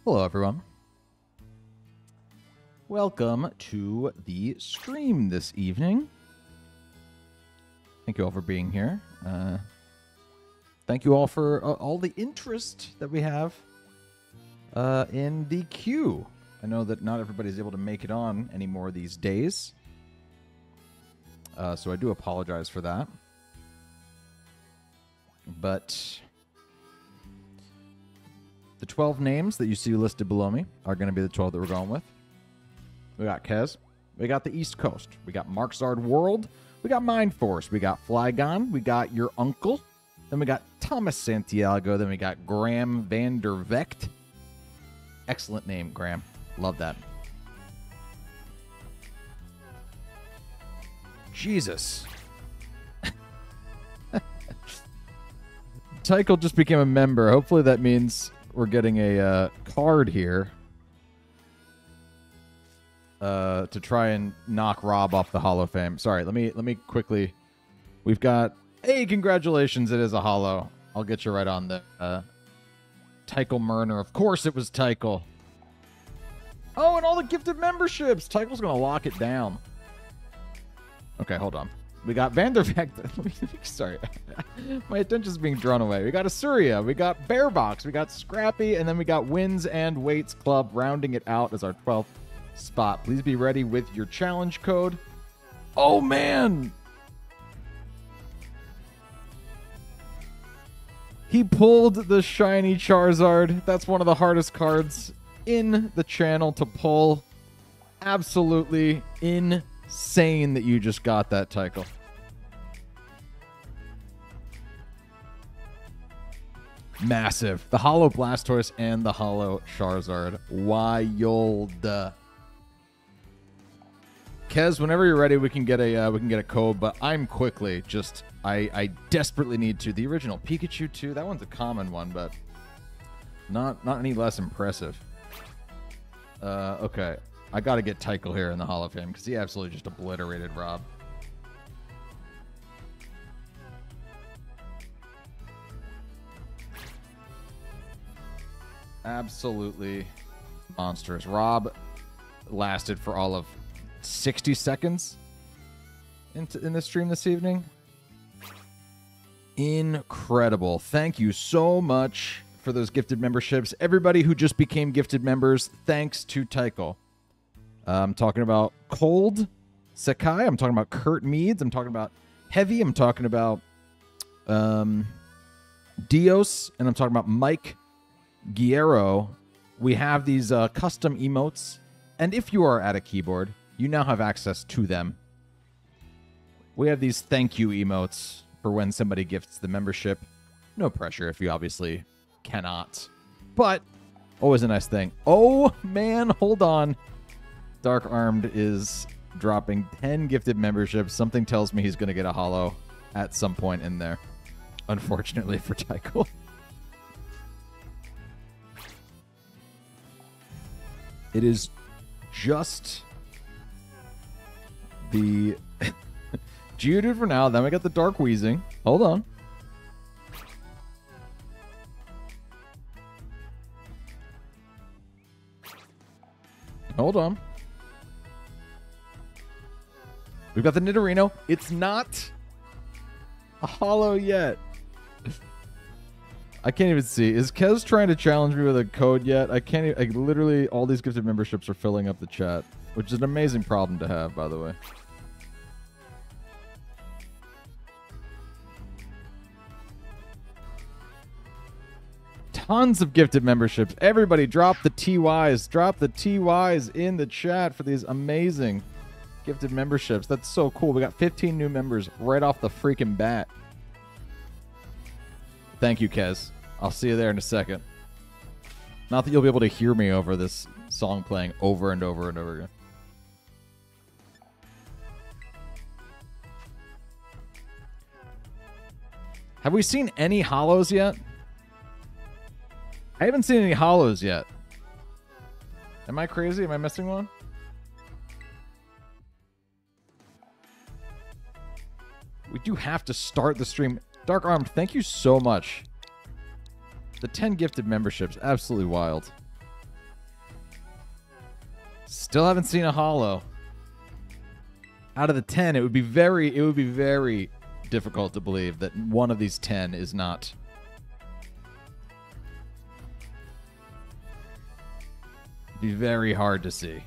Hello, everyone. Welcome to the stream this evening. Thank you all for being here. Thank you all for all the interest that we have in the queue. I know that not everybody's able to make it on anymore these days. So I do apologize for that. But the 12 names that you see listed below me are going to be the 12 that we're going with. We got Kez. We got the East Coast. We got Marksard World. We got Mind Force. We got Flygon. We got Your Uncle. Then we got Thomas Santiago. Then we got Graham Vandervecht. Excellent name, Graham. Love that. Jesus. Tycho just became a member. Hopefully that means we're getting a card here to try and knock Rob off the Holo Fame. Sorry, let me quickly. We've got, hey, congratulations, it is a Holo. I'll get you right on the Tycho Murner. Of course it was Tycho. Oh, and all the gifted memberships. Tycho's going to lock it down. Okay, hold on. We got Vanderbeck. Sorry. My attention's being drawn away. We got Asuria. We got Bearbox. We got Scrappy. And then we got Wins and Weights Club rounding it out as our 12th spot. Please be ready with your challenge code. Oh, man. He pulled the shiny Charizard. That's one of the hardest cards in the channel to pull. Absolutely insane that you just got that, Tycho. Massive. The Holo Blastoise and the Holo Charizard. Wild. Kez, whenever you're ready, we can get a code, but I'm quickly just I desperately need to. The original Pikachu too. That one's a common one, but not any less impressive. Okay. I got to get Tycho here in the Hall of Fame because he absolutely just obliterated Rob. Absolutely monstrous. Rob lasted for all of 60 seconds in the stream this evening. Incredible. Thank you so much for those gifted memberships. Everybody who just became gifted members, thanks to Tycho. I'm talking about Cold Sakai. I'm talking about Kurt Meads. I'm talking about Heavy. I'm talking about Dios. And I'm talking about Mike Guerrero. We have these custom emotes. And if you are at a keyboard, you now have access to them. We have these thank you emotes for when somebody gifts the membership. No pressure if you obviously cannot. But always a nice thing. Oh, man, hold on. Dark Armed is dropping 10 gifted memberships. Something tells me he's going to get a holo at some point in there. Unfortunately for Tycho. It is just the Geodude for now. Then we got the Dark Weezing. Hold on. Hold on. We've got the Nidorino. It's not a holo yet. I can't even see. Is Kez trying to challenge me with a code yet? I can't even, literally, all these gifted memberships are filling up the chat, which is an amazing problem to have, by the way. Tons of gifted memberships. Everybody drop the TYs. Drop the TYs in the chat for these amazing gifted memberships. That's so cool. We got 15 new members right off the freaking bat. Thank you, Kez. I'll see you there in a second. Not that you'll be able to hear me over this song playing over and over and over again. Have we seen any holos yet? I haven't seen any holos yet. Am I crazy? Am I missing one? We do have to start the stream. Dark Armed, thank you so much. The 10 gifted memberships, absolutely wild. Still haven't seen a holo. Out of the 10, it would be very difficult to believe that one of these 10 is not. It'd be very hard to see.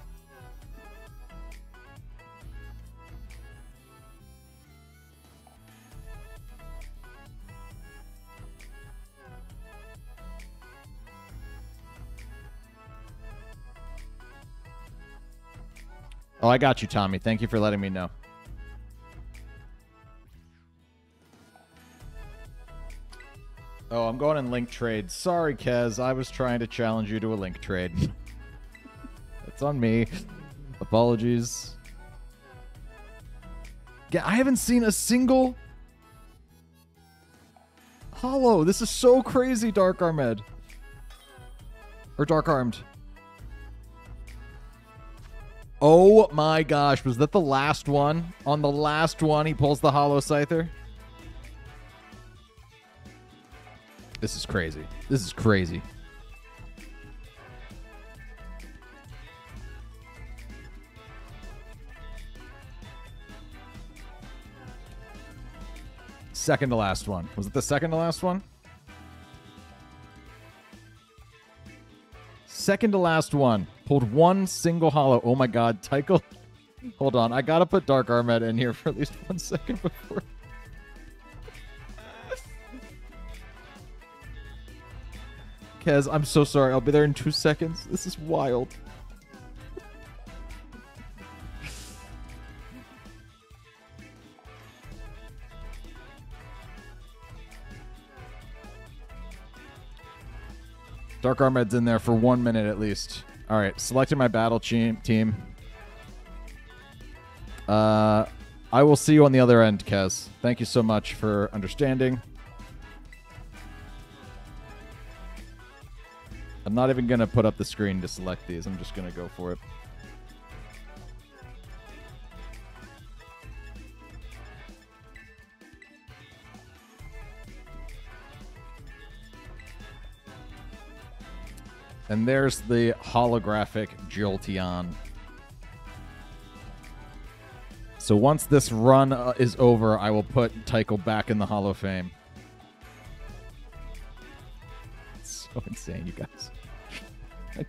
Oh, I got you, Tommy. Thank you for letting me know. Oh, I'm going in link trade. Sorry, Kez. I was trying to challenge you to a link trade. It's on me. Apologies. Yeah, I haven't seen a single holo. This is so crazy, Dark Armed. Or Dark Armed. Oh my gosh, was that the last one? On the last one, he pulls the Holo Scyther? This is crazy. This is crazy. Second to last one. Was it the second to last one? Second to last one. Pulled one single hollow. Oh my god, Tycho. Hold on. I gotta put Dark Armed in here for at least 1 second before. Kez, I'm so sorry. I'll be there in 2 seconds. This is wild. Dark Armed's in there for 1 minute at least. All right, selecting my battle team. I will see you on the other end, Kez. Thank you so much for understanding. I'm not even going to put up the screen to select these. I'm just going to go for it. And there's the holographic Jolteon. So once this run is over, I will put Tycho back in the Hall of Fame. It's so insane, you guys.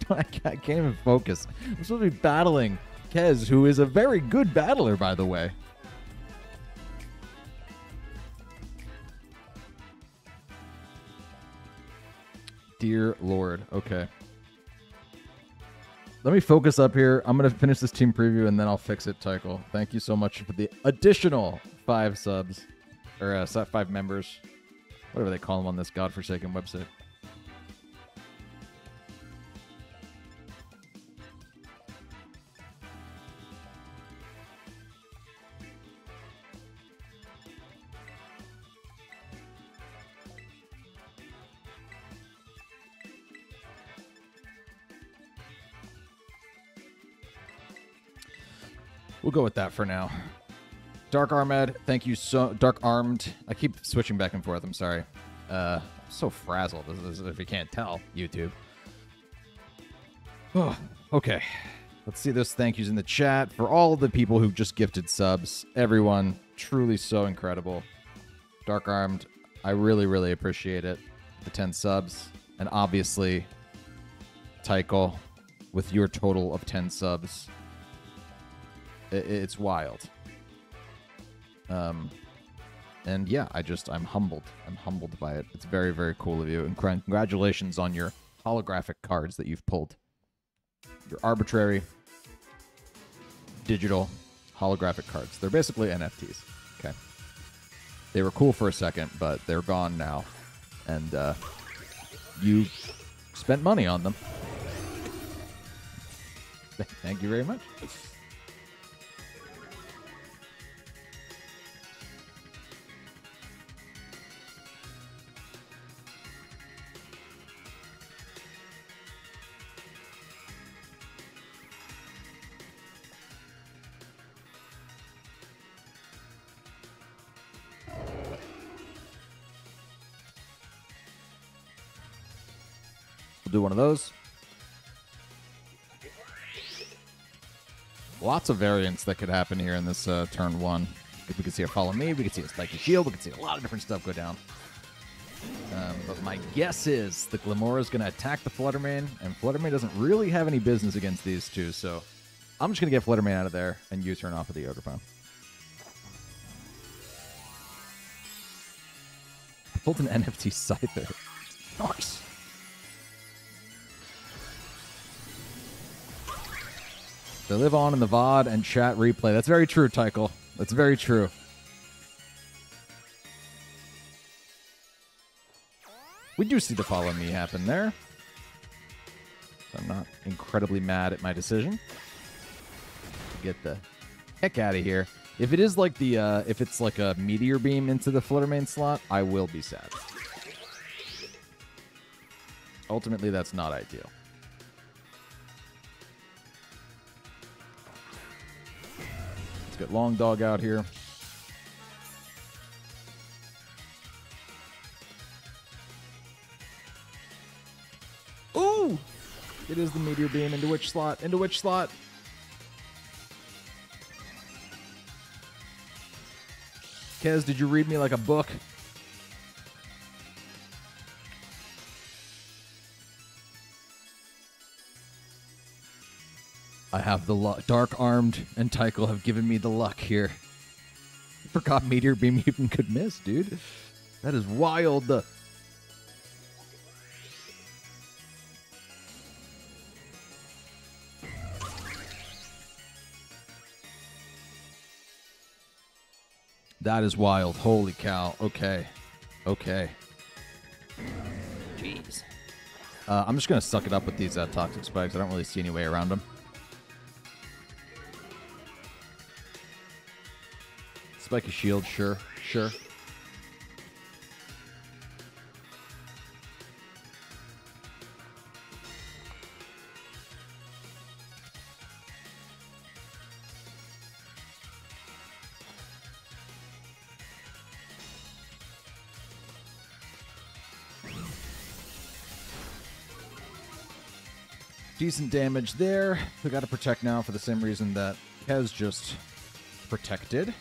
I can't even focus. I'm supposed to be battling Kez, who is a very good battler, by the way. Dear Lord. Okay. Let me focus up here. I'm going to finish this team preview, and then I'll fix it, Tycho. Thank you so much for the additional 5 subs. Or 5 members. Whatever they call them on this godforsaken website. We'll go with that for now. Dark Armed, thank you so... Dark Armed. I keep switching back and forth. I'm sorry. I'm so frazzled, if you can't tell, YouTube. Oh, okay. Let's see those thank yous in the chat for all the people who've just gifted subs. Everyone, truly so incredible. Dark Armed, I really, really appreciate it. The 10 subs. And obviously, Tycho, with your total of 10 subs. It's wild. And yeah, I'm humbled. I'm humbled by it. It's very, very cool of you. And congratulations on your holographic cards that you've pulled. Your arbitrary, digital, holographic cards. They're basically NFTs. Okay. They were cool for a second, but they're gone now. And you spent money on them. Thank you very much. Do one of those. Lots of variants that could happen here in this turn 1. We could see a Follow Me, we could see a Spiky Shield, we could see a lot of different stuff go down. But my guess is the Glamora is going to attack the Fluttermane, and Fluttermane doesn't really have any business against these two, so I'm just going to get Fluttermane out of there and U-turn off of the Ogerpon. I pulled an NFT Scyther. Nice. They live on in the VOD and chat replay. That's very true, Tycho. That's very true. We do see the Follow Me happen there. So I'm not incredibly mad at my decision. Get the heck out of here. If it is like the, if it's like a Meteor Beam into the Fluttermane slot, I will be sad. Ultimately, that's not ideal. Get Long Dog out here. Woo! It is the Meteor Beam. Into which slot? Into which slot? Kez, did you read me like a book? I have the luck. Dark Armed and Tycho have given me the luck here. I forgot Meteor Beam even could miss, dude. That is wild. That is wild. Holy cow. Okay. Okay. Jeez. I'm just going to suck it up with these toxic spikes. I don't really see any way around them. Spiky shield, sure. Sure. Decent damage there. We got to protect now for the same reason that Kez just protected.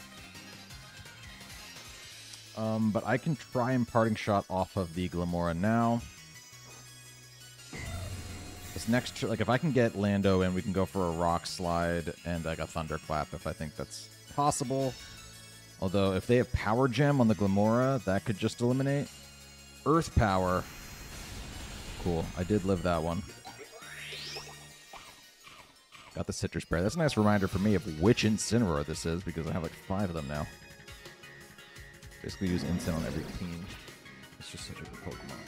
But I can try imparting shot off of the Glamora now. This next, like, if I can get Lando in, we can go for a rock slide and like a thunderclap if I think that's possible. Although if they have power gem on the Glamora, that could just eliminate. Earth power. Cool. I did live that one. Got the citrus berry. That's a nice reminder for me of which Incineroar this is, because I have like 5 of them now. Basically use Incin on every team. It's just such a good Pokemon.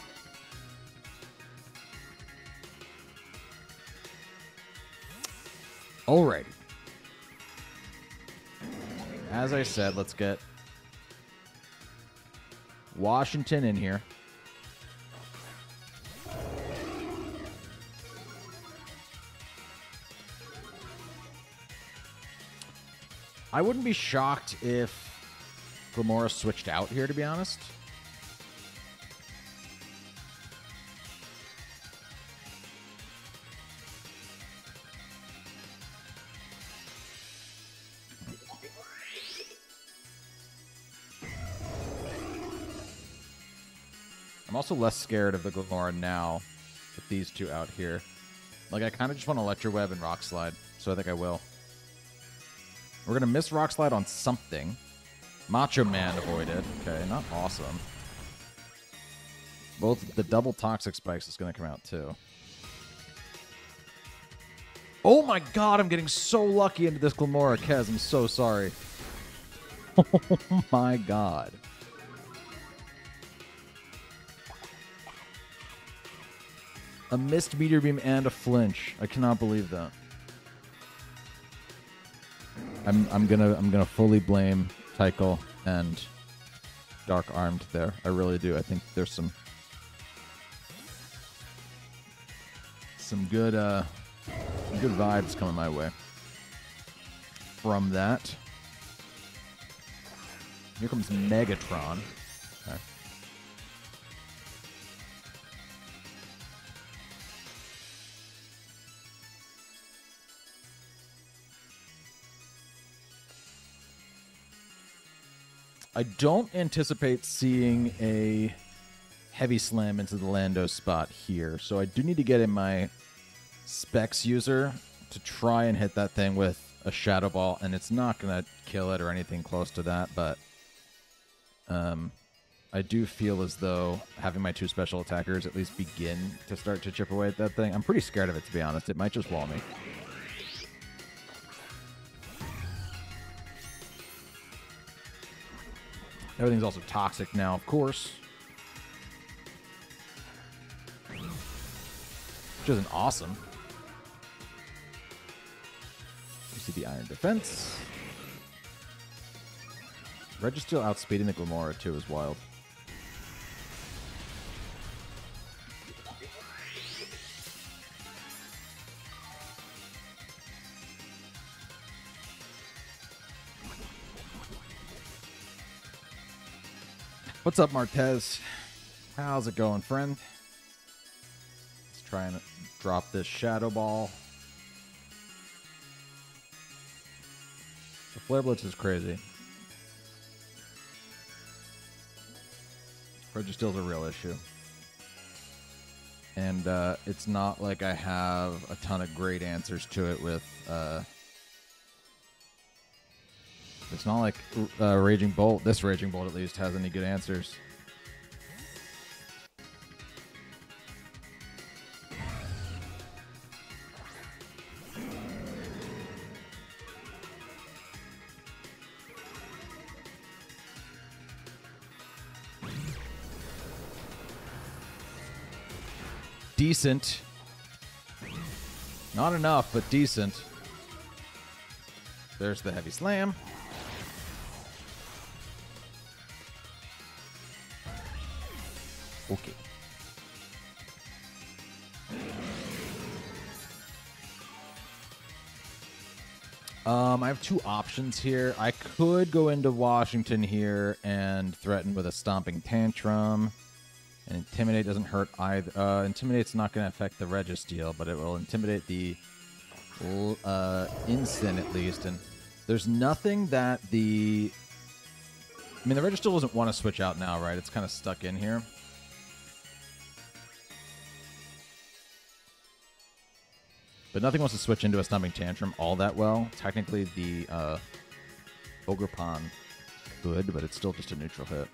Alrighty. As I said, let's get Washington in here. I wouldn't be shocked if Glamora switched out here, to be honest. I'm also less scared of the Glamora now with these two out here. Like, I kind of just want Electro Web and Rock Slide, so I think I will. We're going to miss Rock Slide on something. Macho Man avoided. Okay, not awesome. Both the double Toxic Spikes is going to come out, too. Oh my god, I'm getting so lucky into this Glamora, Kez. I'm so sorry. Oh my god. A missed Meteor Beam and a flinch. I cannot believe that. I'm gonna fully blame Tycho and Dark Armed there. I really do. I think there's some good good vibes coming my way from that. Here comes Megatron. Okay. I don't anticipate seeing a heavy slam into the Lando spot here, so I do need to get in my Specs user to try and hit that thing with a Shadow Ball, and it's not going to kill it or anything close to that, but I do feel as though having my 2 special attackers at least begin to start to chip away at that thing. I'm pretty scared of it, to be honest. It might just wall me. Everything's also toxic now, of course. Which isn't awesome. You see the Iron Defense. Registeel outspeeding the Glamora, too, is wild. What's up, Martez? How's it going, friend? Let's try and Drop this Shadow Ball. The Flare Blitz is crazy. Registeel's a real issue. And it's not like I have a ton of great answers to it with... it's not like Raging Bolt. This Raging Bolt, at least, has any good answers. Decent. Not enough, but decent. There's the Heavy Slam. Okay. I have two options here. I could go into Washington here and threaten with a Stomping Tantrum. And Intimidate doesn't hurt either. Intimidate's not going to affect the Registeel, but it will intimidate the Instant at least. And there's nothing that the... I mean, the Registeel doesn't want to switch out now, right? It's kind of stuck in here. But nothing wants to switch into a Stomping Tantrum all that well. Technically, the Ogerpon could, but it's still just a neutral hit.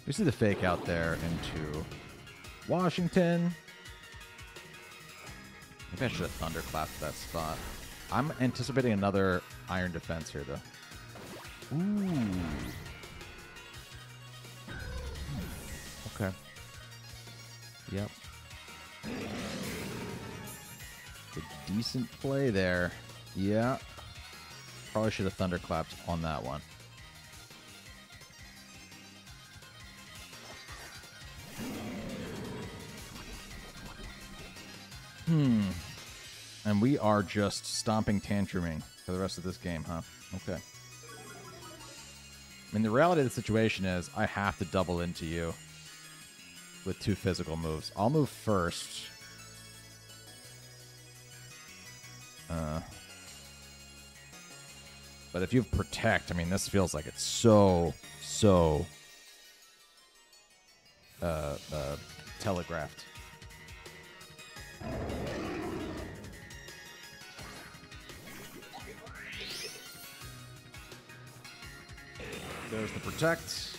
We see the fake out there into Washington. Maybe I should have Thunderclapped that spot. I'm anticipating another Iron Defense here, though. Ooh. Okay. Yep. A decent play there. Yeah. Probably should have Thunderclapped on that one. And we are just Stomping Tantruming for the rest of this game, huh? Okay. I mean, the reality of the situation is I have to double into you with two physical moves. I'll move first. But if you have Protect, I mean, this feels like it's so telegraphed. There's the Protect.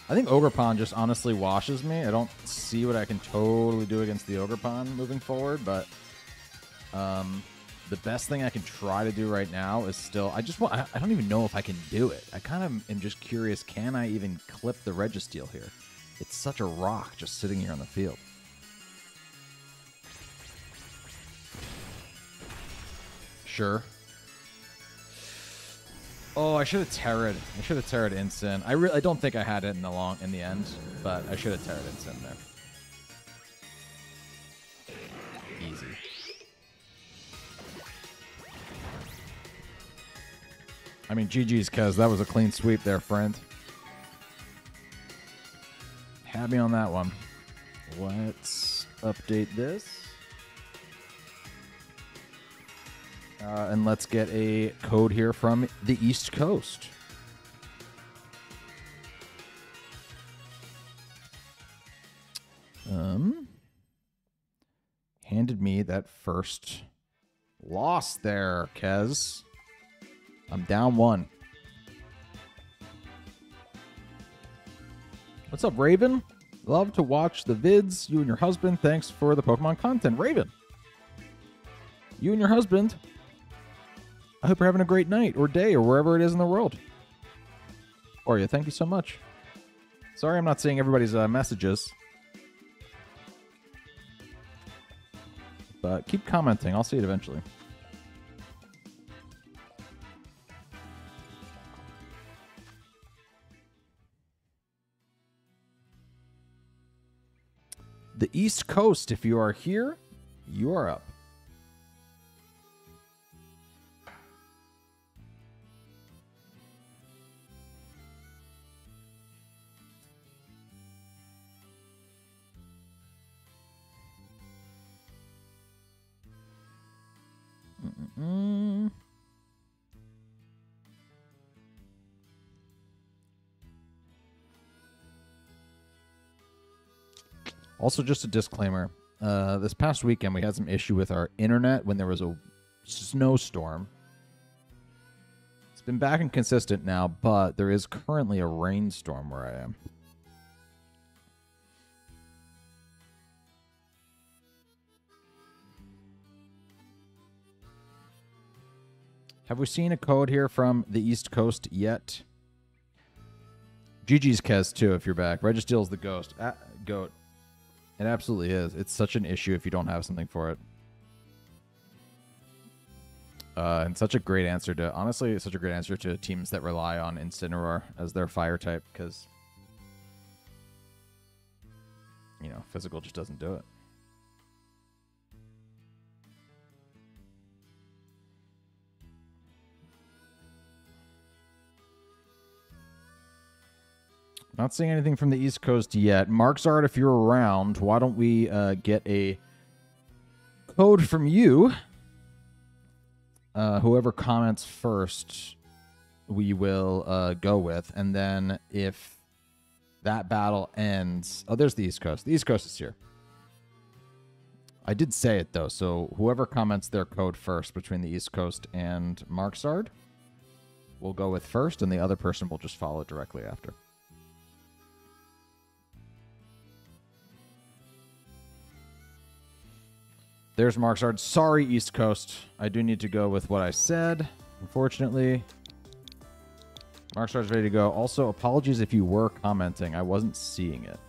I think Ogerpon just honestly washes me. I don't see what I can totally do against the Ogerpon moving forward, but the best thing I can try to do right now is still... I don't even know if I can do it. I kind of am just curious, can I even clip the Registeel here? It's such a rock just sitting here on the field. Sure. Oh, I should have Terra'd. I should have Terra'd Instant. I don't think I had it in the end, but I should have Terra'd Instant there. Easy. I mean, GG's, Kez. That was a clean sweep there, friend. Had me on that one. Let's update this. And let's get a code here from the East Coast. Handed me that first loss there, Kez. I'm down 1. What's up, Raven? Love to watch the vids. You and your husband. Thanks for the Pokemon content. Raven, you and your husband, I hope you're having a great night or day or wherever it is in the world. Orya, thank you so much. Sorry I'm not seeing everybody's messages. But keep commenting. I'll see it eventually. The East Coast, if you are here, you are up. Also, just a disclaimer. This past weekend, we had some issue with our internet when there was a snowstorm. It's been back and consistent now, but there is currently a rainstorm where I am. Have we seen a code here from the East Coast yet? GG's Kez, too, if you're back. Registeel's the ghost. Goat. It absolutely is. It's such an issue if you don't have something for it. And such a great answer to... Honestly, such a great answer to teams that rely on Incineroar as their fire type, because... You know, physical just doesn't do it. Not seeing anything from the East Coast yet. Marksart, if you're around, why don't we get a code from you? Whoever comments first, we will go with. And then if that battle ends... Oh, there's the East Coast. The East Coast is here. I did say it, though. So whoever comments their code first between the East Coast and Marksart, we'll go with first, and the other person will just follow directly after. There's Marksart. Sorry, East Coast. I do need to go with what I said, unfortunately. Marksart's ready to go. Also, apologies if you were commenting. I wasn't seeing it.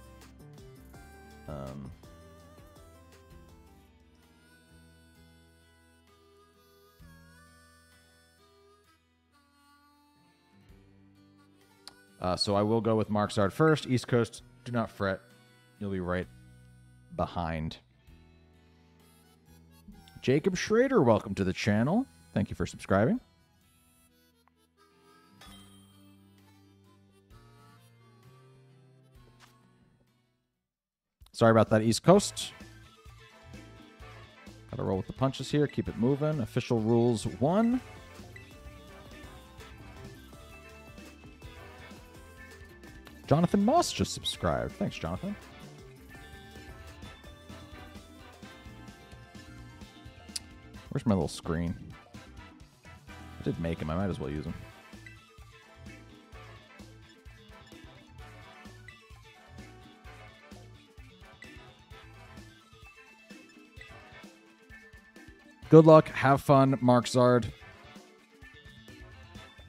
So I will go with Marksart first. East Coast, do not fret. You'll be right behind. Jacob Schrader, welcome to the channel. Thank you for subscribing. Sorry about that, East Coast. Gotta roll with the punches here. Keep it moving. Official rules 1. Jonathan Moss just subscribed. Thanks, Jonathan. Where's my little screen? I did make him. I might as well use him. Good luck. Have fun, Marksart.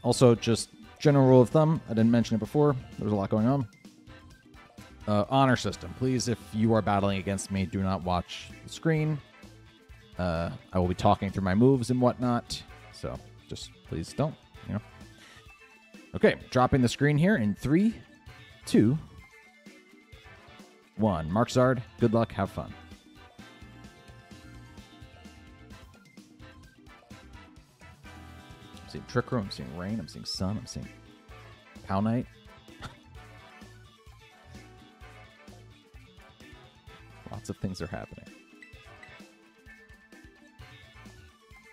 Also, just general rule of thumb. I didn't mention it before. There was a lot going on. Honor system. Please, if you are battling against me, do not watch the screen. I will be talking through my moves and whatnot, so just please don't, you know. Okay, dropping the screen here in 3, 2, 1. Marksart, good luck, have fun. I'm seeing Trick Room, I'm seeing Rain, I'm seeing Sun, I'm seeing Cow Knight. Lots of things are happening.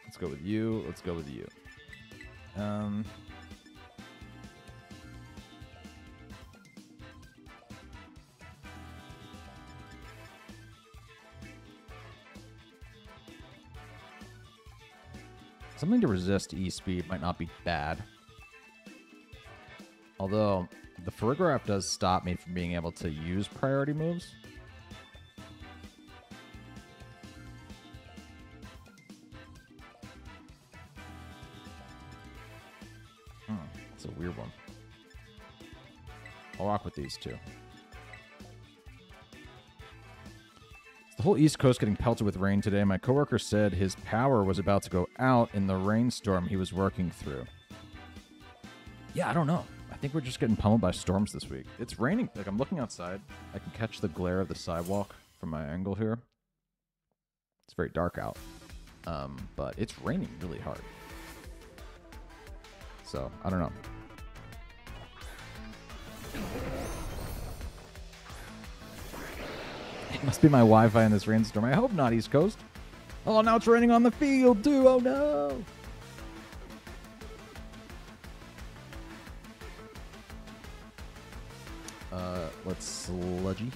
Let's go with you. Let's go with you. Something to resist E-Speed might not be bad. Although, the Farigiraf does stop me from being able to use priority moves. That's a weird one. I'll rock with these two. The whole East Coast getting pelted with rain today. My coworker said his power was about to go out in the rainstorm he was working through. Yeah, I don't know. I think we're just getting pummeled by storms this week. It's raining. Like, I'm looking outside. I can catch the glare of the sidewalk from my angle here. It's very dark out, but it's raining really hard. So, I don't know. It must be my Wi-Fi in this rainstorm. I hope not, East Coast. Oh, now it's raining on the field, too. Oh, no. Let's sludgy.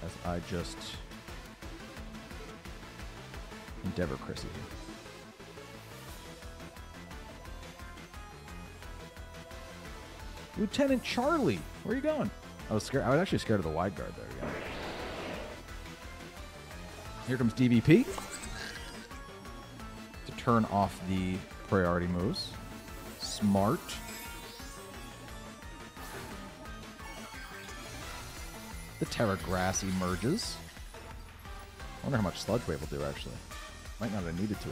As I just endeavor Chrissy here. Lieutenant Charlie, where are you going? I was scared. I was actually scared of the wide guard there. Yeah. Here comes DVP to turn off the priority moves. Smart. The Terra Grass emerges. I wonder how much Sludge Wave will do, actually. Might not have needed to.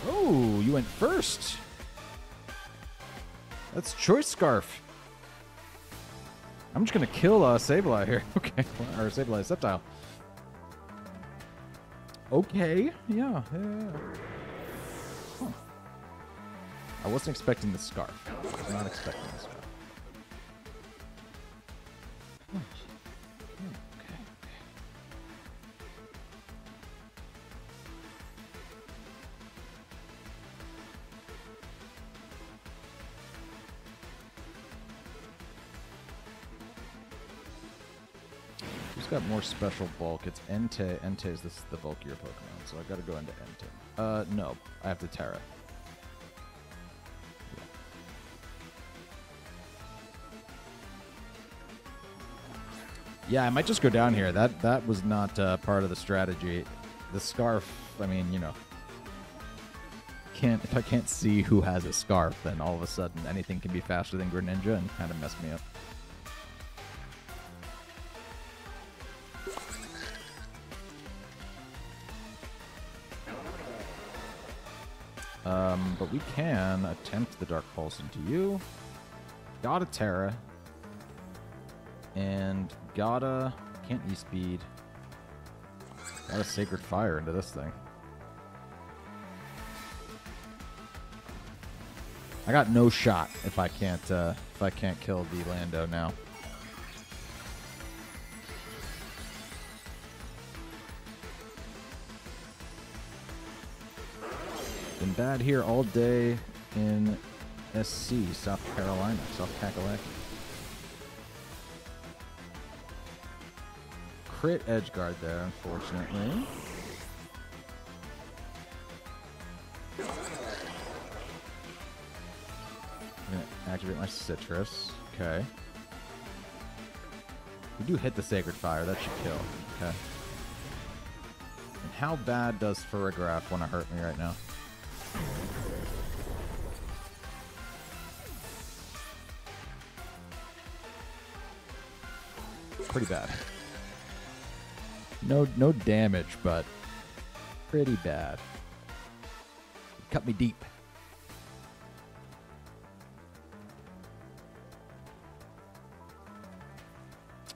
Oh, you went first. That's Choice Scarf. I'm just going to kill Sableye here. Okay. Or Sableye Sceptile. Okay. Yeah. Huh. I wasn't expecting the Scarf. I was not expecting the Scarf. Got more special bulk. It's Entei. Entei is the bulkier Pokemon, so I gotta go into Entei. No, I have to Terra. Yeah, I might just go down here. That was not part of the strategy. The Scarf, I mean, you know, if I can't see who has a Scarf, then all of a sudden anything can be faster than Greninja and kind of mess me up. But we can attempt the Dark Pulse into you. Got a Terra. And gotta... Can't E-Speed. Got a Sacred Fire into this thing. I got no shot if I can't kill the Lando now. Been bad here all day in SC, South Carolina, South Kakalaki. Crit edge guard there, unfortunately. I'm gonna activate my Citrus. Okay. We do hit the Sacred Fire, that should kill. Okay. And how bad does Farigiraf want to hurt me right now? Pretty bad. No damage, but pretty bad. Cut me deep.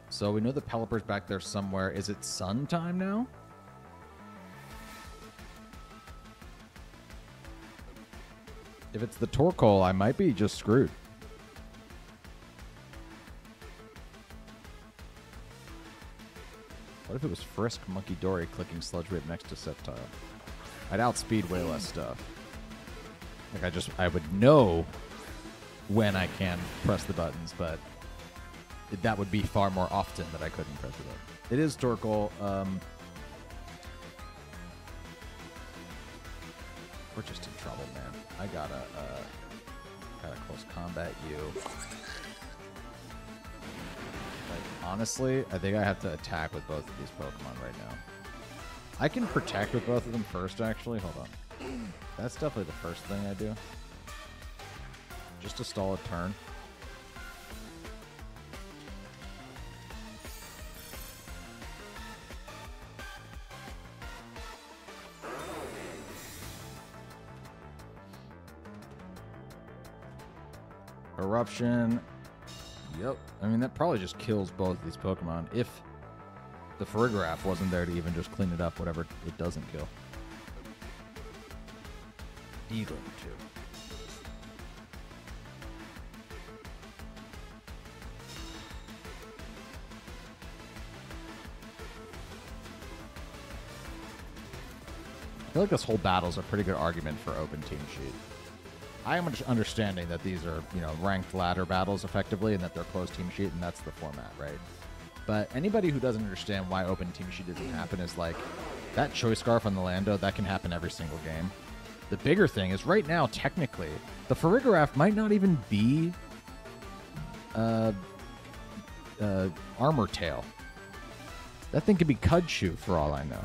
So we know the Pelipper's back there somewhere. Is it sun time now? If it's the Torkoal, I might be just screwed. What if it was Frisk, Monkey Dory clicking Sludge Wave next to Sceptile? I'd outspeed way less stuff. Like I would know when I can press the buttons, but that would be far more often that I couldn't press the button. It is Torkoal. We're just in trouble, man. I gotta close combat you. Like, honestly, I think I have to attack with both of these Pokemon right now. I can protect with both of them first, actually. Hold on. That's definitely the first thing I do. Just to stall a turn. Eruption. Yep. I mean, that probably just kills both of these Pokemon if the Farigiraf wasn't there to even just clean it up, whatever it doesn't kill. Eagle, too. I feel like this whole battle is a pretty good argument for open team sheet. I am understanding that these are, you know, ranked ladder battles effectively and that they're closed team sheet and that's the format, right? But anybody who doesn't understand why open team sheet doesn't happen is like, that Choice Scarf on the Lando, that can happen every single game. The bigger thing is right now, technically, the Farigiraf might not even be Armor Tail. That thing could be Cudshoe for all I know.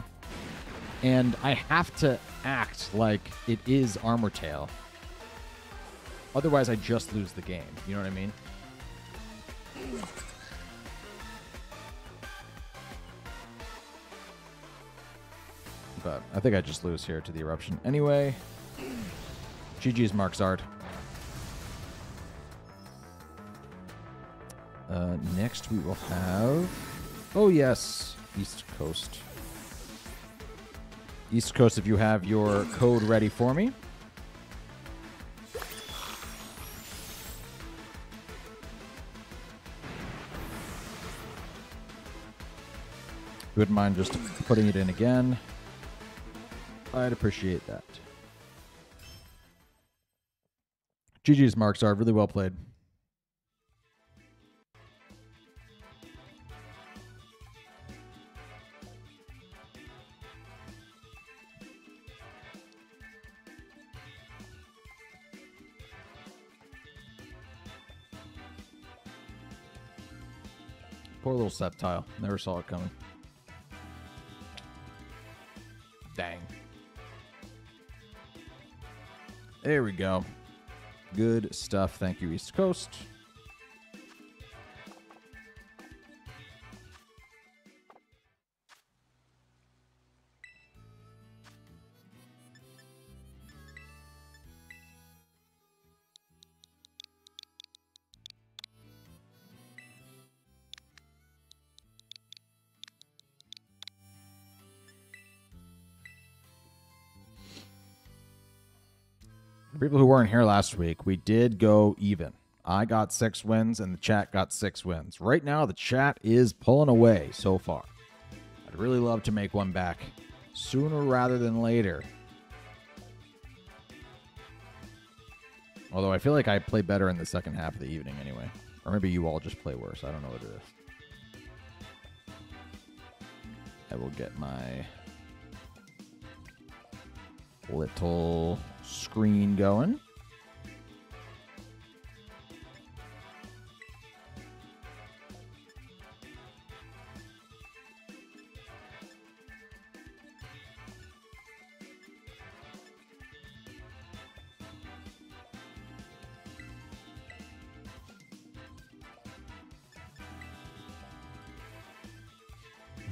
And I have to act like it is Armor Tail. Otherwise, I just lose the game. You know what I mean? But I think I just lose here to the Eruption. Anyway, GG's Marksard. Next we will have... Oh, yes. East Coast. East Coast, if you have your code ready for me. Wouldn't mind just putting it in again. I'd appreciate that. GG's Marksard, really well played. Poor little Sceptile. Never saw it coming. Dang. There we go. Good stuff. Thank you, East Coast. People who weren't here last week, we did go even. I got 6 wins and the chat got 6 wins. Right now, the chat is pulling away so far. I'd really love to make one back sooner rather than later. Although I feel like I play better in the second half of the evening anyway. Or maybe you all just play worse. I don't know what it is. I will get my little screen going.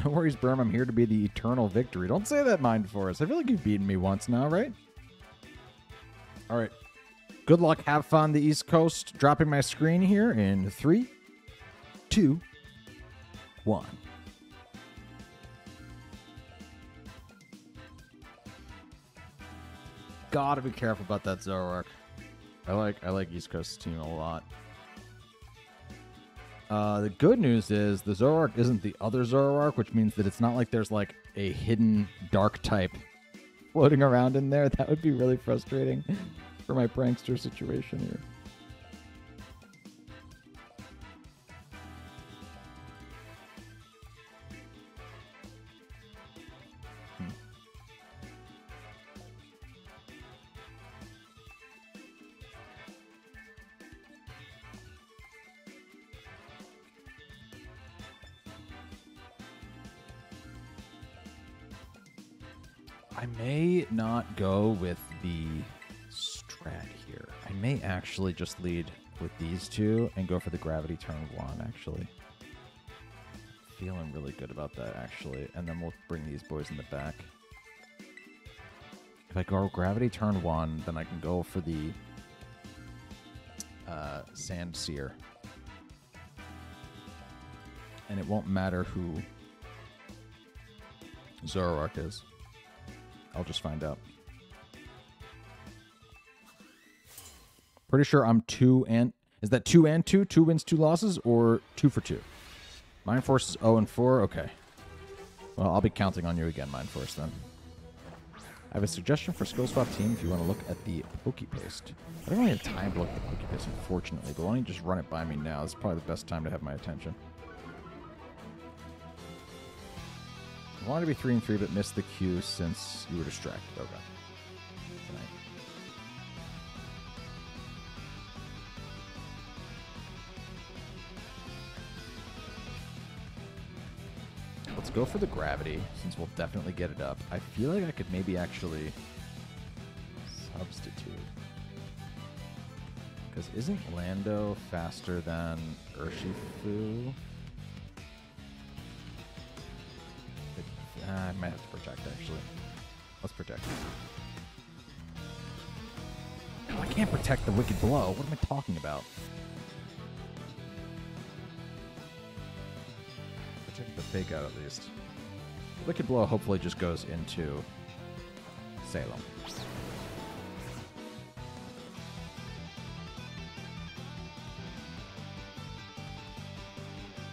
No worries, Berm. I'm here to be the eternal victory. Don't say that, Mind Forest. I feel like you've beaten me once now, right? All right. Good luck. Have fun, the East Coast. Dropping my screen here in 3, 2, 1. Gotta be careful about that Zoroark. I like East Coast team a lot. The good news is the Zoroark isn't the other Zoroark, which means that it's not like there's like a hidden dark type floating around in there. That would be really frustrating for my prankster situation here. I may not go with the strat here. I may actually just lead with these two and go for the gravity turn 1, actually. Feeling really good about that, actually. And then we'll bring these boys in the back. If I go gravity turn 1, then I can go for the Sand Seer. And it won't matter who Zoroark is. I'll just find out. Pretty sure I'm 2 and... Is that 2 and 2? 2 wins, 2 losses? Or 2 for 2? Mind Force is 0 and 4? Okay. Well, I'll be counting on you again, Mind Force, then. I have a suggestion for Skill Swap Team if you want to look at the Pokepaste. I don't really have time to look at the Pokepaste, unfortunately, but why don't you just run it by me now? This is probably the best time to have my attention. I wanted to be 3 and 3, but missed the queue since you were distracted. Okay. Tonight. Let's go for the gravity, since we'll definitely get it up. I feel like I could maybe actually substitute. Because isn't Lando faster than Urshifu? I might have to protect, actually. Let's protect. No, I can't protect the Wicked Blow. What am I talking about? Protect the fake out, at least. Wicked Blow hopefully just goes into Salem.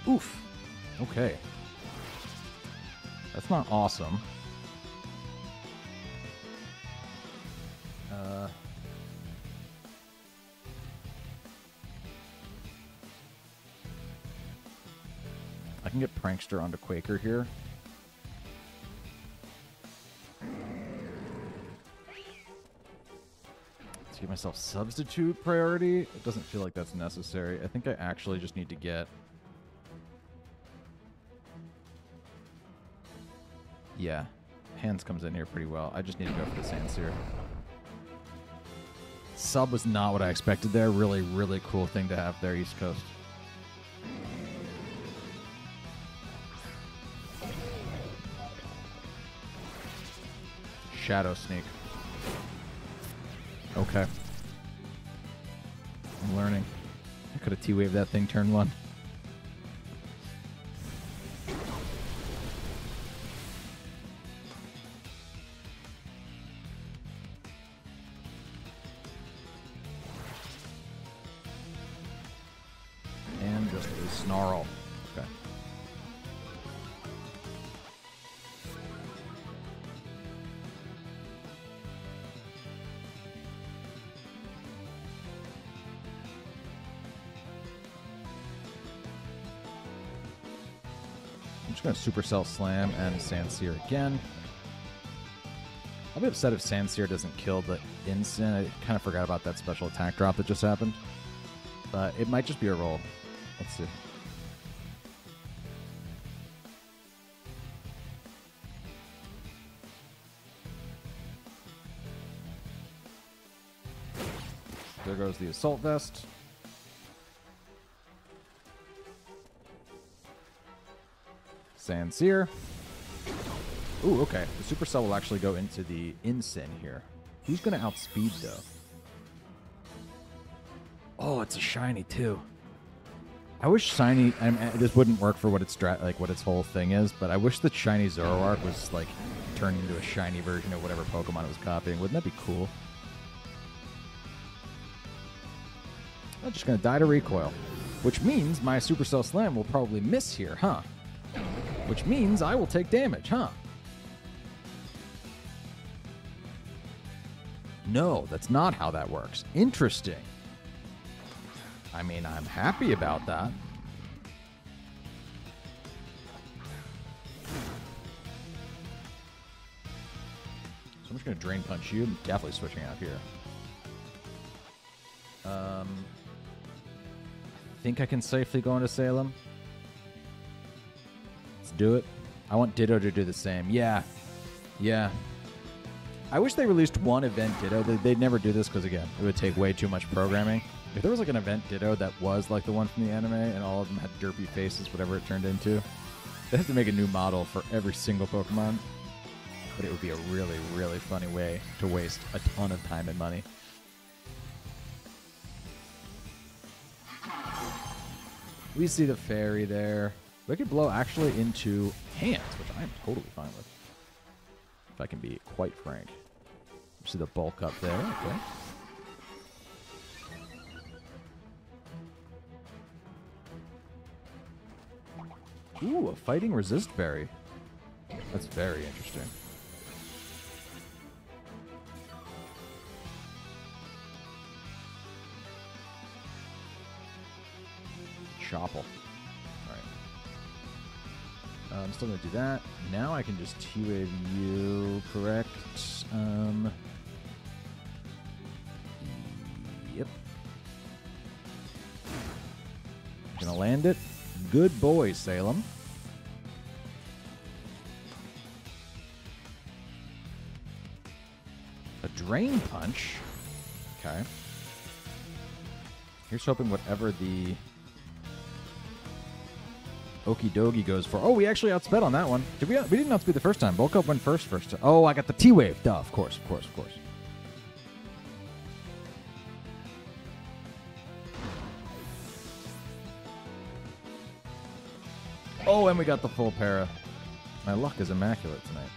Oof. Okay. That's not awesome. I can get Prankster onto Quaker here. Let's give myself substitute priority. It doesn't feel like that's necessary. I think I actually just need to get... Yeah, Hands comes in here pretty well. I just need to go for the Sandseer. Sub was not what I expected there. Really, really cool thing to have there, East Coast. Shadow Sneak. Okay. I'm learning. I could have T-Waved that thing turn 1. And just a Snarl. Okay. I'm just going to Supercell Slam and Sandseer again. I'll be upset if Sandseer doesn't kill the Incin. I kind of forgot about that special attack drop that just happened. But it might just be a roll. Let's see. There goes the Assault Vest. Sandseer. Ooh, okay. The Supercell will actually go into the Incin here. Who's going to outspeed, though? Oh, it's a shiny, too. I wish shiny... this wouldn't work for what its what its whole thing is, but I wish the shiny Zoroark was, like, turned into a shiny version of whatever Pokemon it was copying. Wouldn't that be cool? I'm just going to die to recoil. Which means my Supercell Slam will probably miss here, huh? Which means I will take damage, huh? No, that's not how that works. Interesting. I mean, I'm happy about that. So I'm just going to Drain Punch you. I'm definitely switching out here. I think I can safely go into Salem. Let's do it. I want Ditto to do the same. Yeah. Yeah. I wish they released one event Ditto. They'd never do this because, again, it would take way too much programming. If there was like an event Ditto that was like the one from the anime and all of them had derpy faces, whatever it turned into, they'd have to make a new model for every single Pokemon. But it would be a really, really funny way to waste a ton of time and money. We see the fairy there. Wicked Blow actually into hands, which I'm totally fine with. If I can be quite frank. You see the bulk up there. Okay. Ooh, a fighting resist berry. That's very interesting. Chopple. Alright. I'm still going to do that. Now I can just T-Wave you, correct? Yep. Gonna land it. Good boy, Salem. A Drain Punch. Okay. Here's hoping whatever the Okie dokie goes for. Oh, we actually outsped on that one. Did we? We didn't outspeed the first time. Bulk Up went first time. Oh, I got the T-Wave. Duh, of course. Oh, and we got the full para. My luck is immaculate tonight.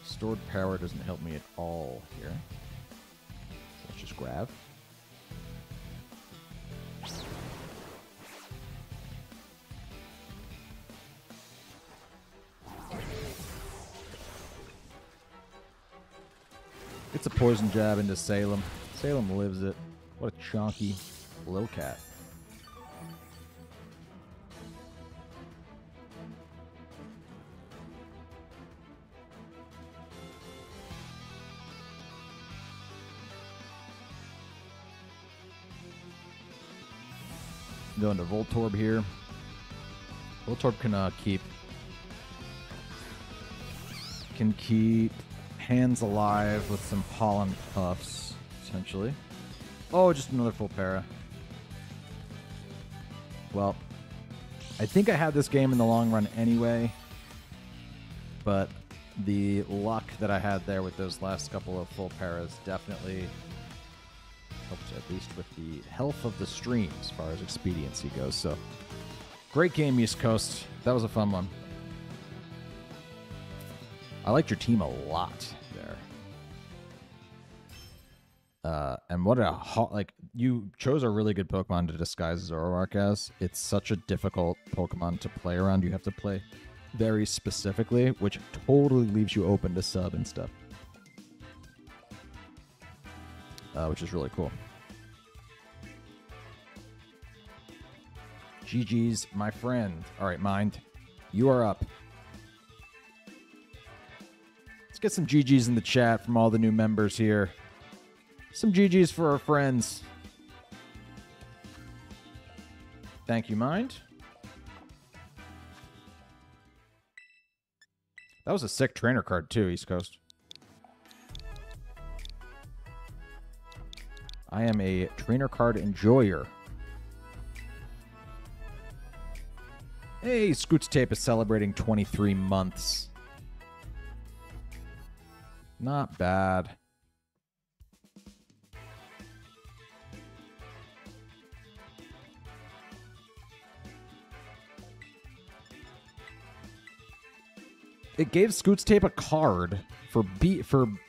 Stored power doesn't help me at all here. So let's just grab. It's a poison jab into Salem. Salem lives it. What a chonky little cat. Going to Voltorb here. Voltorb can keep hands alive with some pollen puffs, essentially. Oh, just another full para. Well, I think I had this game in the long run anyway, but the luck that I had there with those last couple of full paras definitely helped, at least with the health of the stream as far as expediency goes. So, great game, East Coast. That was a fun one. I liked your team a lot there. And what a you chose a really good Pokemon to disguise Zoroark as. It's such a difficult Pokemon to play around. You have to play very specifically, which totally leaves you open to sub and stuff. Which is really cool. GG's, my friend. All right, Mind, you are up. Let's get some GG's in the chat from all the new members here. Some GG's for our friends. Thank you, Mind. That was a sick trainer card, too, East Coast. I am a trainer card enjoyer. Hey, Scoots Tape is celebrating 23 months. Not bad. It gave Scoots Tape a card for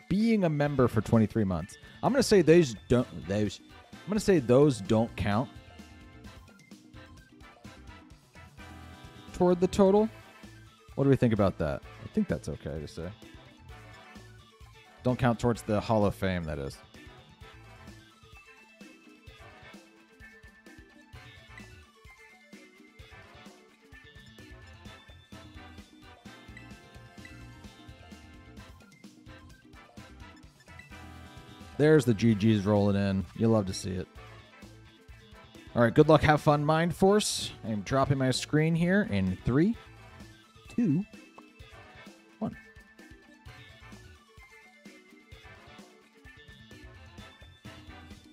being a member for 23 months. I'm gonna say those don't count toward the total. What do we think about that? I think that's okay to say. Don't count towards the Hall of Fame, that is. There's the GG's rolling in. You'll love to see it. All right, good luck. Have fun, Mind Force. I'm dropping my screen here in 3, 2, 1.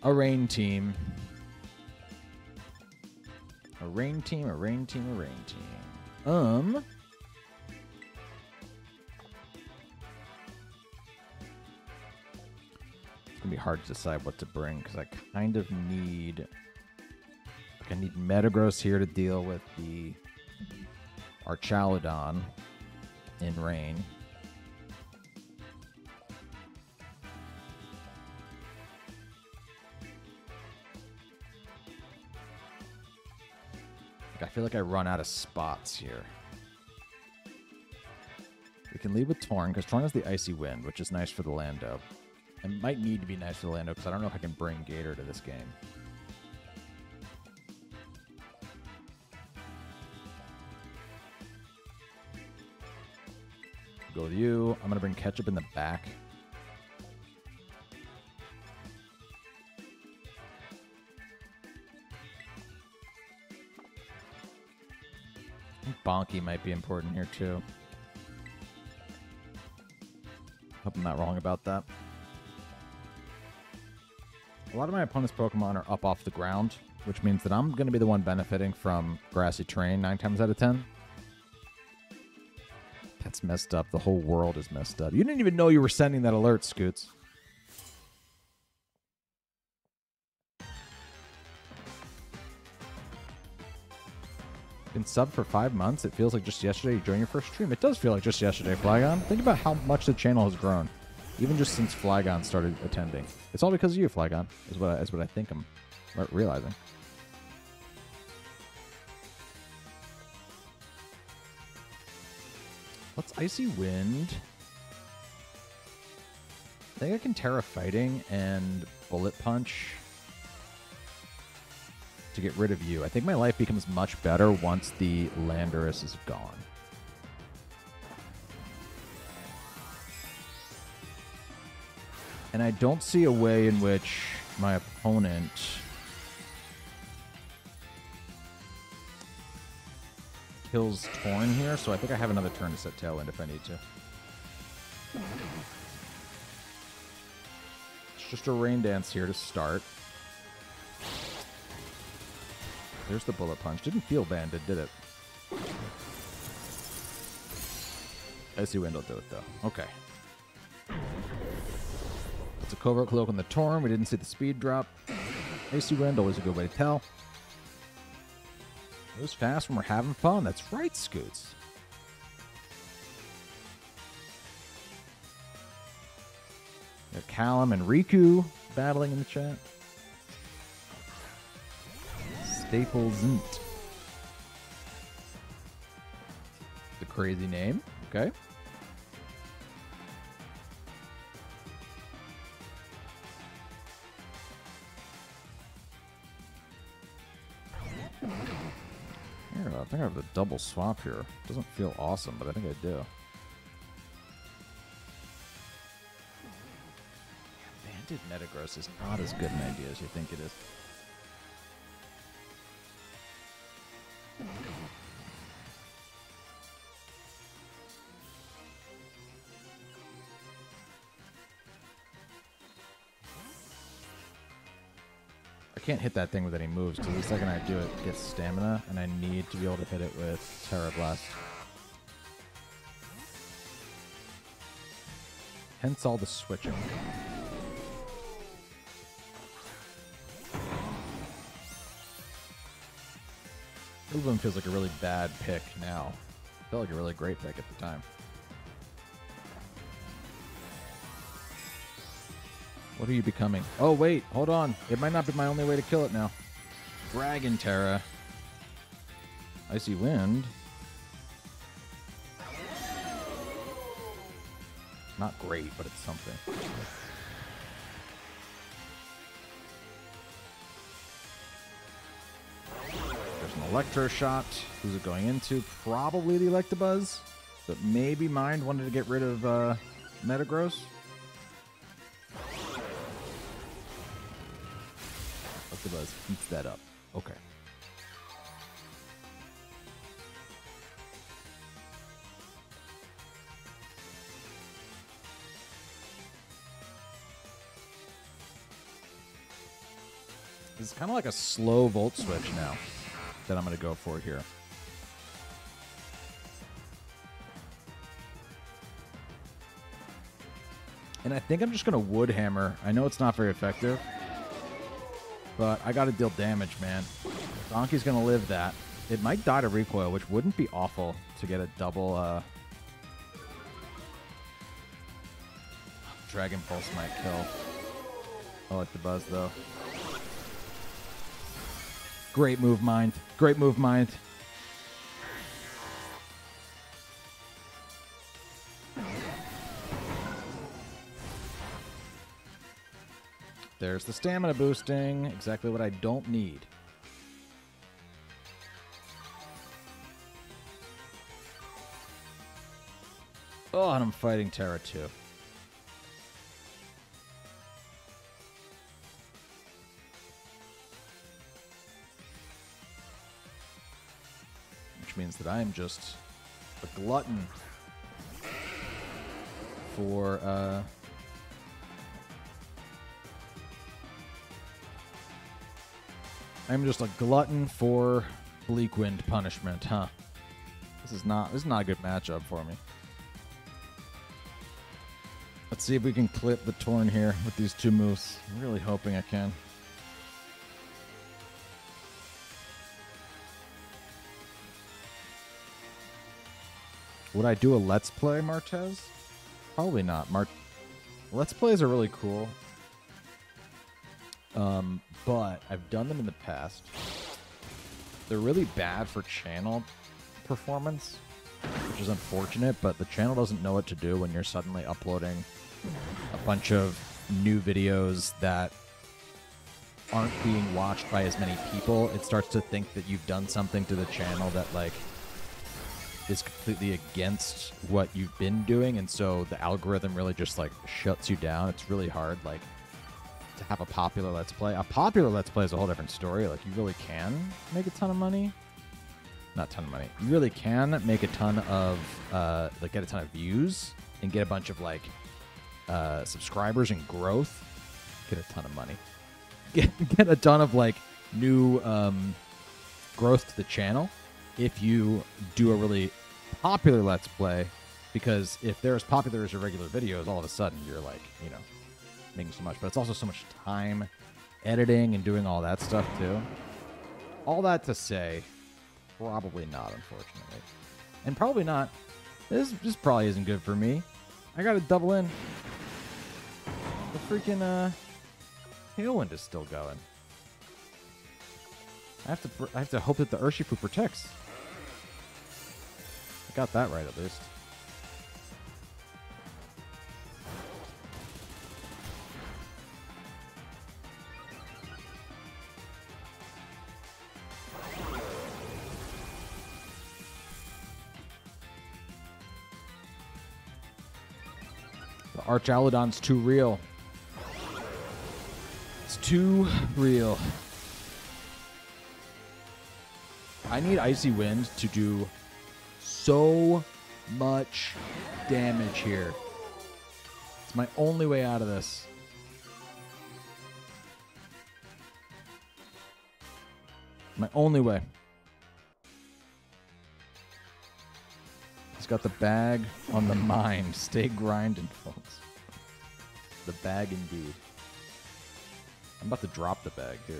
A rain team. A rain team, a rain team, a rain team. gonna be hard to decide what to bring because I kind of need, like, I need Metagross here to deal with the Archaludon in rain. Like, I feel like I run out of spots here. We can lead with Torn, because Torn has the Icy Wind, which is nice for the Lando. It might need to be nice for the Lando, because I don't know if I can bring Gator to this game. Go with you. I'm going to bring Ketchup in the back. I think Bonky might be important here, too. Hope I'm not wrong about that. A lot of my opponent's Pokemon are up off the ground, which means that I'm going to be the one benefiting from grassy terrain 9 times out of 10. That's messed up. The whole world is messed up. You didn't even know you were sending that alert, Scoots. Been subbed for 5 months. It feels like just yesterday you joined your first stream. It does feel like just yesterday, Flygon. Think about how much the channel has grown, even just since Flygon started attending. It's all because of you, Flygon, is what I think I'm realizing. Let's Icy Wind. I think I can Terra Fighting and Bullet Punch to get rid of you. I think my life becomes much better once the Landorus is gone. And I don't see a way in which my opponent kills Torn here, so I think I have another turn to set Tailwind if I need to. It's just a Rain Dance here to start. There's the Bullet Punch. Didn't feel banded, did it? Icy Wind will do it, though. Okay. It's a Covert Cloak on the Torn. We didn't see the speed drop. Icy Wind, always a good way to tell. Moves fast when we're having fun. That's right, Scoots. Got Callum and Riku battling in the chat. Staples Int. The crazy name. Okay. Here, I think I have the double swap here. Doesn't feel awesome, but I think I do. Banded Metagross is not as good an idea as you think it is. I can't hit that thing with any moves, because the second I do it, it gets stamina, and I need to be able to hit it with Terra Blast. Hence all the switching. Ublin feels like a really bad pick now. Felt like a really great pick at the time. What are you becoming? Oh, wait. Hold on. It might not be my only way to kill it now. Dragon Terra. Icy Wind. Not great, but it's something. There's an Electro Shot. Who's it going into? Probably the Electabuzz. But maybe Mind wanted to get rid of Metagross. Electabuzz eats that up. Okay. This is kind of like a slow Volt Switch now that I'm going to go for here. And I think I'm just going to Wood Hammer. I know it's not very effective, but I got to deal damage, man. Donkey's going to live that. It might die to recoil, which wouldn't be awful to get a double... Dragon Pulse might kill. I like the buzz, though. Great move, Mind. Great move, Mind. There's the stamina boosting. Exactly what I don't need. Oh, and I'm fighting Terra too. Which means that I am just a glutton for I'm just a glutton for Bleak Wind punishment, huh? This is not a good matchup for me. Let's see if we can clip the Torn here with these two moves. I'm really hoping I can. Would I do a Let's Play, Martez? Probably not. Let's Plays are really cool. But I've done them in the past. They're really bad for channel performance, which is unfortunate, but the channel doesn't know what to do when you're suddenly uploading a bunch of new videos that aren't being watched by as many people. It starts to think that you've done something to the channel that, like, is completely against what you've been doing, and so the algorithm really just, like, shuts you down. It's really hard, like, to have a popular Let's Play. A popular Let's Play is a whole different story. Like, you really can make a ton of money. Not a ton of money. You really can make a ton of, like, get a ton of views and get a bunch of, like, subscribers and growth. Get a ton of money. Get a ton of, like, new growth to the channel if you do a really popular Let's Play, because if they're as popular as your regular videos, all of a sudden you're, like, you know, making so much. But it's also so much time editing and doing all that stuff too. All that to say, probably not, unfortunately. And probably not. This probably isn't good for me. I gotta double in. The freaking Tailwind is still going. I have to hope that the Urshifu protects. I got that right, at least. The Archaludon's too real. It's too real. I need Icy Wind to do so much damage here. It's my only way out of this. My only way. He's got the bag on the mind. Stay grinding, folks. The bag indeed. I'm about to drop the bag here.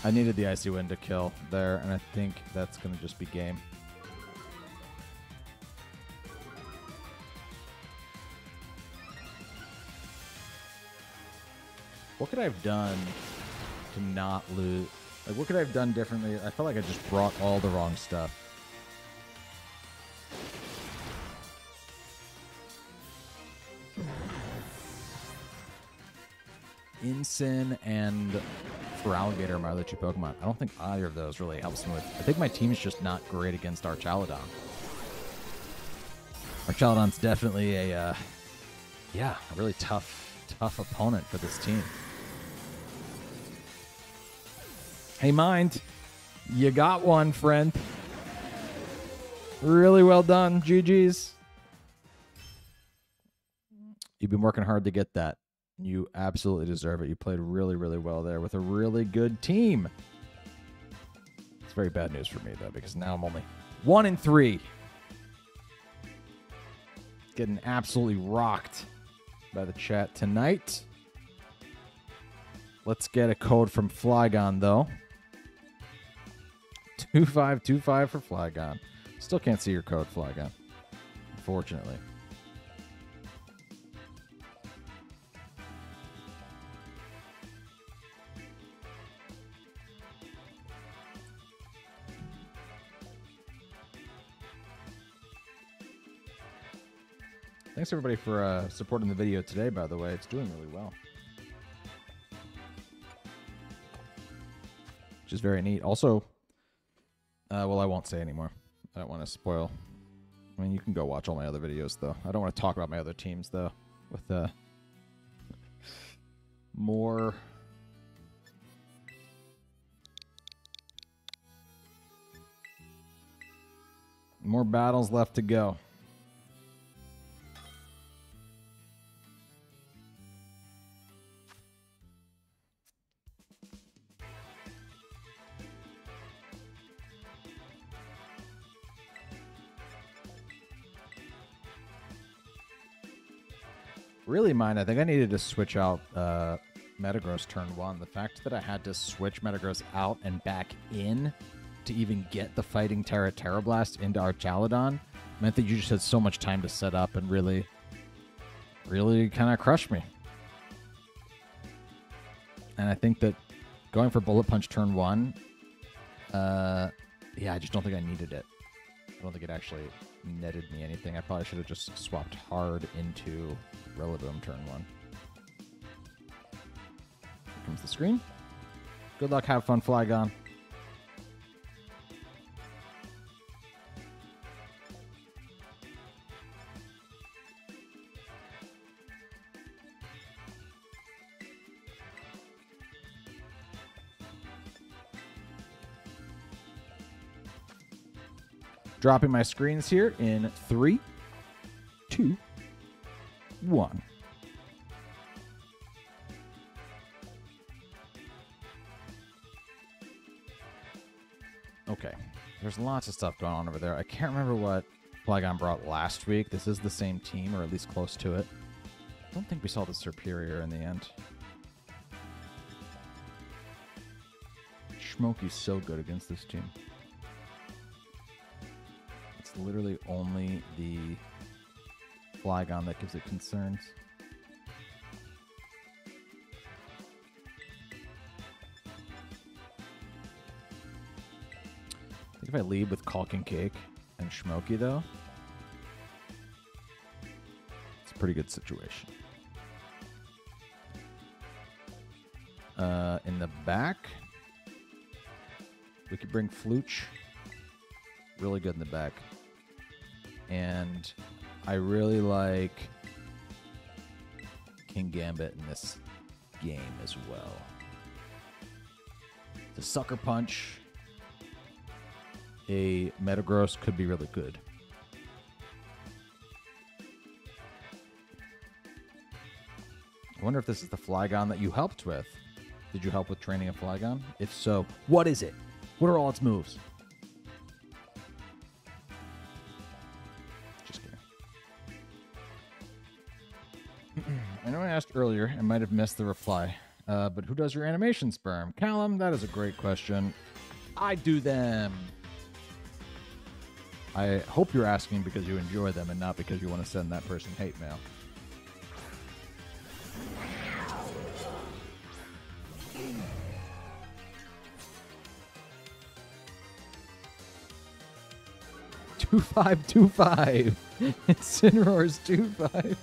I needed the Icy Wind to kill there, and I think that's going to just be game. What could I have done to not lose? Like, what could I have done differently? I felt like I just brought all the wrong stuff. Incin and Feraligatr are my other two Pokemon. I don't think either of those really helps me with... I think my team's just not great against Archaludon. Archaludon's definitely a, a really tough opponent for this team. Hey, Mind, you got one, friend. Really well done. GG's. You've been working hard to get that. You absolutely deserve it. You played really, really well there with a really good team. It's very bad news for me, though, because now I'm only 1-3. Getting absolutely rocked by the chat tonight. Let's get a code from Flygon, though. 2525 for Flygon. Still can't see your code, Flygon. Unfortunately. Thanks, everybody, for supporting the video today, by the way. It's doing really well. Which is very neat. Also, well, I won't say anymore. I don't want to spoil. I mean, you can go watch all my other videos, though. I don't want to talk about my other teams, though, with more battles left to go. Really, mine, I think I needed to switch out Metagross turn 1. The fact that I had to switch Metagross out and back in to even get the Fighting Terra Blast into our Chaladon meant that you just had so much time to set up and really kind of crush me. And I think that going for Bullet Punch turn 1, yeah, I just don't think I needed it. I don't think it actually netted me anything. I probably should have just swapped hard into Rillaboom turn 1. Here comes the screen. Good luck, have fun, Flygon. Dropping my screens here in 3, 2, 1. Okay. There's lots of stuff going on over there. I can't remember what Flygon brought last week. This is the same team, or at least close to it. I don't think we saw the Superior in the end. Smokey's so good against this team. It's literally only the Flygon that gives it concerns. I think if I lead with Caulking Cake and Smokey, though, it's a pretty good situation. In the back, we could bring Flooch. Really good in the back. And I really like King Gambit in this game as well. The Sucker Punch, a Metagross could be really good. I wonder if this is the Flygon that you helped with. Did you help with training a Flygon? If so, what is it? What are all its moves? Just kidding. I know I asked earlier. I might have missed the reply. But who does your animation sperm? Callum, that is a great question. I do them. I hope you're asking because you enjoy them and not because you want to send that person hate mail. Two five 2-5. Incineroar's 2-5.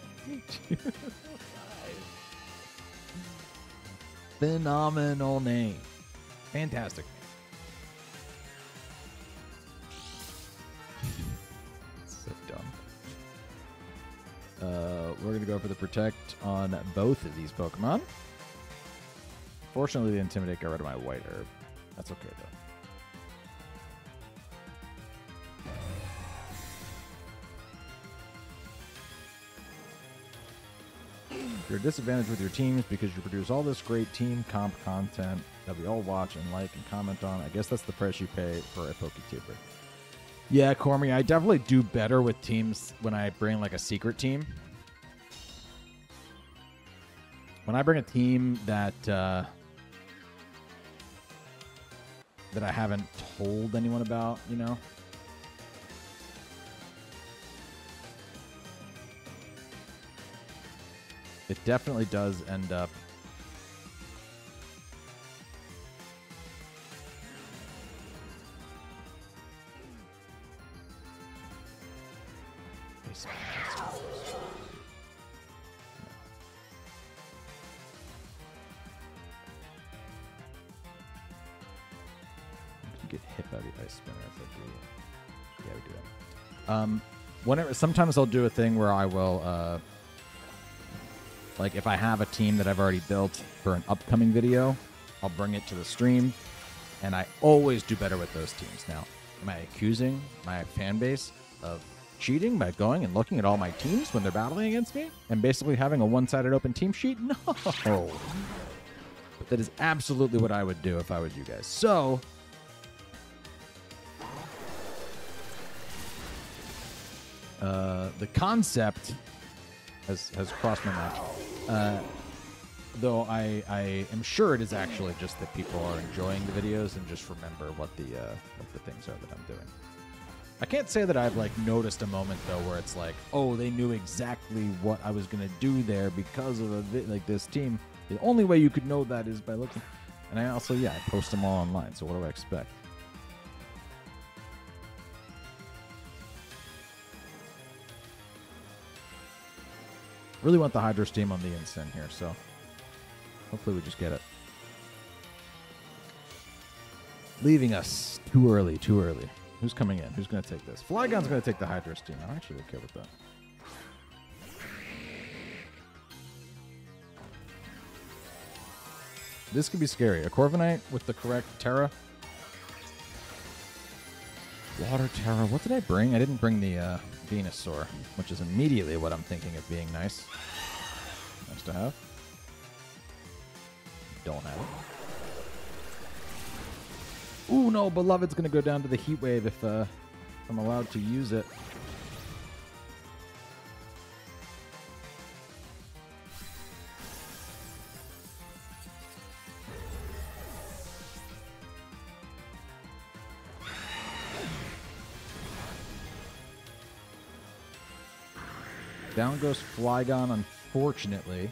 2-5. Phenomenal name. Fantastic. So dumb. We're going to go for the Protect on both of these Pokemon. Fortunately, the Intimidate got rid of my White Herb. That's okay, though. You're a disadvantage with your teams because you produce all this great team comp content that we all watch and like and comment on. I guess that's the price you pay for a PokeTuber. Yeah, Cormy, I definitely do better with teams when I bring like a secret team. When I bring a team that that I haven't told anyone about, you know. It definitely does end up get hit by the ice spinner if I do. Yeah, we do that. Whenever sometimes I'll do a thing where I will like if I have a team that I've already built for an upcoming video, I'll bring it to the stream, and I always do better with those teams. Now, am I accusing my fan base of cheating by going and looking at all my teams when they're battling against me and basically having a one-sided open team sheet? No. But that is absolutely what I would do if I was you guys. So, the concept has crossed my mind. Though I am sure it is actually just that people are enjoying the videos and just remember what the things are that I'm doing. I can't say that I've like noticed a moment though where it's like, oh, they knew exactly what I was gonna do there because of like this team. The only way you could know that is by looking. And I also, yeah, I post them all online. So what do I expect? Really want the Hydro Steam on the instant here, so hopefully we just get it. Leaving us too early, too early. Who's coming in? Who's going to take this? Flygon's going to take the Hydro Steam. I'm actually okay with that. This could be scary. A Corviknight with the correct Terra. Water Terra. What did I bring? I didn't bring the Venusaur, which is immediately what I'm thinking of being nice. Nice to have. Don't have it. Ooh, no, Beloved's going to go down to the Heat Wave if I'm allowed to use it. Down goes Flygon, unfortunately.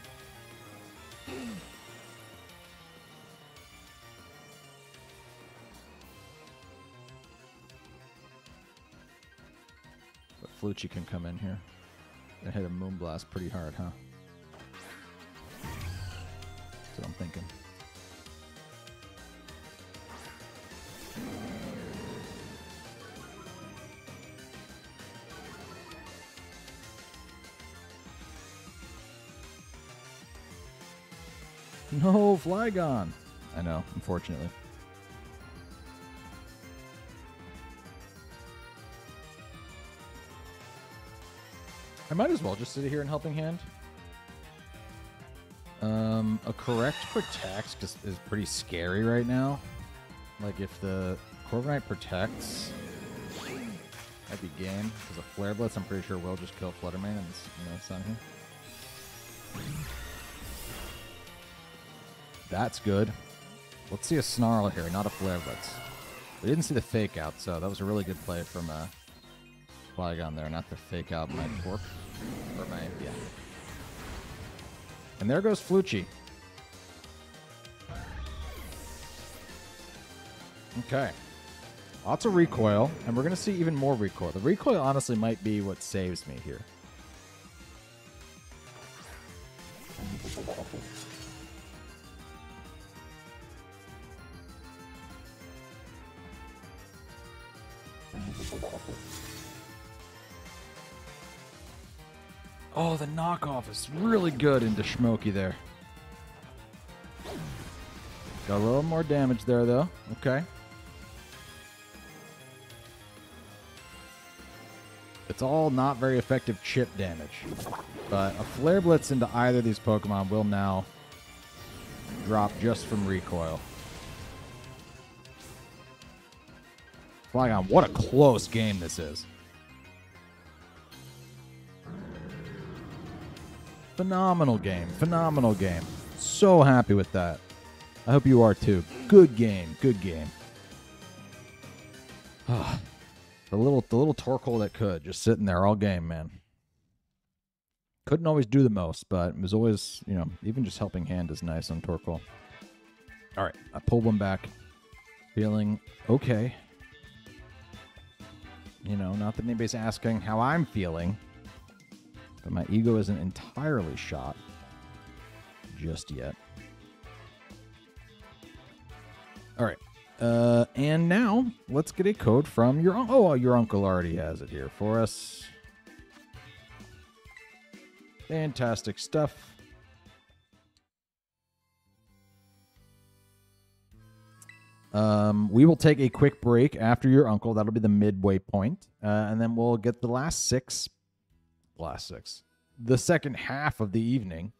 But Flucci can come in here and hit a Moonblast pretty hard, huh? That's what I'm thinking. No, Flygon. I know, unfortunately. I might as well just sit here in Helping Hand. A correct Protect is pretty scary right now. Like, if the Corviknight protects, that'd be game. Because a Flare Blitz, I'm pretty sure will just kill Fluttermane and it's on here. That's good. Let's see a Snarl here, not a Flare Blitz. We didn't see the Fake Out, so that was a really good play from Flygon there, not to fake out my Torque. Or my, yeah. And there goes Flucci. Okay. Lots of recoil, and we're going to see even more recoil. The recoil honestly might be what saves me here. Oh, the knockoff is really good into Schmokey there. Got a little more damage there, though. Okay. It's all not very effective chip damage. But a Flare Blitz into either of these Pokemon will now drop just from recoil. Flygon, what a close game this is. Phenomenal game. Phenomenal game. So happy with that. I hope you are too. Good game. Good game. The little Torkoal that could. Just sitting there all game, man. Couldn't always do the most, but it was always, you know, even just helping hand is nice on Torkoal. All right. I pulled one back. Feeling okay. You know, not that anybody's asking how I'm feeling. But my ego isn't entirely shot just yet. All right. And now, let's get a code from your... Oh, your uncle already has it here for us. Fantastic stuff. We will take a quick break after your uncle. That'll be the midway point. And then we'll get the last six. The second half of the evening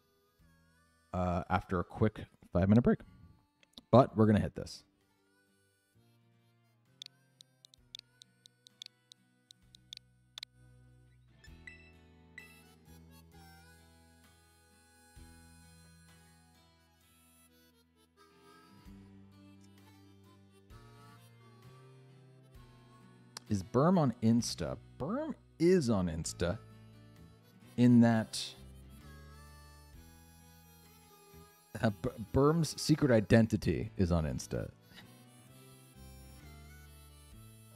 after a quick 5-minute break. But we're going to hit this. Is Berm on Insta? Berm is on Insta. In that Berm's secret identity is on Insta.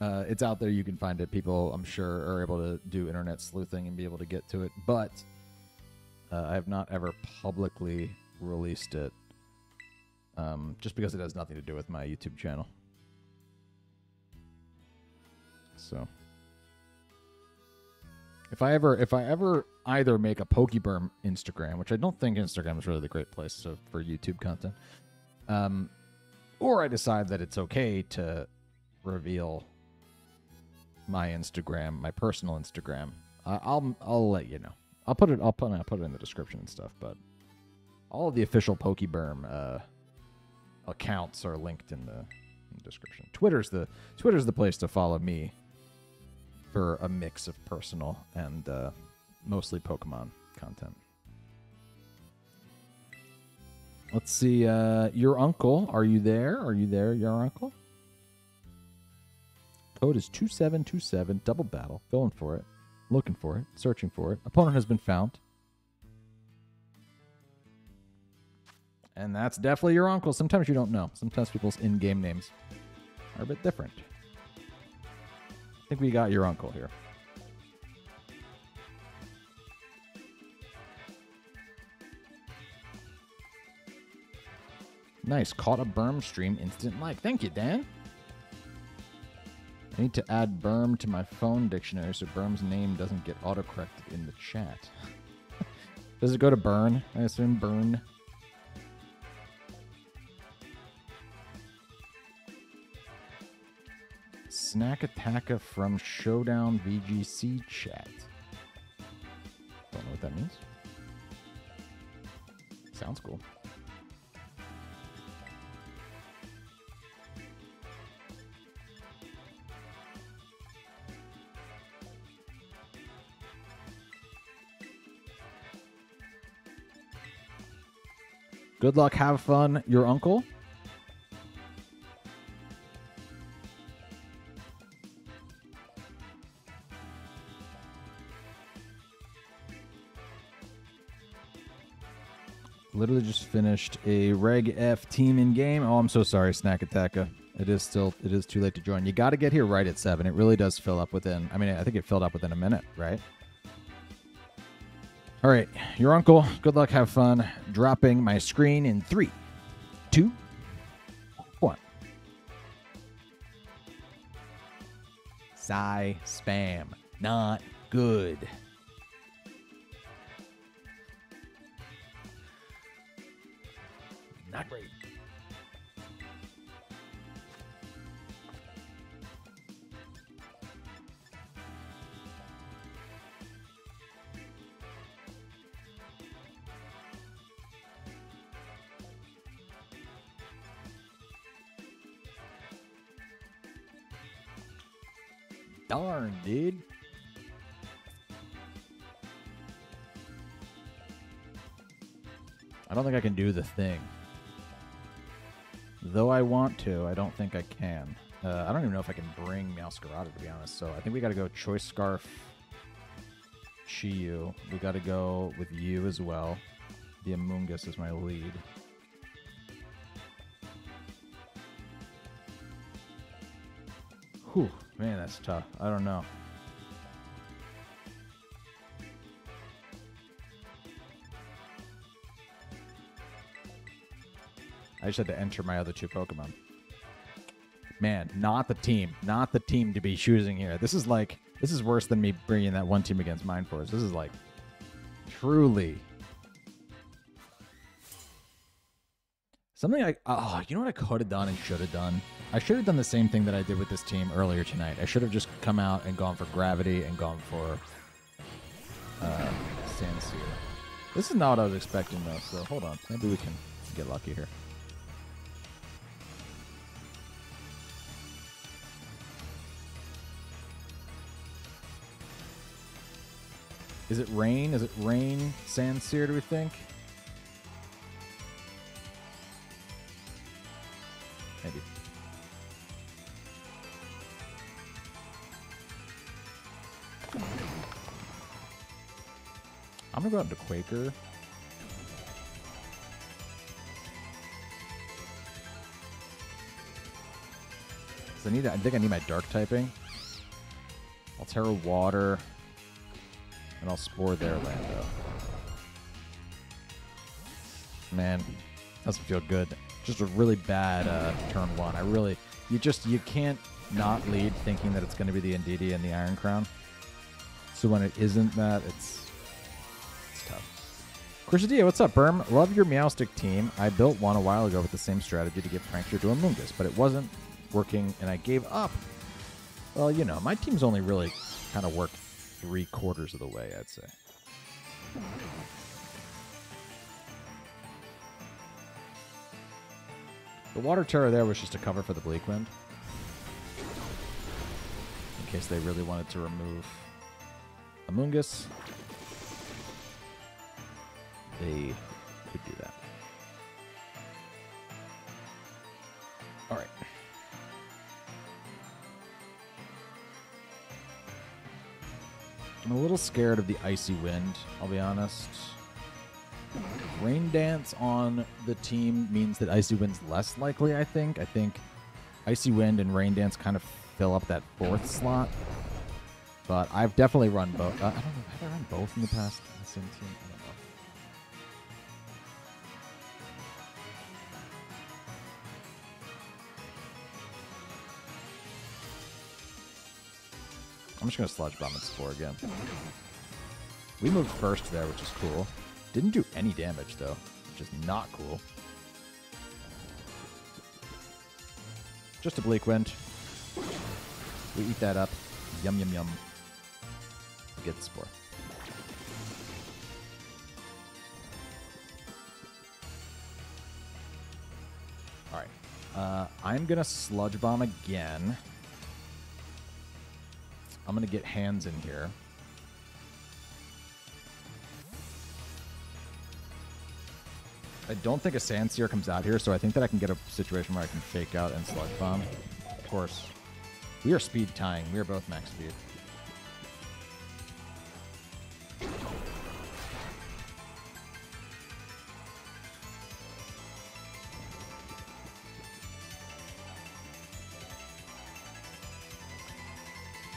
It's out there. You can find it. People, I'm sure, are able to do internet sleuthing and be able to get to it. But I have not ever publicly released it just because it has nothing to do with my YouTube channel. So if I ever either make a Pokeberm Instagram, which I don't think Instagram is really the great place for YouTube content, or I decide that it's okay to reveal my Instagram, my personal Instagram, I'll let you know. I'll put it in the description and stuff. But all of the official Pokeberm accounts are linked in the description. Twitter's the place to follow me for a mix of personal and mostly Pokemon content. Let's see. Your uncle, are you there? Are you there, your uncle? Code is 2727, double battle. Going for it. Looking for it. Searching for it. Opponent has been found. And that's definitely your uncle. Sometimes you don't know. Sometimes people's in-game names are a bit different. I think we got your uncle here. Nice. Caught a Berm stream. Instant like. Thank you, Dan. I need to add Berm to my phone dictionary so Berm's name doesn't get autocorrected in the chat. Does it go to Burn? I assume Burn. Snack Attacka from Showdown VGC chat. Don't know what that means. Sounds cool. Good luck, have fun, your uncle. Literally just finished a Reg F team in game. Oh, I'm so sorry, Snack Attacka. It is too late to join. You got to get here right at 7. It really does fill up within, I mean, I think it filled up within a minute, right? All right, your uncle, good luck, have fun. Dropping my screen in 3, 2, 1. Sigh, spam, not good. Not great. Darn, dude. I don't think I can do the thing. Though I want to, I don't think I can. I don't even know if I can bring Masquerada, to be honest. So I think we got to go Choice Scarf, Chiyu. We got to go with you as well. The Amoonguss is my lead. Whew, man, that's tough. I don't know. I just had to enter my other 2 Pokemon. Man, not the team. Not the team to be choosing here. This is worse than me bringing that one team against Mind Force. This is like, truly. Something like, oh, you know what I could have done and should have done? I should have done the same thing that I did with this team earlier tonight. I should have just come out and gone for Gravity and gone for Sandsear. This is not what I was expecting, though, so hold on. Maybe we can get lucky here. Is it rain? Is it rain Sandsear, do we think? Maybe. I'm gonna go out into Quaker. I think I need my dark typing. I'll Terra Water. And I'll Spore their Lando. Man, doesn't feel good. Just a really bad turn 1. You can't not lead thinking that it's going to be the Indeedee and the Iron Crown. So when it isn't that, it's tough. Crusadia, what's up, Berm? Love your Meowstic team. I built one a while ago with the same strategy to give Prankster to Amoonguss, but it wasn't working, and I gave up. Well, you know, my team's only really kind of worked 3/4 of the way, I'd say. The Water Terror there was just a cover for the Bleak Wind. In case they really wanted to remove Amoonguss. They could do that. Alright. I'm a little scared of the Icy Wind, I'll be honest. Rain Dance on the team means that Icy Wind's less likely, I think. I think Icy Wind and Rain Dance kind of fill up that 4th slot. But I've definitely run both. I don't know. Have I run both in the past on the same team? I don't know. I'm just going to Sludge Bomb and Spore again. We moved first there, which is cool. Didn't do any damage, though, which is not cool. Just a Bleak Wind. We eat that up. Yum, yum, yum. We get the Spore. Alright. I'm going to Sludge Bomb again. I'm going to get hands in here. I don't think a Sandsear comes out here, so I think that I can get a situation where I can fake out and Sludge Bomb. Of course. We are speed tying. We are both max speed.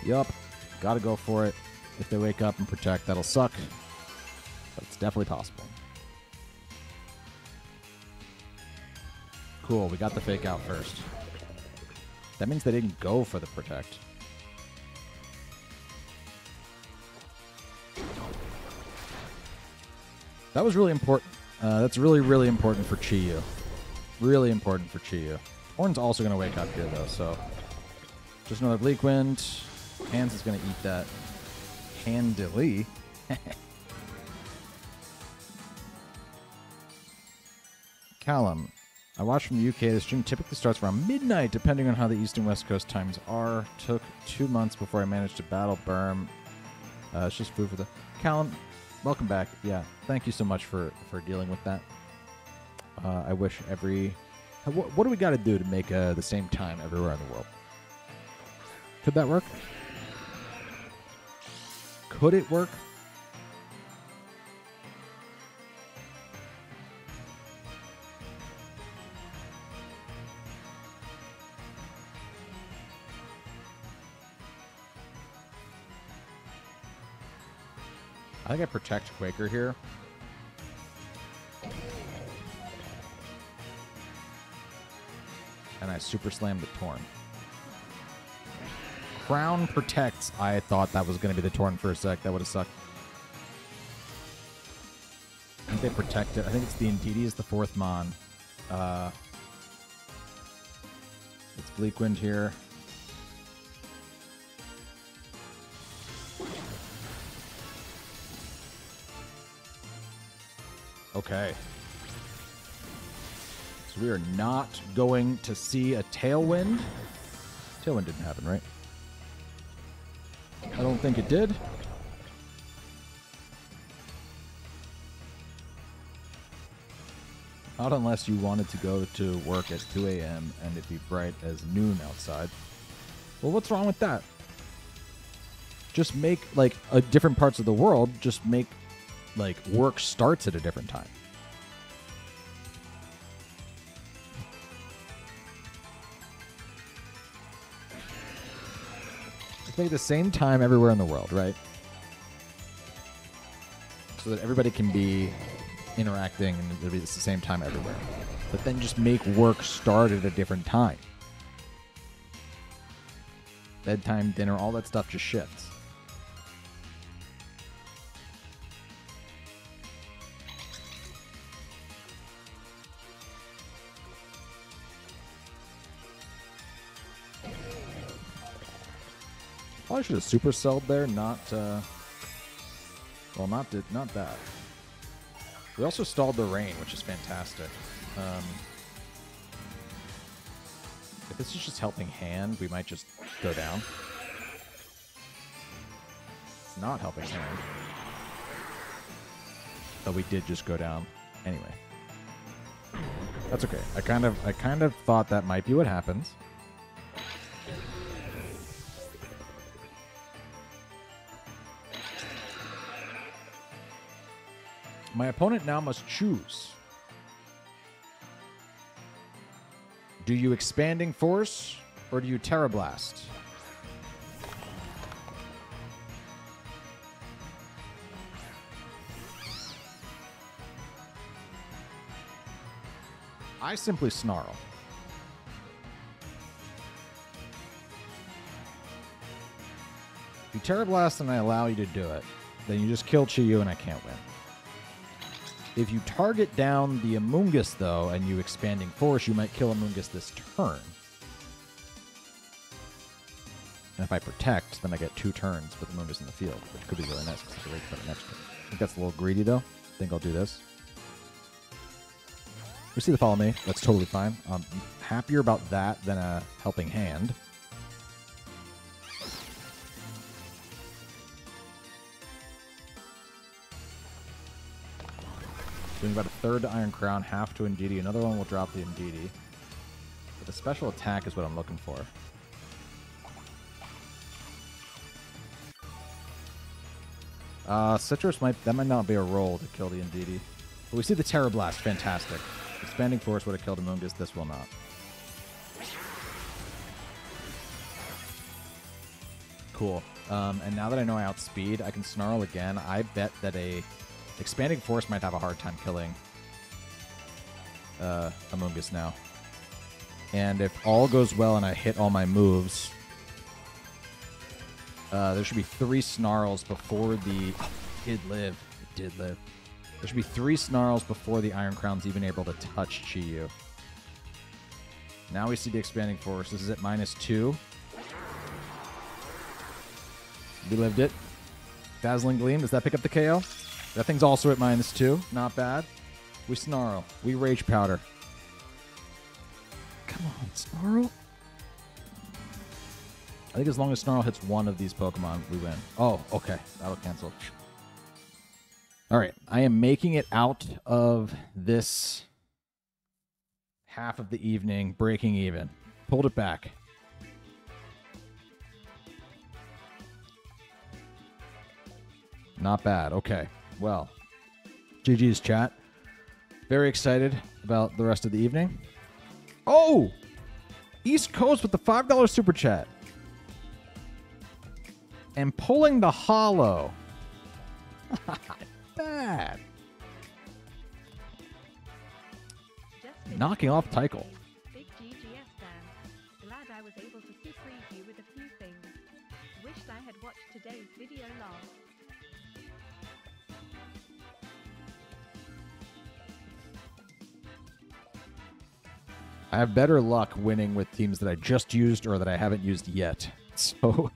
Yup. Gotta go for it. If they wake up and protect, that'll suck. But it's definitely possible. Cool, we got the fake out first. That means they didn't go for the protect. That was really important. That's really, really important for Chiyu. Really important for Chiyu. Horn's also going to wake up here, though, so... Just another Bleak Wind. Hands is going to eat that handily. Callum, I watch from the UK. The stream typically starts around midnight, depending on how the East and West Coast times are. Took 2 months before I managed to battle Burm. It's just food for the... Callum, welcome back. Yeah, thank you so much for dealing with that. I wish every... What do we got to do to make the same time everywhere in the world? Could that work? Could it work? I think I protect Quaker here. And I super slam the Torn. Crown protects. I thought that was going to be the Torn for a sec. That would have sucked. I think they protect it. I think it's the Indeedee is the 4th Mon. It's Bleak Wind here. Okay. So we are not going to see a Tailwind. Tailwind didn't happen, right? I don't think it did. Not unless you wanted to go to work at 2 a.m. and it'd be bright as noon outside. Well, what's wrong with that? Just make, like, different parts of the world, just make, like, work starts at a different time. Let's make it the same time everywhere in the world, right? So that everybody can be interacting and it'll be the same time everywhere. But then just make work start at a different time. Bedtime, dinner, all that stuff just shifts. Probably should have supercelled there, not well, not that. We also stalled the rain, which is fantastic. If this is just helping hand, we might just go down. It's not helping hand. But we did just go down anyway. That's okay. I kind of thought that might be what happens. My opponent now must choose. Do you Expanding Force or do you Terra Blast? I simply Snarl. If you Terra Blast and I allow you to do it, then you just kill Chi Yu and I can't win. If you target down the Amoonguss, though, and you Expanding Force, you might kill Amoonguss this turn. And if I protect, then I get 2 turns with Amoonguss in the field, which could be really nice because I can rage for the next turn. I think that's a little greedy, though. I think I'll do this. We see the follow me. That's totally fine. I'm happier about that than a helping hand. Doing about a third to Iron Crown, half to Indeedee. Another one will drop the Indeedee. But the special attack is what I'm looking for. Citrus might not be a roll to kill the Indeedee. But we see the Terra Blast. Fantastic. Expanding Force would have killed Amoonguss. This will not. Cool. And now that I know I outspeed, I can Snarl again. I bet that a Expanding Force might have a hard time killing Amoonguss now. And if all goes well and I hit all my moves, there should be 3 Snarls before the... Oh, it did live. It did live. There should be 3 Snarls before the Iron Crown's even able to touch Chi Yu. Now we see the Expanding Force. This is at -2. We lived it. Dazzling Gleam. Does that pick up the KO? That thing's also at -2. Not bad. We Snarl. We Rage Powder. Snarl? I think as long as Snarl hits one of these Pokemon, we win. Oh, okay. That'll cancel. All right. I am making it out of this half of the evening, breaking even. Pulled it back. Not bad. Okay. Well, GG's chat. Very excited about the rest of the evening. Oh! East Coast with the $5 super chat. And pulling the hollow. Bad. Knocking off Tycho. Big GGS fan. Glad I was able to surprise you with a few things. Wished I had watched today's video log. I have better luck winning with teams that I just used or that I haven't used yet. So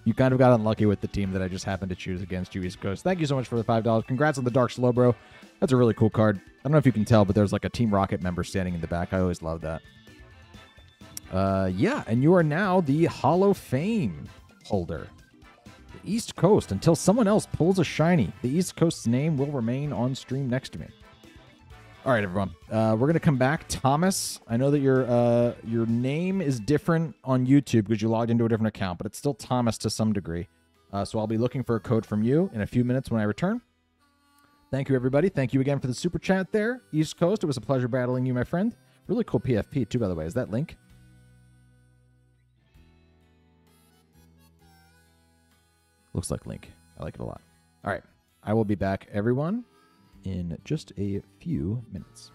you kind of got unlucky with the team that I just happened to choose against you, East Coast. Thank you so much for the $5. Congrats on the Dark Slowbro. That's a really cool card. I don't know if you can tell, but there's like a Team Rocket member standing in the back. I always love that. Yeah, and you are now the Hall of Fame holder. The East Coast, until someone else pulls a shiny. The East Coast's name will remain on stream next to me. All right, everyone. We're going to come back. Thomas, I know that your name is different on YouTube because you logged into a different account, but it's still Thomas to some degree. So I'll be looking for a code from you in a few minutes when I return. Thank you, everybody. Thank you again for the super chat there, East Coast. It was a pleasure battling you, my friend. Really cool PFP, too, by the way. Is that Link? Looks like Link. I like it a lot. All right. I will be back, everyone, in just a few minutes.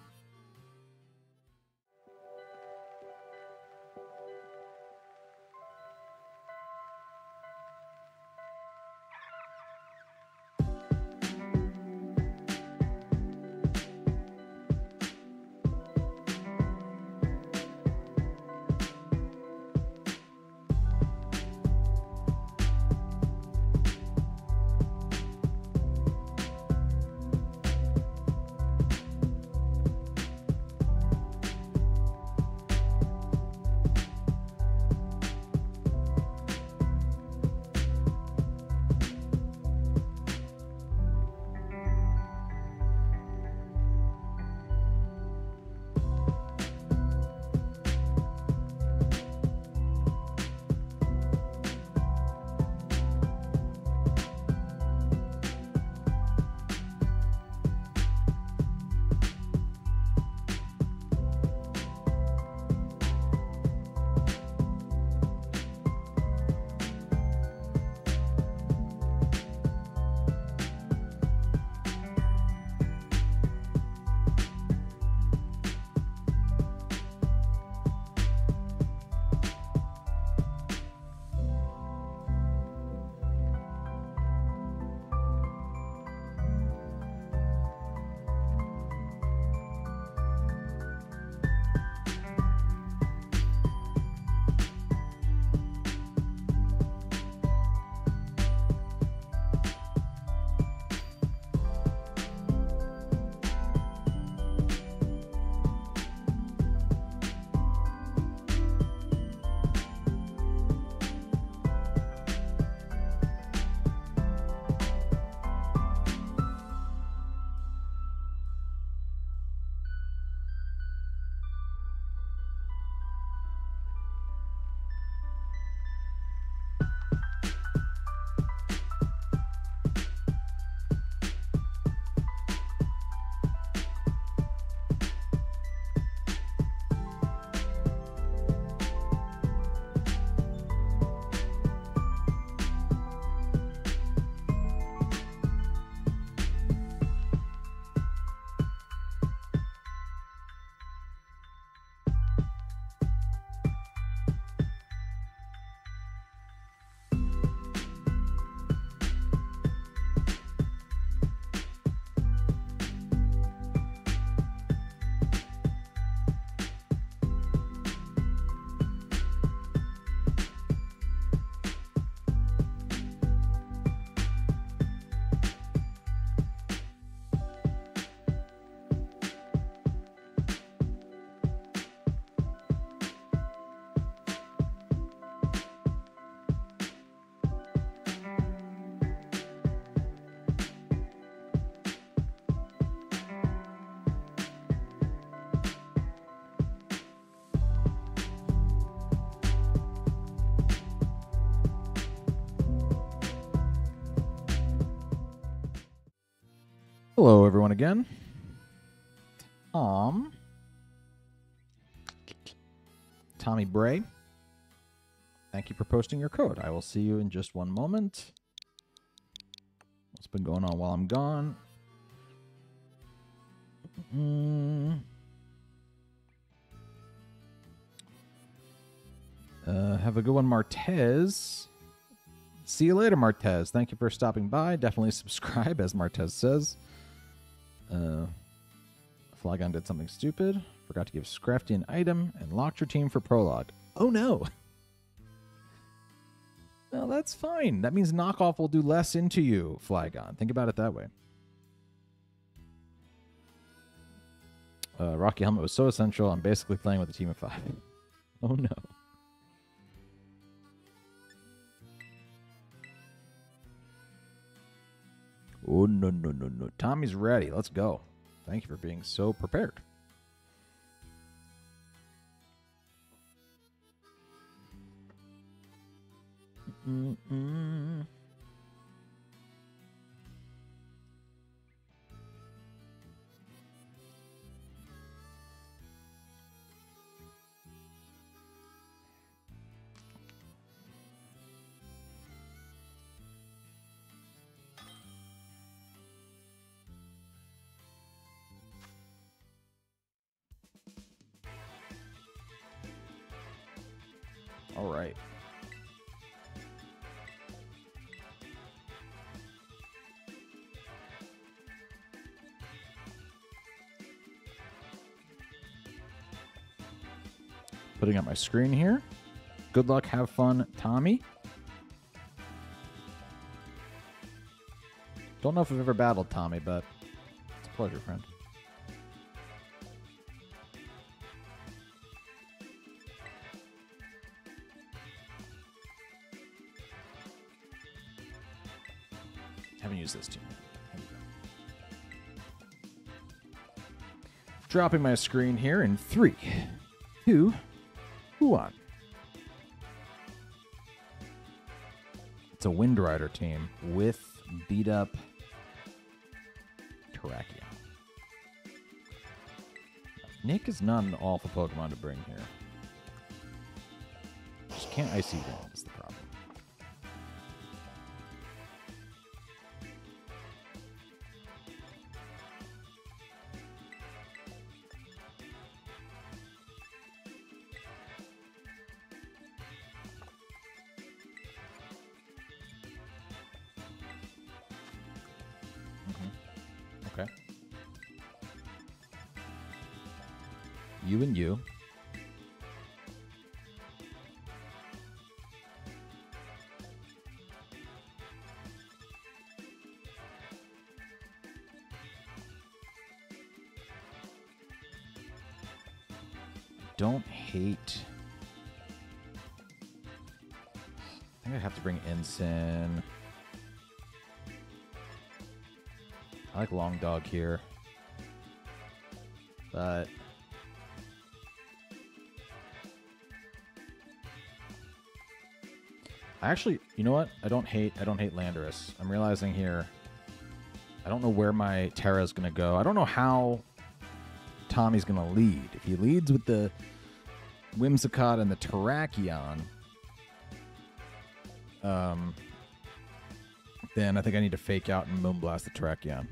Hello, everyone, again. Tommy Bray. Thank you for posting your code. I will see you in just one moment. What's been going on while I'm gone? Have a good one, Martez. See you later, Martez. Thank you for stopping by. Definitely subscribe, as Martez says. Flygon did something stupid. Forgot to give Scrafty an item and locked your team for prologue. Oh, no. Well, that's fine. That means knockoff will do less into you, Flygon. Think about it that way. Rocky Helmet was so essential. I'm basically playing with a team of 5. Oh, no. Oh, no, no, no, no. Tommy's ready. Let's go. Thank you for being so prepared. All right. Putting up my screen here. Good luck, have fun, Tommy. Don't know if I've ever battled Tommy, but it's a pleasure, friend. Haven't used this team. Dropping my screen here in 3, 2, 1. It's a Wind Rider team with beat up Terrakion. Nick is not an awful Pokemon to bring here. Just can't Icy Wind is the problem. Okay. You and you. Don't hate. I think I have to bring Ensign. I like Long Dog here. But actually, you know what? I don't hate Landorus. I'm realizing here I don't know where my Terra is going to go. I don't know how Tommy's going to lead. If he leads with the Whimsicott and the Terrakion, then I think I need to fake out and Moonblast the Terrakion.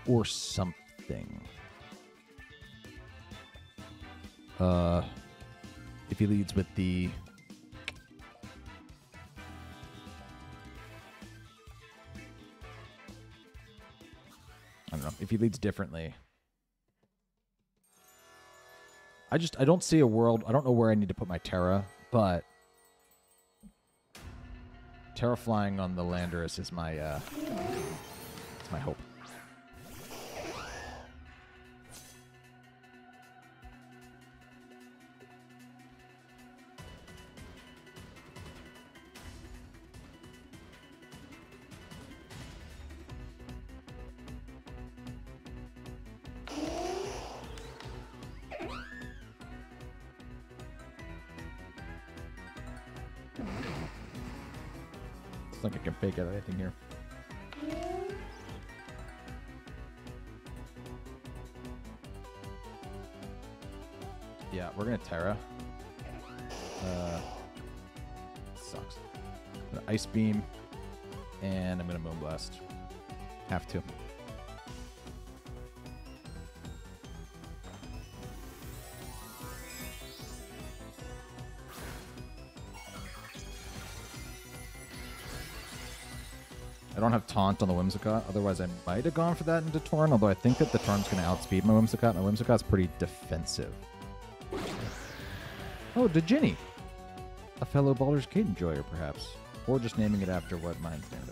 Or something. If he leads with the... I don't know. If he leads differently... I don't see a world... I don't know where I need to put my Terra, but... Terra flying on the Landorus is my... it's my hope. It's like I can fake out anything here. Yeah, we're gonna Terra. Sucks. I'm gonna Ice Beam, and I'm gonna Moonblast. Have to. I don't have Taunt on the Whimsicott, otherwise I might have gone for that into Torn, although I think that the Torn's going to outspeed my Whimsicott. My Whimsicott's pretty defensive. Oh, Djinni. A fellow Baldur's Gate enjoyer, perhaps. Or just naming it after what mine's named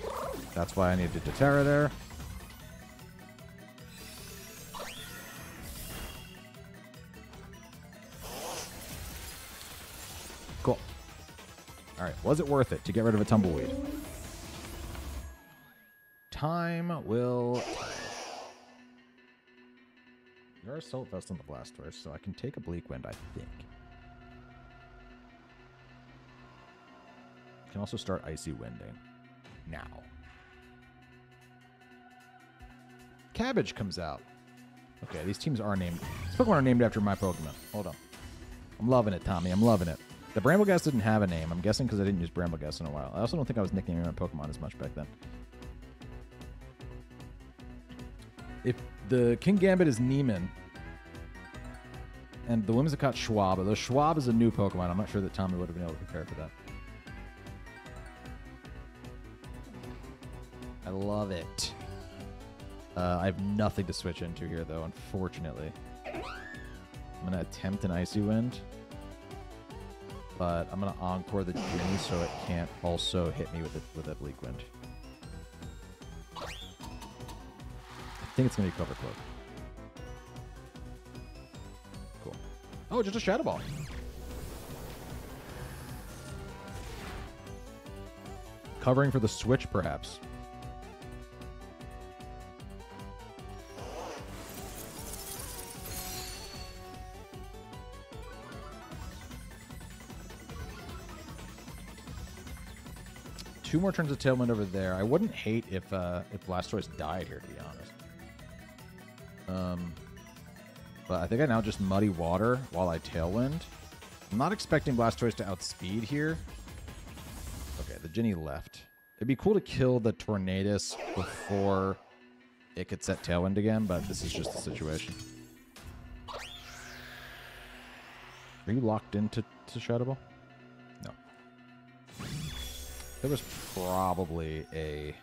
after. That's why I needed to Terra there. Cool. Alright, was it worth it to get rid of a Tumbleweed? Time will tell. There are Assault Vest on the Blastoise, so I can take a Bleak Wind, I think. Can also start Icy Winding. Now. Cabbage comes out. Okay, these teams are named. These Pokemon are named after my Pokemon. Hold on. I'm loving it, Tommy. I'm loving it. The Brambleghast didn't have a name. I'm guessing because I didn't use Brambleghast in a while. I also don't think I was nicknaming my Pokemon as much back then. If the King Gambit is Neiman and the Whimsicott Schwab, although Schwab is a new Pokemon, I'm not sure that Tommy would have been able to prepare for that. I love it. I have nothing to switch into here, though, unfortunately. I'm going to attempt an Icy Wind. But I'm going to Encore the Djinni so it can't also hit me with a Bleak Wind. I think it's going to be Cover Cloak. Cool. Oh, just a Shadow Ball. Covering for the switch, perhaps. Two more turns of Tailwind over there. I wouldn't hate if Blastoise died here, to be honest. But I think I now just Muddy Water while I Tailwind. I'm not expecting Blastoise to outspeed here. Okay, the Djinni left. It'd be cool to kill the Tornadus before it could set Tailwind again, but this is just the situation. Are you locked into Shadow Ball? No. There was probably a...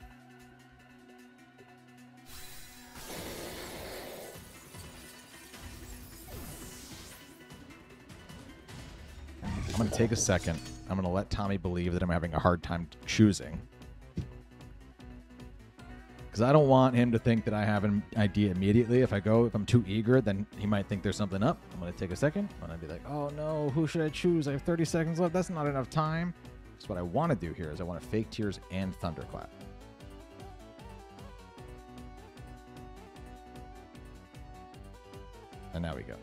I'm going to take a second. I'm going to let Tommy believe that I'm having a hard time choosing. Because I don't want him to think that I have an idea immediately. If I'm too eager, then he might think there's something up. I'm going to take a second. I'm going to be like, oh no, who should I choose? I have 30 seconds left. That's not enough time. So what I want to do here is I want to Fake Tears and Thunderclap. And now we go.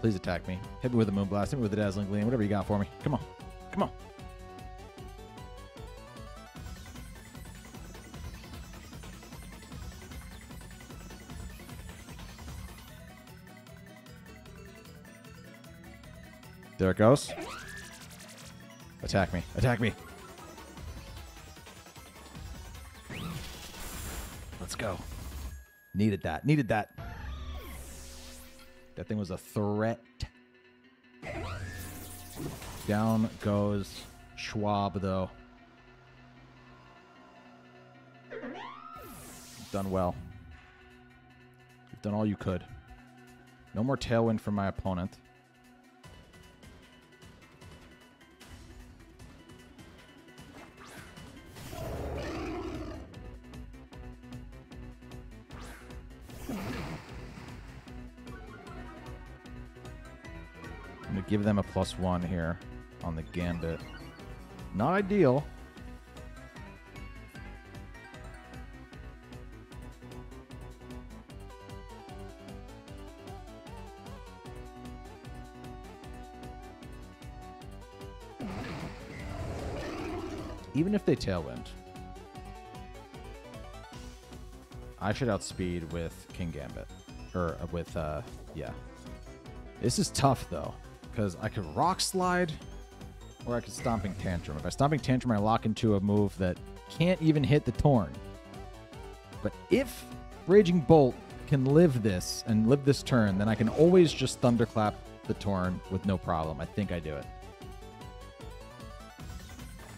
Please attack me. Hit me with a Moonblast. Hit me with a Dazzling Gleam. Whatever you got for me. Come on. Come on. There it goes. Attack me. Attack me. Let's go. Needed that. Needed that. That thing was a threat. Down goes Schwab, though. You've done well. You've done all you could. No more Tailwind from my opponent. I'm going to give them a +1 here on the Gambit. Not ideal, Even if they Tailwind, I should outspeed with King Gambit. Or with, yeah. This is tough, though, because I could Rock Slide or I could Stomping Tantrum. If I Stomping Tantrum, I lock into a move that can't even hit the Torn. But if Raging Bolt can live this and live this turn, then I can always just Thunderclap the Torn with no problem. I think I do it.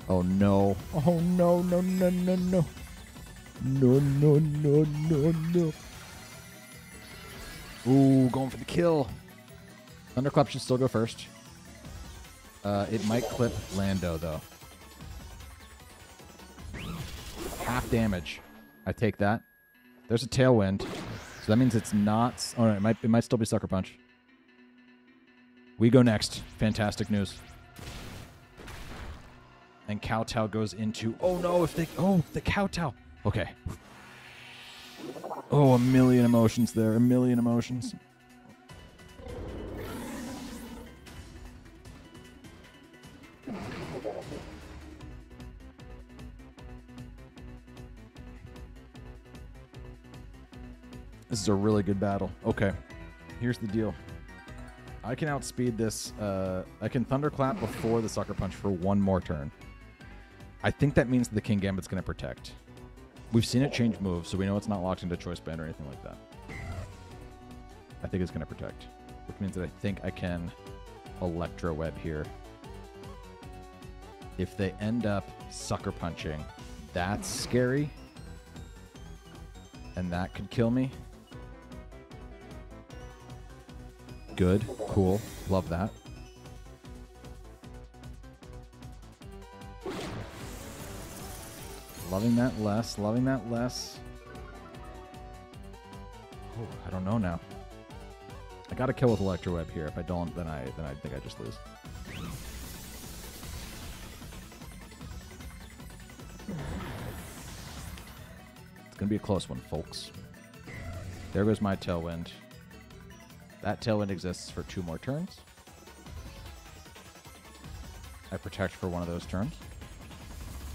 Oh, no. Oh, no, no, no, no, no. No, no, no, no, no. Ooh, going for the kill. Thunderclap should still go first. It might clip Lando, though. Half damage. I take that. There's a Tailwind. So that means it's not... Oh, no, it might still be Sucker Punch. We go next. Fantastic news. And Kowtow goes into... Oh, no, if they... Oh, the Kowtow. Okay. Oh, a million emotions there. A million emotions. This is a really good battle. Okay. Here's the deal. I can outspeed this. I can Thunderclap before the Sucker Punch for one more turn. I think that means that the King Gambit's going to protect. We've seen it change moves, so we know it's not locked into Choice Band or anything like that. I think it's going to protect, which means that I think I can Electro Web here. If they end up Sucker Punching, that's scary. And that could kill me. Good. Cool. Love that. Loving that less. Loving that less. Oh, I don't know now. I got to kill with Electro Web here. If I don't, then I think I just lose. It's going to be a close one, folks. There goes my Tailwind. That Tailwind exists for 2 more turns. I protect for one of those turns.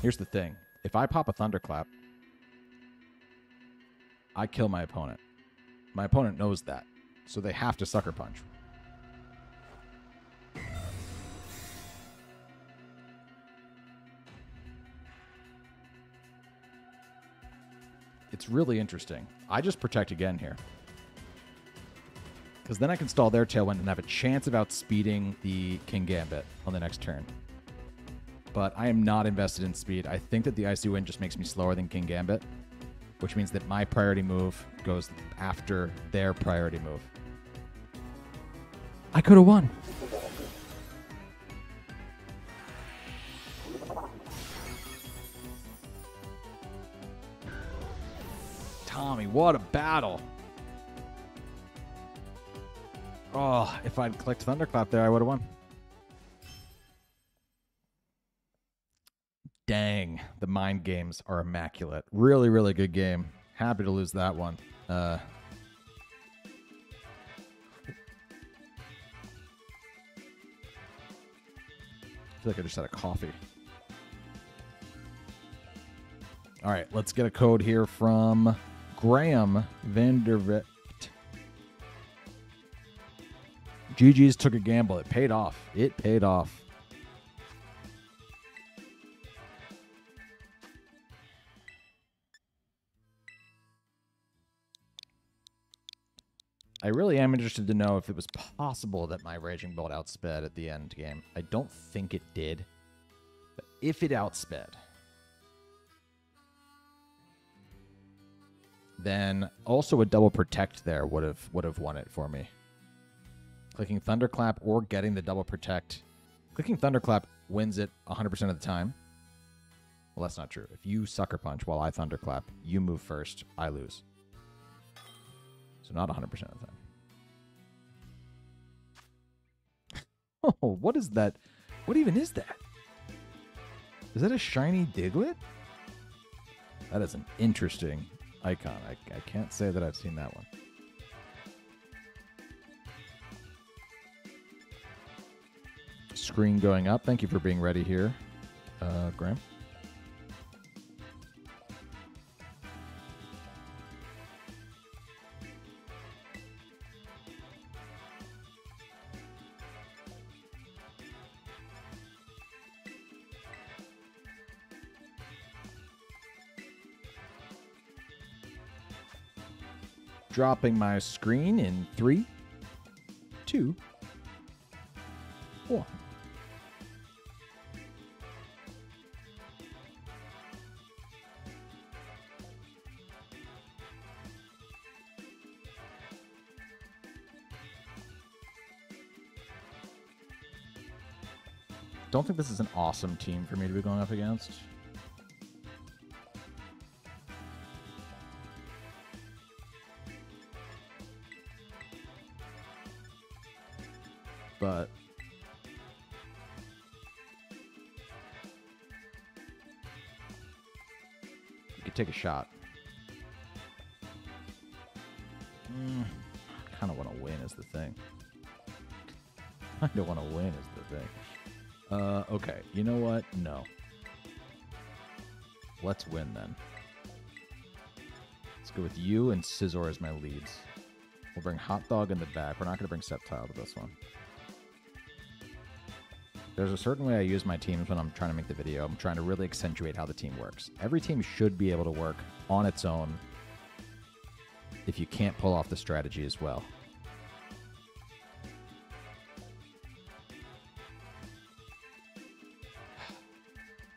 Here's the thing. If I pop a Thunderclap, I kill my opponent. My opponent knows that, so they have to Sucker Punch. It's really interesting. I just protect again here. Because then I can stall their Tailwind and have a chance of outspeeding the King Gambit on the next turn. But I am not invested in speed. I think that the Icy Wind just makes me slower than King Gambit, which means that my priority move goes after their priority move. I could have won. Tommy, what a battle. Oh, if I'd clicked Thunderclap there, I would have won. Dang, the mind games are immaculate. Really, really good game. Happy to lose that one. I feel like I just had a coffee. All right, let's get a code here from Graham Vandervet. GG's took a gamble. It paid off. It paid off. I really am interested to know if it was possible that my Raging Bolt outsped at the end game. I don't think it did. But if it outsped, then also a double protect there would have won it for me. Clicking Thunderclap or getting the double protect. Clicking Thunderclap wins it 100% of the time. Well, that's not true. If you Sucker Punch while I Thunderclap, you move first, I lose. So not 100% of the time. Oh, what is that? What even is that? Is that a shiny Diglett? That is an interesting icon. I can't say that I've seen that one. Screen going up. Thank you for being ready here, Graham. Dropping my screen in 3, 2, 1. Don't think this is an awesome team for me to be going up against. But you could take a shot. I kind of want to win is the thing. I don't want to win is the thing. Okay, you know what? No. Let's win then. Let's go with you and Scizor as my leads. We'll bring Hot Dog in the back. We're not going to bring Sceptile to this one. There's a certain way I use my teams when I'm trying to make the video. I'm trying to really accentuate how the team works. Every team should be able to work on its own if you can't pull off the strategy as well.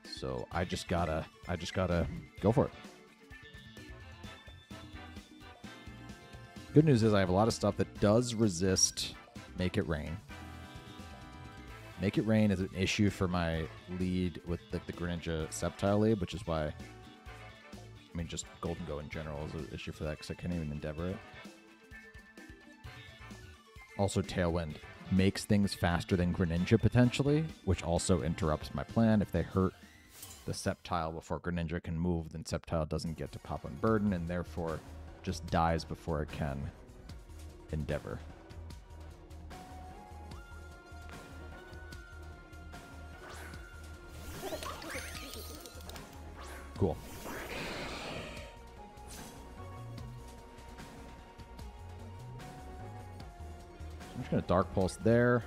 So I just gotta go for it. Good news is I have a lot of stuff that does resist Make It Rain. Make It Rain is an issue for my lead with the Greninja Sceptile lead, which is why, I mean, just Golden Go in general is an issue for that because I can't even Endeavor it. Also, Tailwind makes things faster than Greninja potentially, which also interrupts my plan. If they hurt the Sceptile before Greninja can move, then Sceptile doesn't get to pop on Burden and therefore just dies before it can Endeavor. Cool. I'm just going to Dark Pulse there.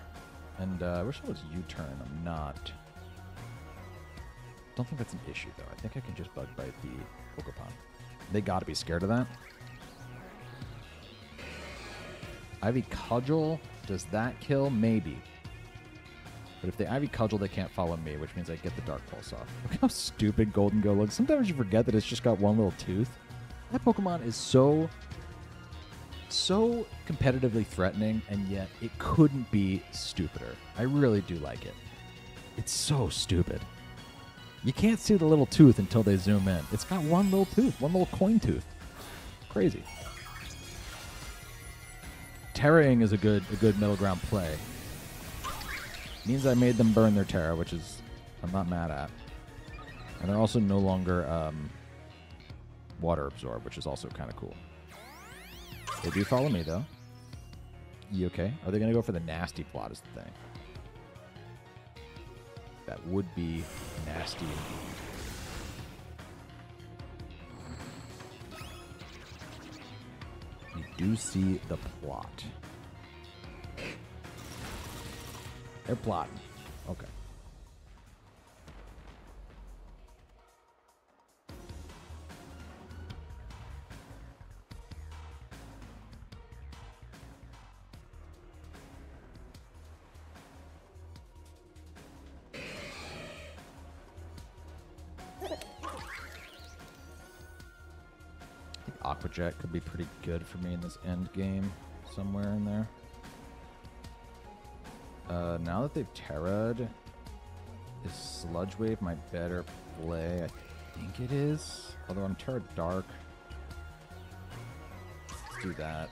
And I wish I was U-turn. I'm not. Don't think that's an issue, though. I think I can just Bug Bite the Ogerpon. They got to be scared of that. Ivy Cudgel. Does that kill? Maybe. But if they Ivy Cudgel, they can't follow me, which means I get the Dark Pulse off. Look how stupid Golden Go looks. Sometimes you forget that it's just got one little tooth. That Pokemon is so competitively threatening, and yet it couldn't be stupider. I really do like it. It's so stupid. You can't see the little tooth until they zoom in. It's got one little tooth, one little coin tooth. Crazy. Terraing is a good middle ground play. Means I made them burn their Terra, which is I'm not mad at. And they're also no longer water absorb, which is also kind of cool. They do follow me though. You okay? Are they gonna go for the nasty plot is the thing. That would be nasty. You do see the plot. They're plotting. Okay. Aqua Jet could be pretty good for me in this end game, somewhere in there. Now that they've Terra'd, is Sludge Wave my better play? I think it is. Although I'm Terra Dark. Let's do that.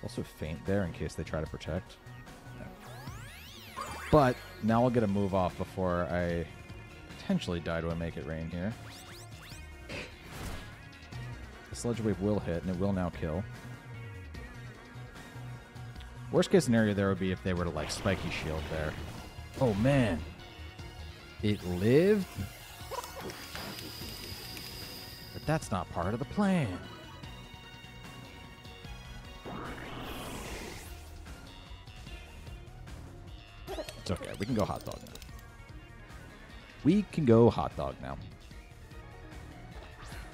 Also Faint there in case they try to protect. Yeah. But now I'll get a move off before I potentially die to a Make It Rain here. The Sludge Wave will hit, and it will now kill. Worst case scenario there would be if they were to like Spiky Shield there. Oh man. It lived? But that's not part of the plan. It's okay. We can go Hot Dog now. We can go Hot Dog now.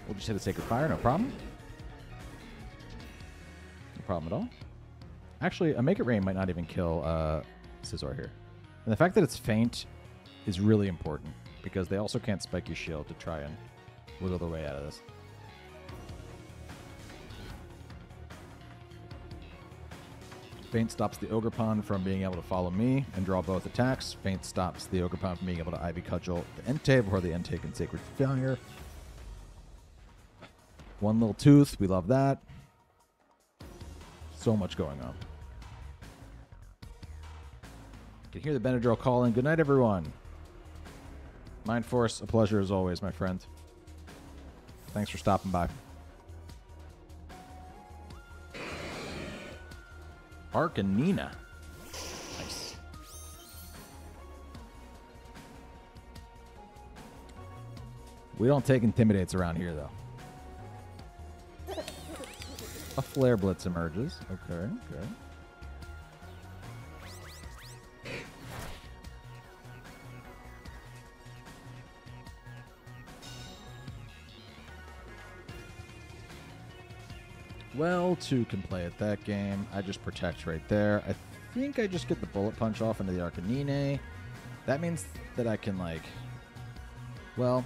We'll just hit a Sacred Fire, no problem. problem at all. Actually, a Make It Rain might not even kill Scizor here. And the fact that it's faint is really important, because they also can't spike your shield to try and wiggle their way out of this. Feint stops the Ogerpon from being able to follow me and draw both attacks. Feint stops the Ogerpon from being able to Ivy Cudgel the Entei before the Entei can Sacred Fire. One little tooth, we love that. So much going on. You can hear the Benadryl calling. Good night, everyone. Mind Force, a pleasure as always, my friend. Thanks for stopping by. Arcanina. Nice. We don't take Intimidates around here, though. A Flare Blitz emerges. Okay, okay. Well, 2 can play at that game. I just protect right there. I think I just get the Bullet Punch off into the Arcanine. That means that I can, like... Well,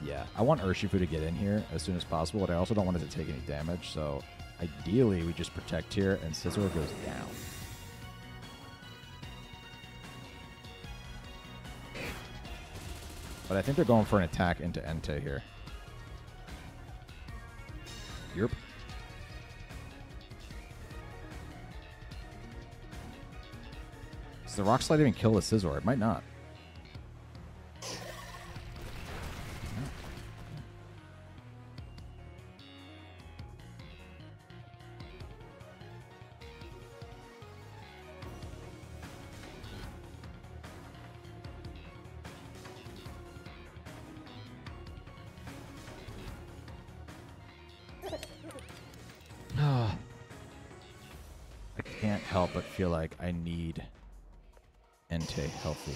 yeah. I want Urshifu to get in here as soon as possible, but I also don't want it to take any damage. So, ideally, we just protect here, and Scizor goes down. But I think they're going for an attack into Entei here. Yerp. Does the Rock Slide even kill the Scizor? It might not. I can't help but feel like I need Entei healthy.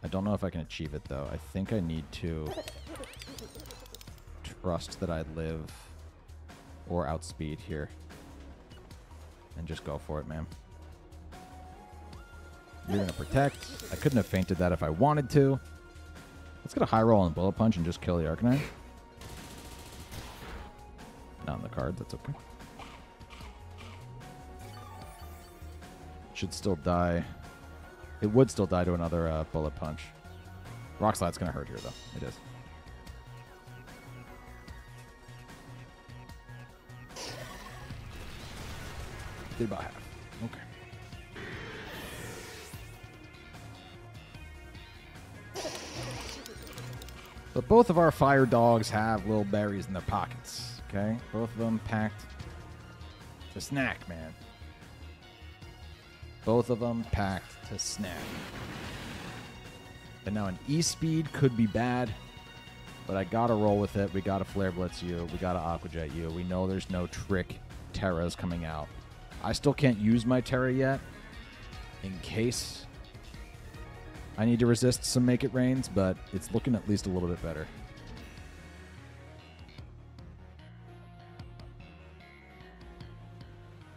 I don't know if I can achieve it, though. I think I need to trust that I live or outspeed here. And just go for it, man. You're going to protect. I couldn't have fainted that if I wanted to. Let's get a high roll on Bullet Punch and just kill the Arcanine. Not on the card, that's okay. Should still die. It would still die to another Bullet Punch. Rock Slide's going to hurt here, though. It is. Did about half. Okay. But both of our fire dogs have little berries in their pockets. Okay? Both of them packed to snack, man. Both of them packed to snack. And now an E-Speed could be bad, but I gotta roll with it. We gotta Flare Blitz you. We gotta Aqua Jet you. We know there's no trick Terras coming out. I still can't use my Terra yet, in case I need to resist some Make It Rains, but it's looking at least a little bit better.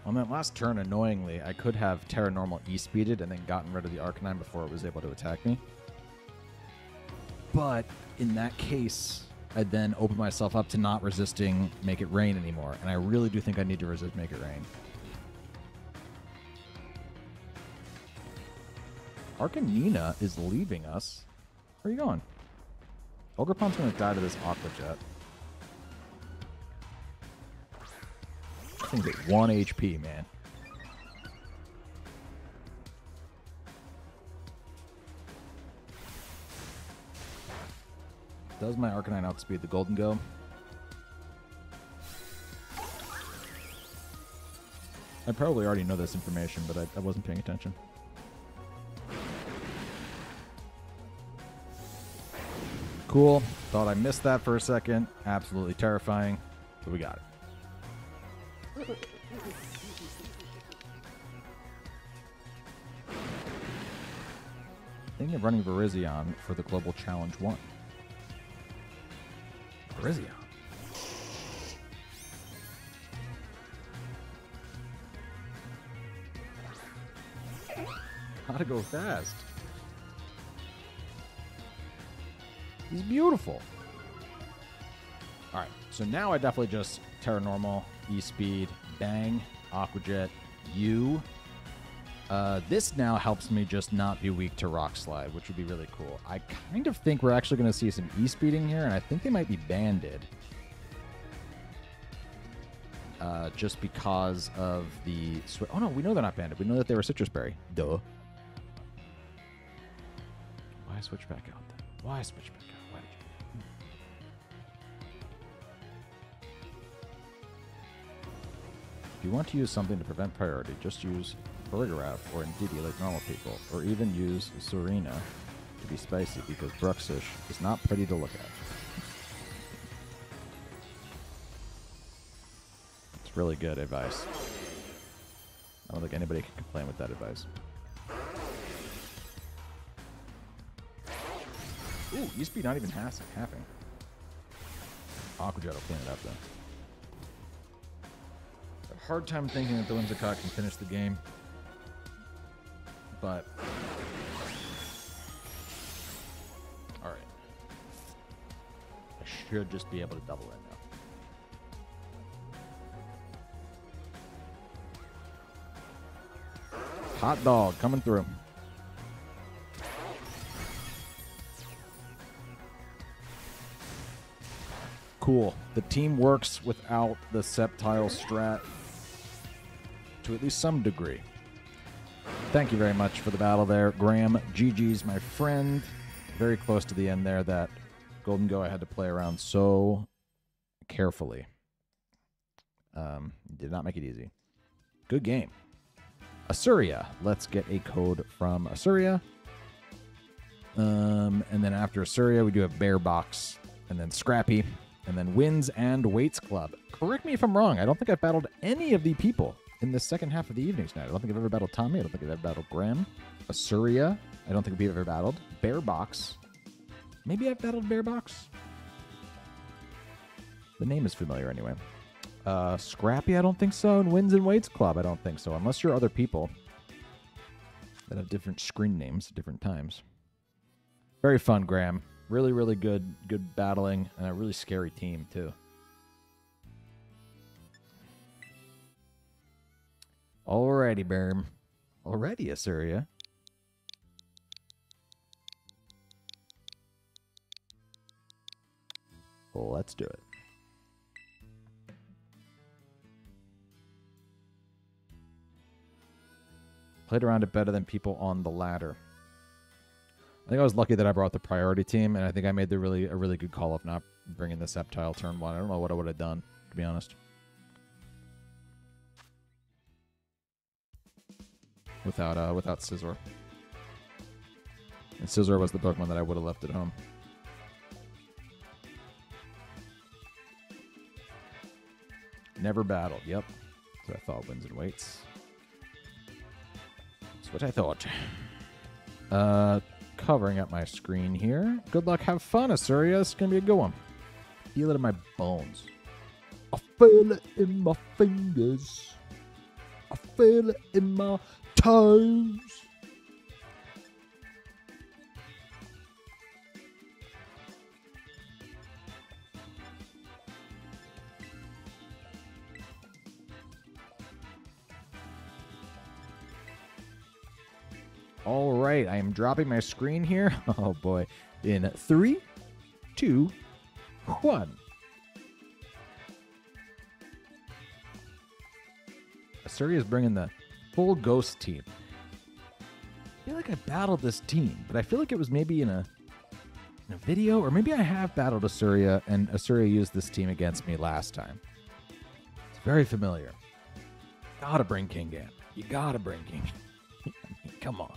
On that last turn, annoyingly, I could have Terra Normal E-Speeded and then gotten rid of the Arcanine before it was able to attack me. But in that case, I'd then open myself up to not resisting Make It Rain anymore, and I really do think I need to resist Make It Rain. Arcanina is leaving us. Where are you going? Ogerpon's going to die to this Aqua Jet. I think it's 1 HP, man. Does my Arcanine outspeed the Golden Go? I probably already know this information, but I wasn't paying attention. Cool. Thought I missed that for a second. Absolutely terrifying, but we got it. Thinking of running Virizion for the Global Challenge 1. Virizion. Gotta go fast. He's beautiful. All right, so now I definitely just Terra Normal, E-Speed, Bang, Aquajet, U. This now helps me just not be weak to Rock Slide, which would be really cool. I kind of think we're actually going to see some E-Speeding here, and I think they might be banded. Just because of the... Oh, no, we know they're not banded. We know that they were Citrus Berry. Duh. Why switch back out then? Why switch back out? Why did you... If you want to use something to prevent priority, just use Burgerap or Indeedee like normal people, or even use Serena to be spicy because Bruxish is not pretty to look at. It's really good advice. I don't think anybody can complain with that advice. Ooh, E-Speed not even halving. Aquajet will clean it up though. A hard time thinking that the Whimsicott can finish the game. But alright. I should just be able to double in now. Hot dog coming through. Cool. The team works without the Sceptile strat to at least some degree. Thank you very much for the battle there, Graham. GG's, my friend. Very close to the end there. That Golden Go I had to play around so carefully. Did not make it easy. Good game. Asuria. Let's get a code from Asuria. And then after Asuria, we do have Bear Box, and then Scrappy, and then Wins and Weights Club. Correct me if I'm wrong. I don't think I've battled any of the people in the second half of the evening tonight. I don't think I've ever battled Tommy. I don't think I've ever battled Graham. Asuria. I don't think we've ever battled. Bear Box. Maybe I've battled Bear Box. The name is familiar anyway. Scrappy, I don't think so. And Wins and Weights Club, I don't think so. Unless you're other people that have different screen names at different times. Very fun, Graham. Really, really good battling, and a really scary team, too. Alrighty, Berm. Alrighty, Asuria. Let's do it. Played around it better than people on the ladder. I think I was lucky that I brought the priority team, and I think I made a really good call of not bringing the Sceptile turn one. I don't know what I would have done, to be honest. Without Scizor. And Scizor was the Pokemon that I would have left at home. Never battled. Yep. That's what I thought. Wins and Weights. That's what I thought. Covering up my screen here. Good luck. Have fun, Asuria. It's going to be a good one. Feel it in my bones. I feel it in my fingers. I feel it in my toes. All right, I am dropping my screen here. Oh boy. In 3, 2, 1. Asuria is bringing the full ghost team. I feel like I battled this team, but I feel like it was maybe in a video, or maybe I have battled Asuria, and Asuria used this team against me last time. It's very familiar. Gotta bring Kingambit. You gotta bring Kingambit. I mean, come on.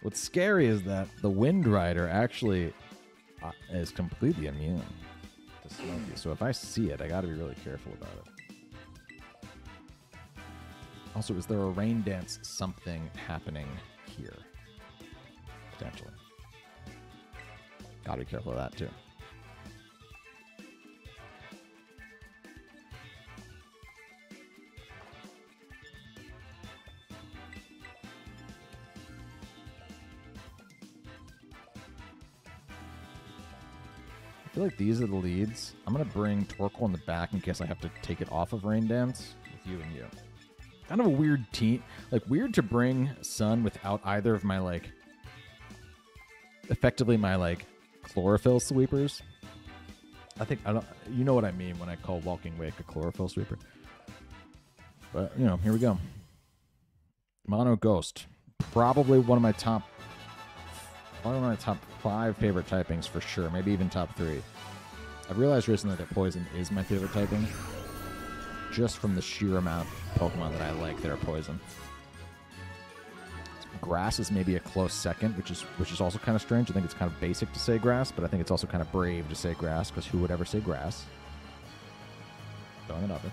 What's scary is that the Wind Rider actually is completely immune to Smoky. So if I see it, I got to be really careful about it. Also, is there a rain dance something happening here? Potentially. Got to be careful of that too. feel like these are the leads. I'm going to bring Torkoal in the back in case I have to take it off of Rain Dance with you and you. Kind of a weird team. Like, weird to bring Sun without either of my, like, effectively my, like, chlorophyll sweepers. You know what I mean when I call Walking Wake a chlorophyll sweeper. But, you know, here we go. Mono Ghost. Probably one of my top 5 favorite typings for sure. Maybe even top 3. I've realized recently that Poison is my favorite typing. Just from the sheer amount of Pokemon that I like that are Poison. Grass is maybe a close second, which is also kind of strange. I think it's kind of basic to say grass, but I think it's also kind of brave to say grass, because who would ever say grass? Throwing it up there.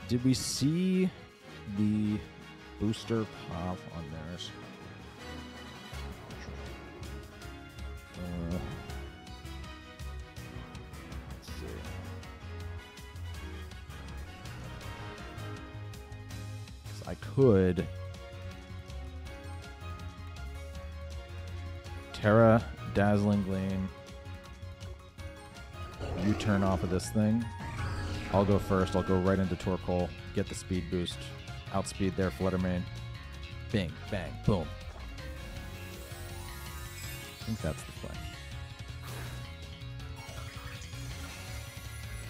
Did we see the booster pop on theirs? Let's see. I could Terra, Dazzling Gleam. You turn off of this thing. I'll go first. I'll go right into Torkoal, get the speed boost, outspeed their Fluttermane. Bing, bang, boom. I think that's the play.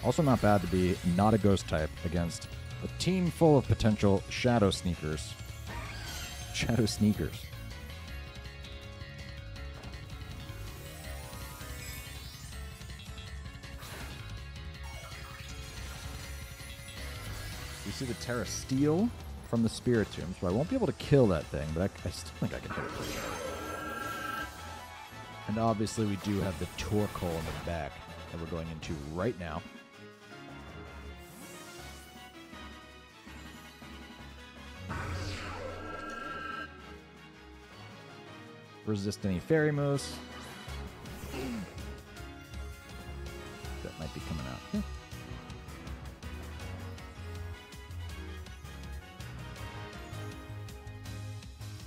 Also not bad to be not a ghost type against a team full of potential Shadow Sneakers. Shadow Sneakers. You see the Terra Steel from the Spiritomb, so I won't be able to kill that thing, but I still think I can hit it. And obviously we do have the Torkoal in the back that we're going into right now. Resist any fairy moves. That might be coming out here.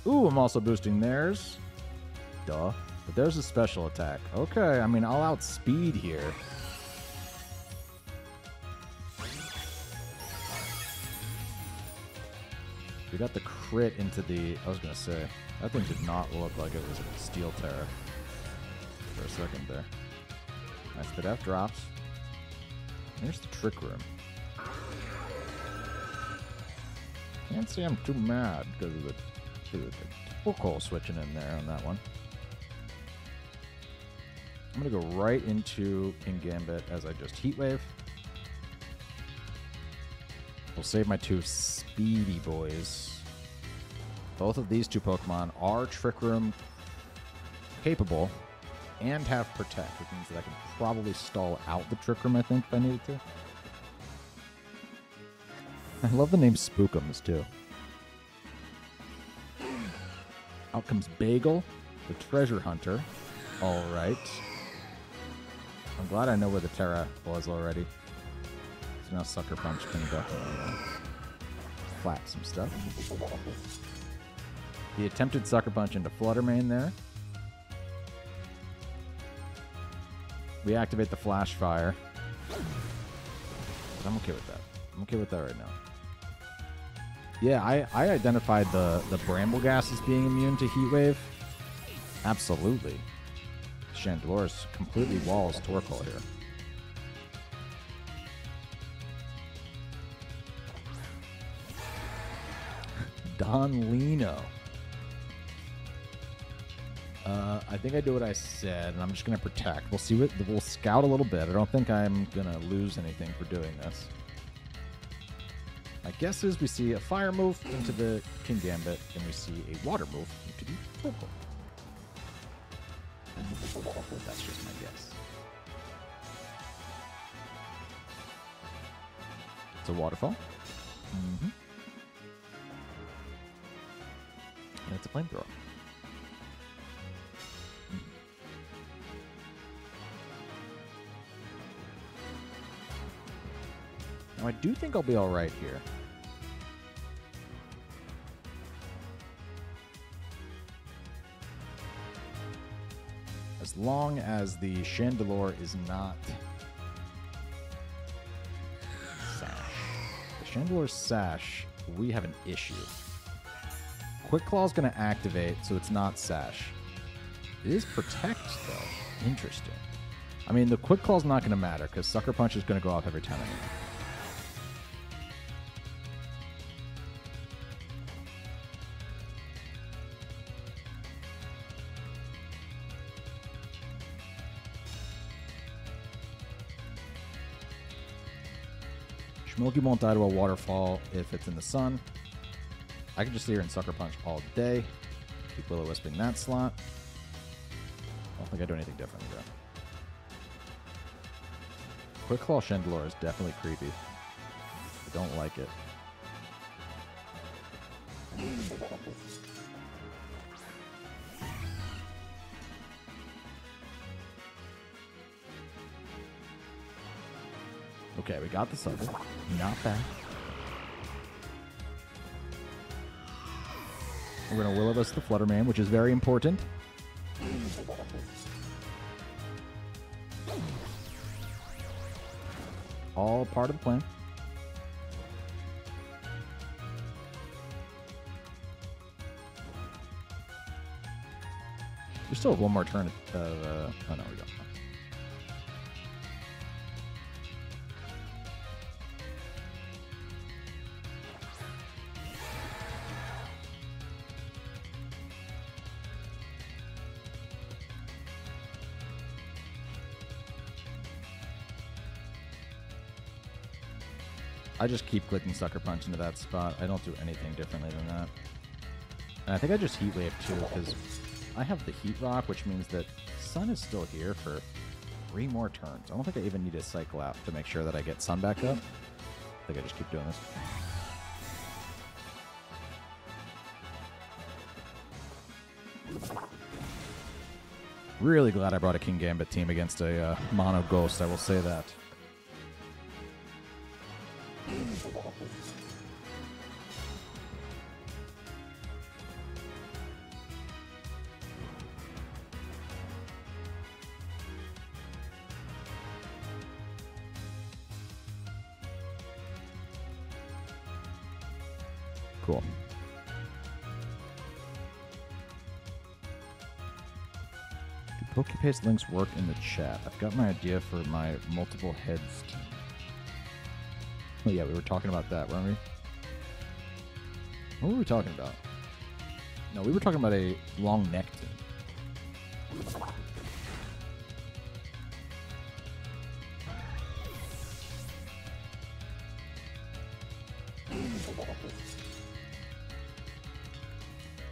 Ooh, I'm also boosting theirs. Duh. But there's a special attack. Okay, I mean, I'll outspeed here. We got the crit into the... I was going to say, that thing did not look like it was a Steel Terra for a second there. Nice bit F drops. There's the Trick Room. Can't say I'm too mad because of the Torkoal switching in there on that one. I'm going to go right into King Gambit as I just Heat Wave. We'll save my 2 speedy boys. Both of these 2 Pokemon are Trick Room capable and have Protect, which means that I can probably stall out the Trick Room, I think, if I needed to. I love the name Spookums, too. Out comes Bagel, the Treasure Hunter. All right. I'm glad I know where the Terra was already. So now Sucker Punch can definitely flat some stuff. The attempted Sucker Punch into Fluttermane there. We activate the Flash Fire. But I'm okay with that. I'm okay with that right now. Yeah, I identified the Brambleghast as being immune to Heat Wave. Absolutely. Chandelore's completely walls Torkoal here. Don Lino. I think I do what I said, and I'm just going to protect. We'll see what we'll scout a little bit. I don't think I'm going to lose anything for doing this. My guess is we see a fire move into the King Gambit, and we see a water move into the Torkoal. That's just my guess. It's a waterfall. Mm-hmm. And it's a flamethrower. Now, I do think I'll be all right here. long as the Chandelure is not sash. The Chandelure sash, we have an issue. Quick Claw is going to activate, so it's not sash. It is protect, though. Interesting. I mean, the Quick Claw is not going to matter, because Sucker Punch is going to go off every time anyway. Schmilky won't die to a waterfall if it's in the sun. I can just sit here and Sucker Punch all day. Keep Will-O-Wisping that slot. I don't think I do anything different though. Quick Claw Chandelure is definitely creepy. I don't like it. Okay, we got the sucker. Not bad. We're going to Will-O-Wisp the Fluttermane, which is very important. All part of the plan. We still have one more turn. Oh, no, we don't. I just keep clicking Sucker Punch into that spot. I don't do anything differently than that. And I think I just Heat Wave too, because I have the Heat Rock, which means that Sun is still here for 3 more turns. I don't think I even need to cycle out to make sure that I get Sun back up. I think I just keep doing this. Really glad I brought a King Gambit team against a mono Ghost, I will say that. Cool. Do Pokepaste links work in the chat? I've got my idea for my multiple heads team. Oh yeah, we were talking about that, weren't we? What were we talking about? No, we were talking about a long neck team.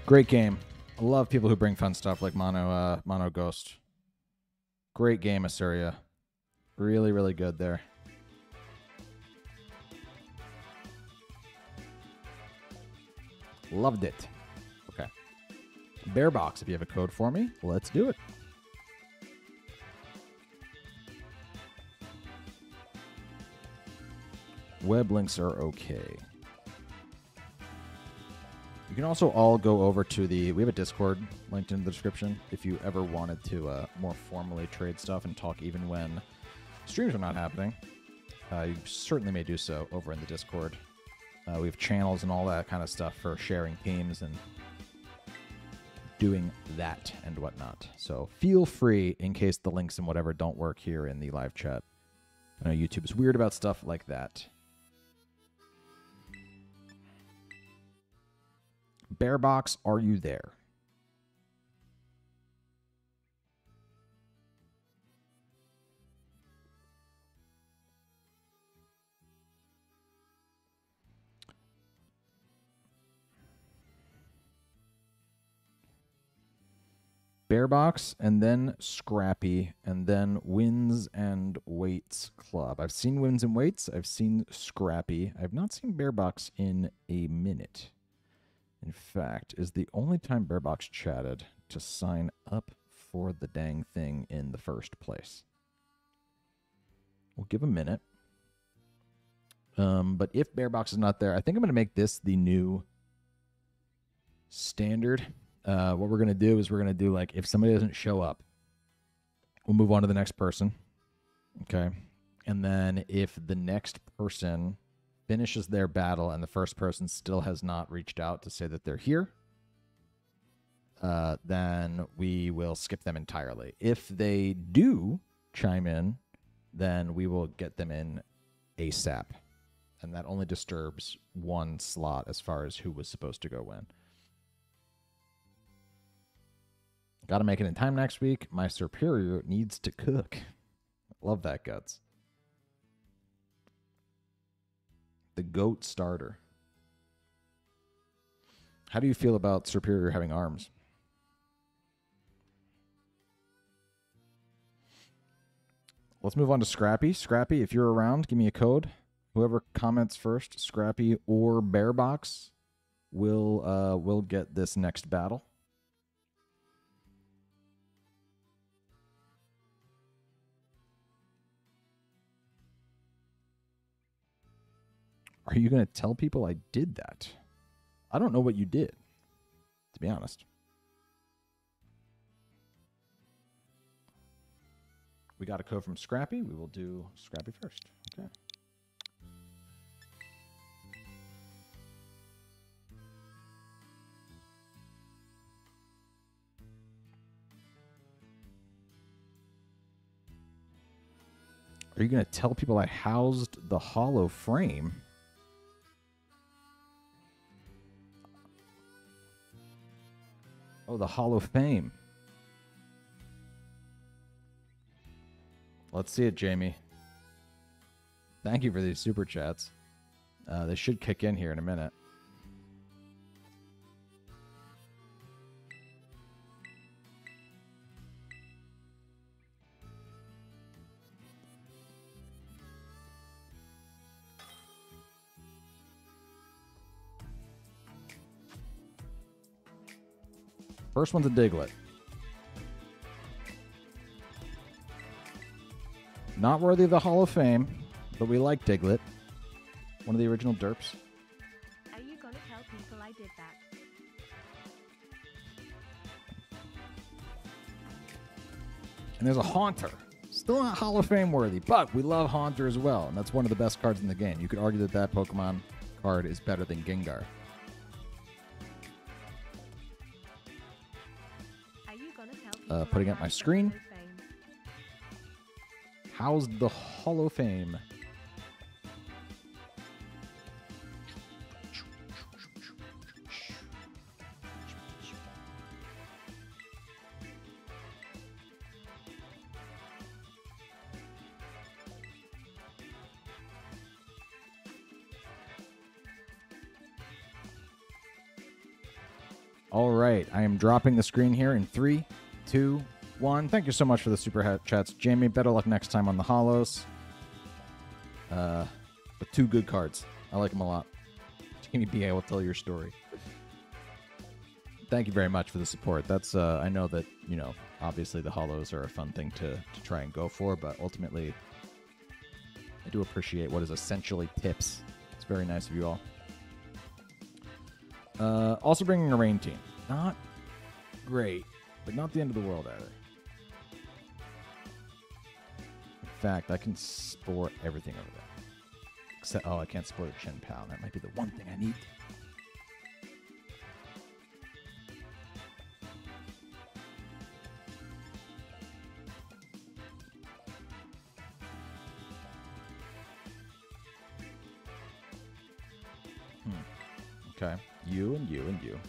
Great game. I love people who bring fun stuff like Mono Ghost. Great game, Asuria. Really, really good there. Loved it. Okay. Bear Box, if you have a code for me, let's do it. Web links are okay. You can also all go over to we have a Discord linked in the description if you ever wanted to more formally trade stuff and talk even when streams are not happening. You certainly may do so over in the Discord. We have channels and all that kind of stuff for sharing themes and doing that and whatnot. So feel free in case the links and whatever don't work here in the live chat. I know YouTube is weird about stuff like that. Bearbox, are you there? Bearbox, and then Scrappy, and then Wins and Weights Club. I've seen Wins and Weights. I've seen Scrappy. I've not seen Bearbox in a minute. In fact, is the only time Bearbox chatted to sign up for the dang thing in the first place. We'll give a minute. But if Bearbox is not there, I think I'm going to make this the new standard. What we're going to do is we're going to do, like, if somebody doesn't show up, We'll move on to the next person. Okay. And then if the next person finishes their battle and the first person still has not reached out to say that they're here, then we will skip them entirely. If they do chime in, then we will get them in ASAP. And that only disturbs one slot as far as who was supposed to go in. Got to make it in time next week. My superior needs to cook. Love that, Guts. The goat starter. How do you feel about superior having arms? Let's move on to Scrappy. Scrappy, if you're around, give me a code. Whoever comments first, Scrappy or Bearbox, will get this next battle. Are you going to tell people I did that? I don't know what you did, to be honest. We got a code from Scrappy. We will do Scrappy first. Okay. Are you going to tell people I housed the hollow frame? Oh, the Hall of Fame. Let's see it, Jamie. Thank you for these super chats. They should kick in here in a minute. First one's a Diglett. Not worthy of the Hall of Fame, but we like Diglett. One of the original derps. Are you gonna tell people I did that? And there's a Haunter. Still not Hall of Fame worthy, but we love Haunter as well, and that's one of the best cards in the game. You could argue that that Pokemon card is better than Gengar. Putting up my screen. How's the Hall of Fame? All right, I am dropping the screen here in 3, 2, 1. Thank you so much for the super chats, Jamie. Better luck next time on the Hollows. But 2 good cards. I like them a lot. Jamie B, I will tell your story. Thank you very much for the support. That's I know that, you know, obviously the Hollows are a fun thing to try and go for, but ultimately I do appreciate what is essentially tips. It's very nice of you all. Also bringing a rain team. Not great, but not the end of the world either. In fact, I can spore everything over there. Except, oh, I can't spore the Chin Pal. That might be the one thing I need. Okay. You and you and you.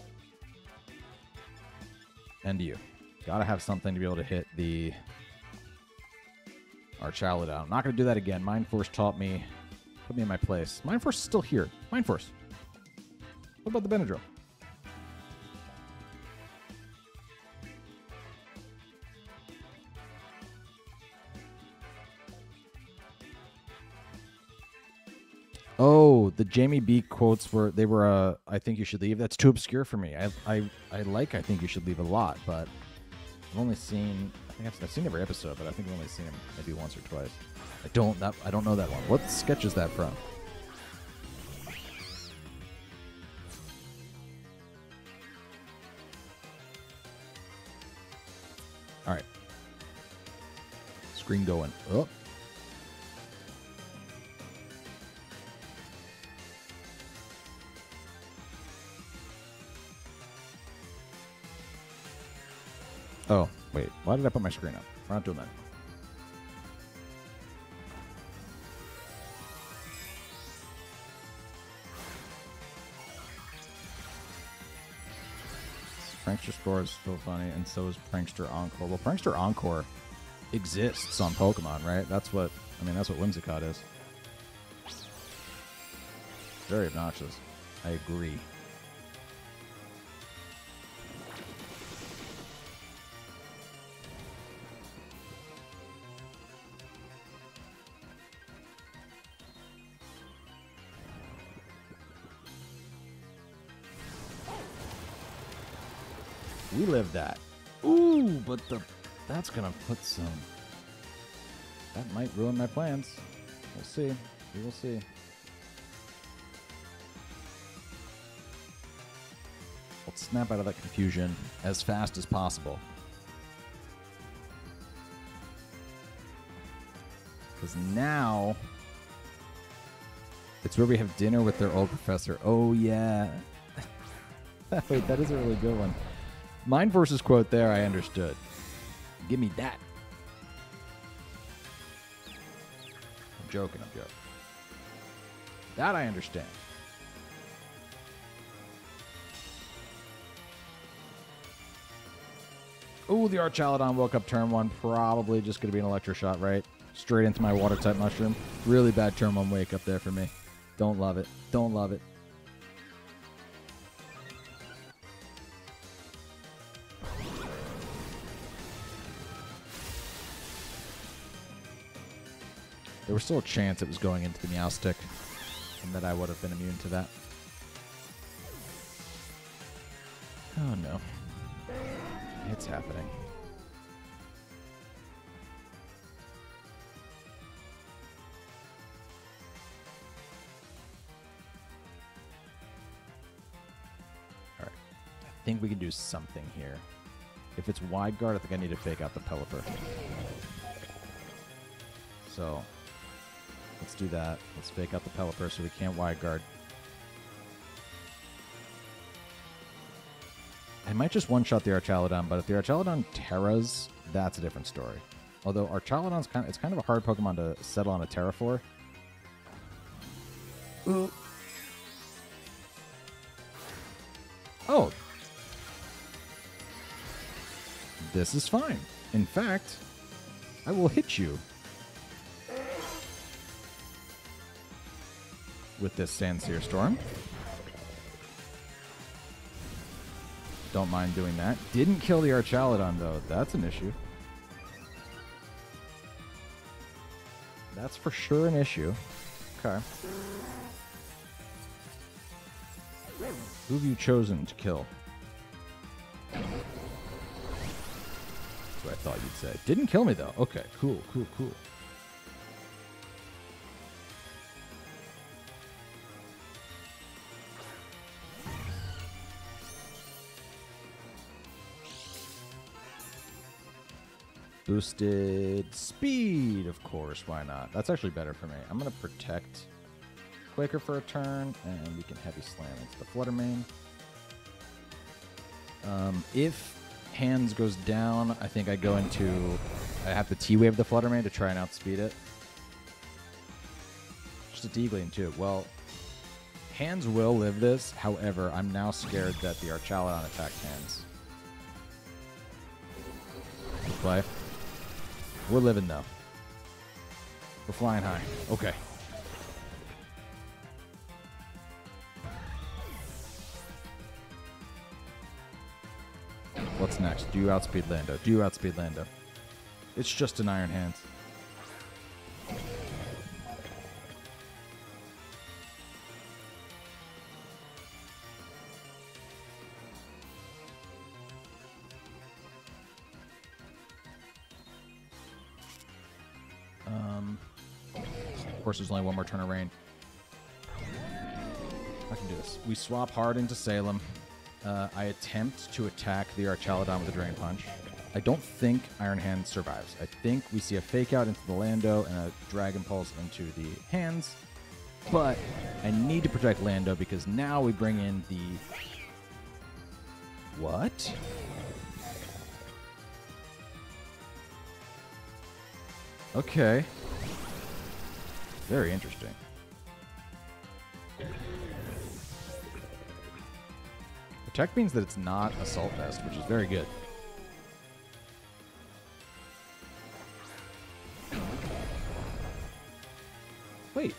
And you. Gotta have something to be able to hit the Archalo down. I'm not gonna do that again. Mind Force taught me. Put me in my place. Mind Force is still here. Mind Force. What about the Benadryl? Oh, the Jamie B quotes were I think you should leave. That's too obscure for me. I think you should leave a lot, but I've only seen I've seen every episode, but I think I've only seen him maybe once or twice. I don't know that one. What sketch is that from? All right. screen going up. Oh, wait. Why did I put my screen up? We're not doing that. Prankster Score is so funny, and so is Prankster Encore. Well, Prankster Encore exists on Pokemon, right? That's what, I mean, that's what Whimsicott is. Very obnoxious. I agree. We live that. Ooh, but that's gonna put some. That might ruin my plans. We'll see. We will see. Let's snap out of that confusion as fast as possible. Because now it's where we have dinner with their old professor. Oh yeah. Wait, that is a really good one. Mind Force's quote there, I understood. Give me that. I'm joking. That I understand. Ooh, the Archaludon woke up turn one. Probably just going to be an Electro Shot, right? Straight into my Water-type Mushroom. Really bad turn one wake up there for me. Don't love it. Don't love it. There was still a chance it was going into the Meowstic, and that I would have been immune to that. Oh no. It's happening. Alright. I think we can do something here. If it's Wide Guard, I think I need to fake out the Pelipper. So let's do that. Let's fake out the Pelipper so we can't Wide Guard. I might just one-shot the Archaludon, but if the Archaludon Terras, that's a different story. Although Archaludon's it's kind of a hard Pokemon to settle on a Terra for. Ooh. Oh. This is fine. In fact, I will hit you with this Sandsear Storm. Don't mind doing that. Didn't kill the Archaludon, though. That's an issue. That's for sure an issue. Okay. Who have you chosen to kill? That's what I thought you'd say. Didn't kill me, though. Okay, cool, cool, cool. Boosted speed, of course. Why not? That's actually better for me. I'm going to protect Quaker for a turn, and we can Heavy Slam into the Flutter Mane. If Hands goes down, I think I go into... I have to T-Wave the Flutter Mane to try and outspeed it. Just a D-Gleam, too. Well, Hands will live this. However, I'm now scared that the Archaludon attacks Hands. Play. We're living, though. We're flying high. Okay. What's next? Do you outspeed Lando? Do you outspeed Lando? It's just an Iron Hands. Of course, there's only one more turn of rain. I can do this. We swap hard into Salem. I attempt to attack the Archaludon with a Drain Punch. I don't think Iron Hand survives. I think we see a fake out into the Lando and a Dragon Pulse into the hands. But I need to protect Lando because now we bring in the... What? Okay. Very interesting. Protect means that it's not Assault Vest, which is very good. Wait.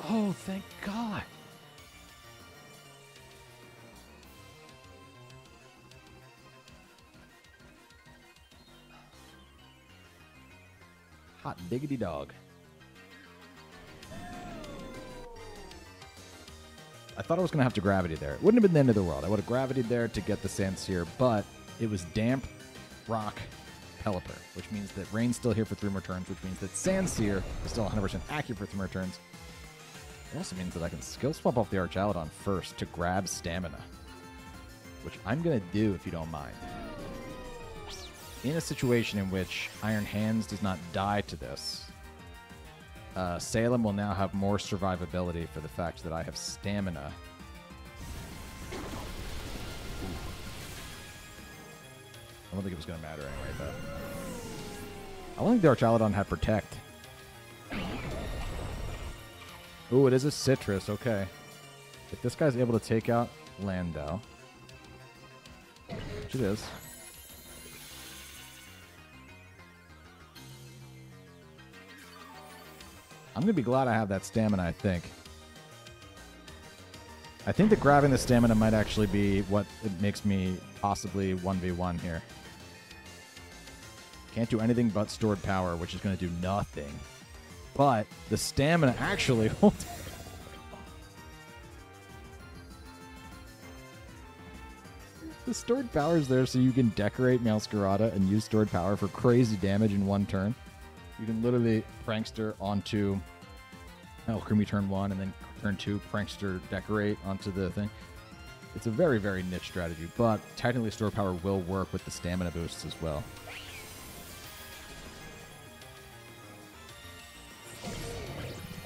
Oh, thank God. Hot diggity dog. I thought I was going to have to gravity there. It wouldn't have been the end of the world. I would have gravitied there to get the Sandsear, but it was damp, rock, Pelipper, which means that Rain's still here for 3 more turns, which means that Sandsear is still 100% accurate for 3 more turns. It also means that I can skill swap off the Archaladon first to grab stamina, which I'm going to do if you don't mind. In a situation in which Iron Hands does not die to this, Salem will now have more survivability for the fact that I have stamina. I don't think it was going to matter anyway, but... I don't think the Archaladon had Protect. Ooh, it is a Citrus, okay. If this guy's able to take out Lando, which it is... I'm going to be glad I have that stamina, I think. I think that grabbing the stamina might actually be what makes me possibly 1v1 here. Can't do anything but stored power, which is going to do nothing. But the stamina actually... The stored power is there so you can decorate Masquerada and use stored power for crazy damage in 1 turn. You can literally Prankster onto Alchemy turn 1, and then turn 2, Prankster decorate onto the thing. It's a very, very niche strategy, but technically Store Power will work with the stamina boosts as well.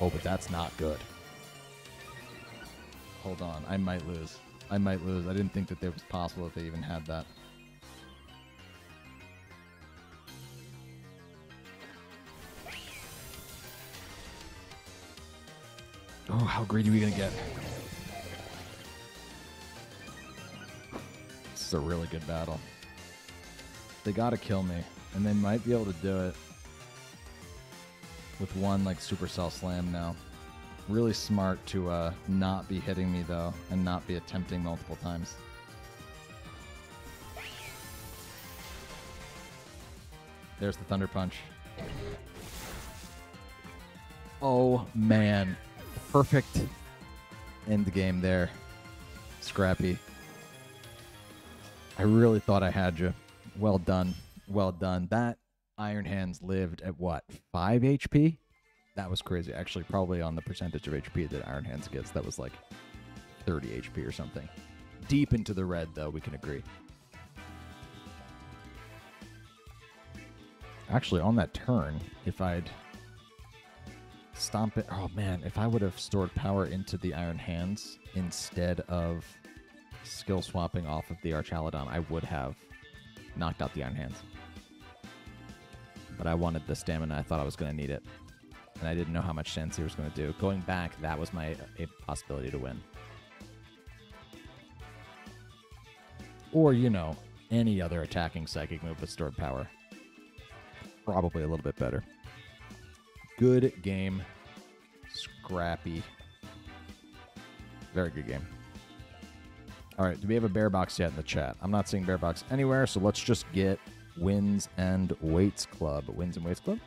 Oh, but that's not good. Hold on, I might lose. I might lose. I didn't think that it was possible that they even had that. Oh, how greedy are we going to get? This is a really good battle. They got to kill me, and they might be able to do it with one, like, Supercell Slam now. Really smart to not be hitting me, though, and not be attempting multiple times. There's the Thunder Punch. Oh, man. Perfect end game there, Scrappy. I really thought I had you. Well done. Well done. That Iron Hands lived at what, 5 HP? That was crazy. Actually, probably on the percentage of HP that Iron Hands gets, that was like 30 HP or something. Deep into the red, though, we can agree. Actually, on that turn, if I'd stomp it... Oh, man, if I would have stored power into the Iron Hands instead of skill swapping off of the Archaladon, I would have knocked out the Iron Hands. But I wanted the stamina. I thought I was going to need it. And I didn't know how much Sandsear was going to do. Going back, that was my possibility to win. Or, you know, any other attacking psychic move with stored power. Probably a little bit better. Good game. Scrappy. Very good game. All right, do we have a bear box yet in the chat? I'm not seeing bear box anywhere, so let's just get Wins and Weights Club. Wins and Weights Club?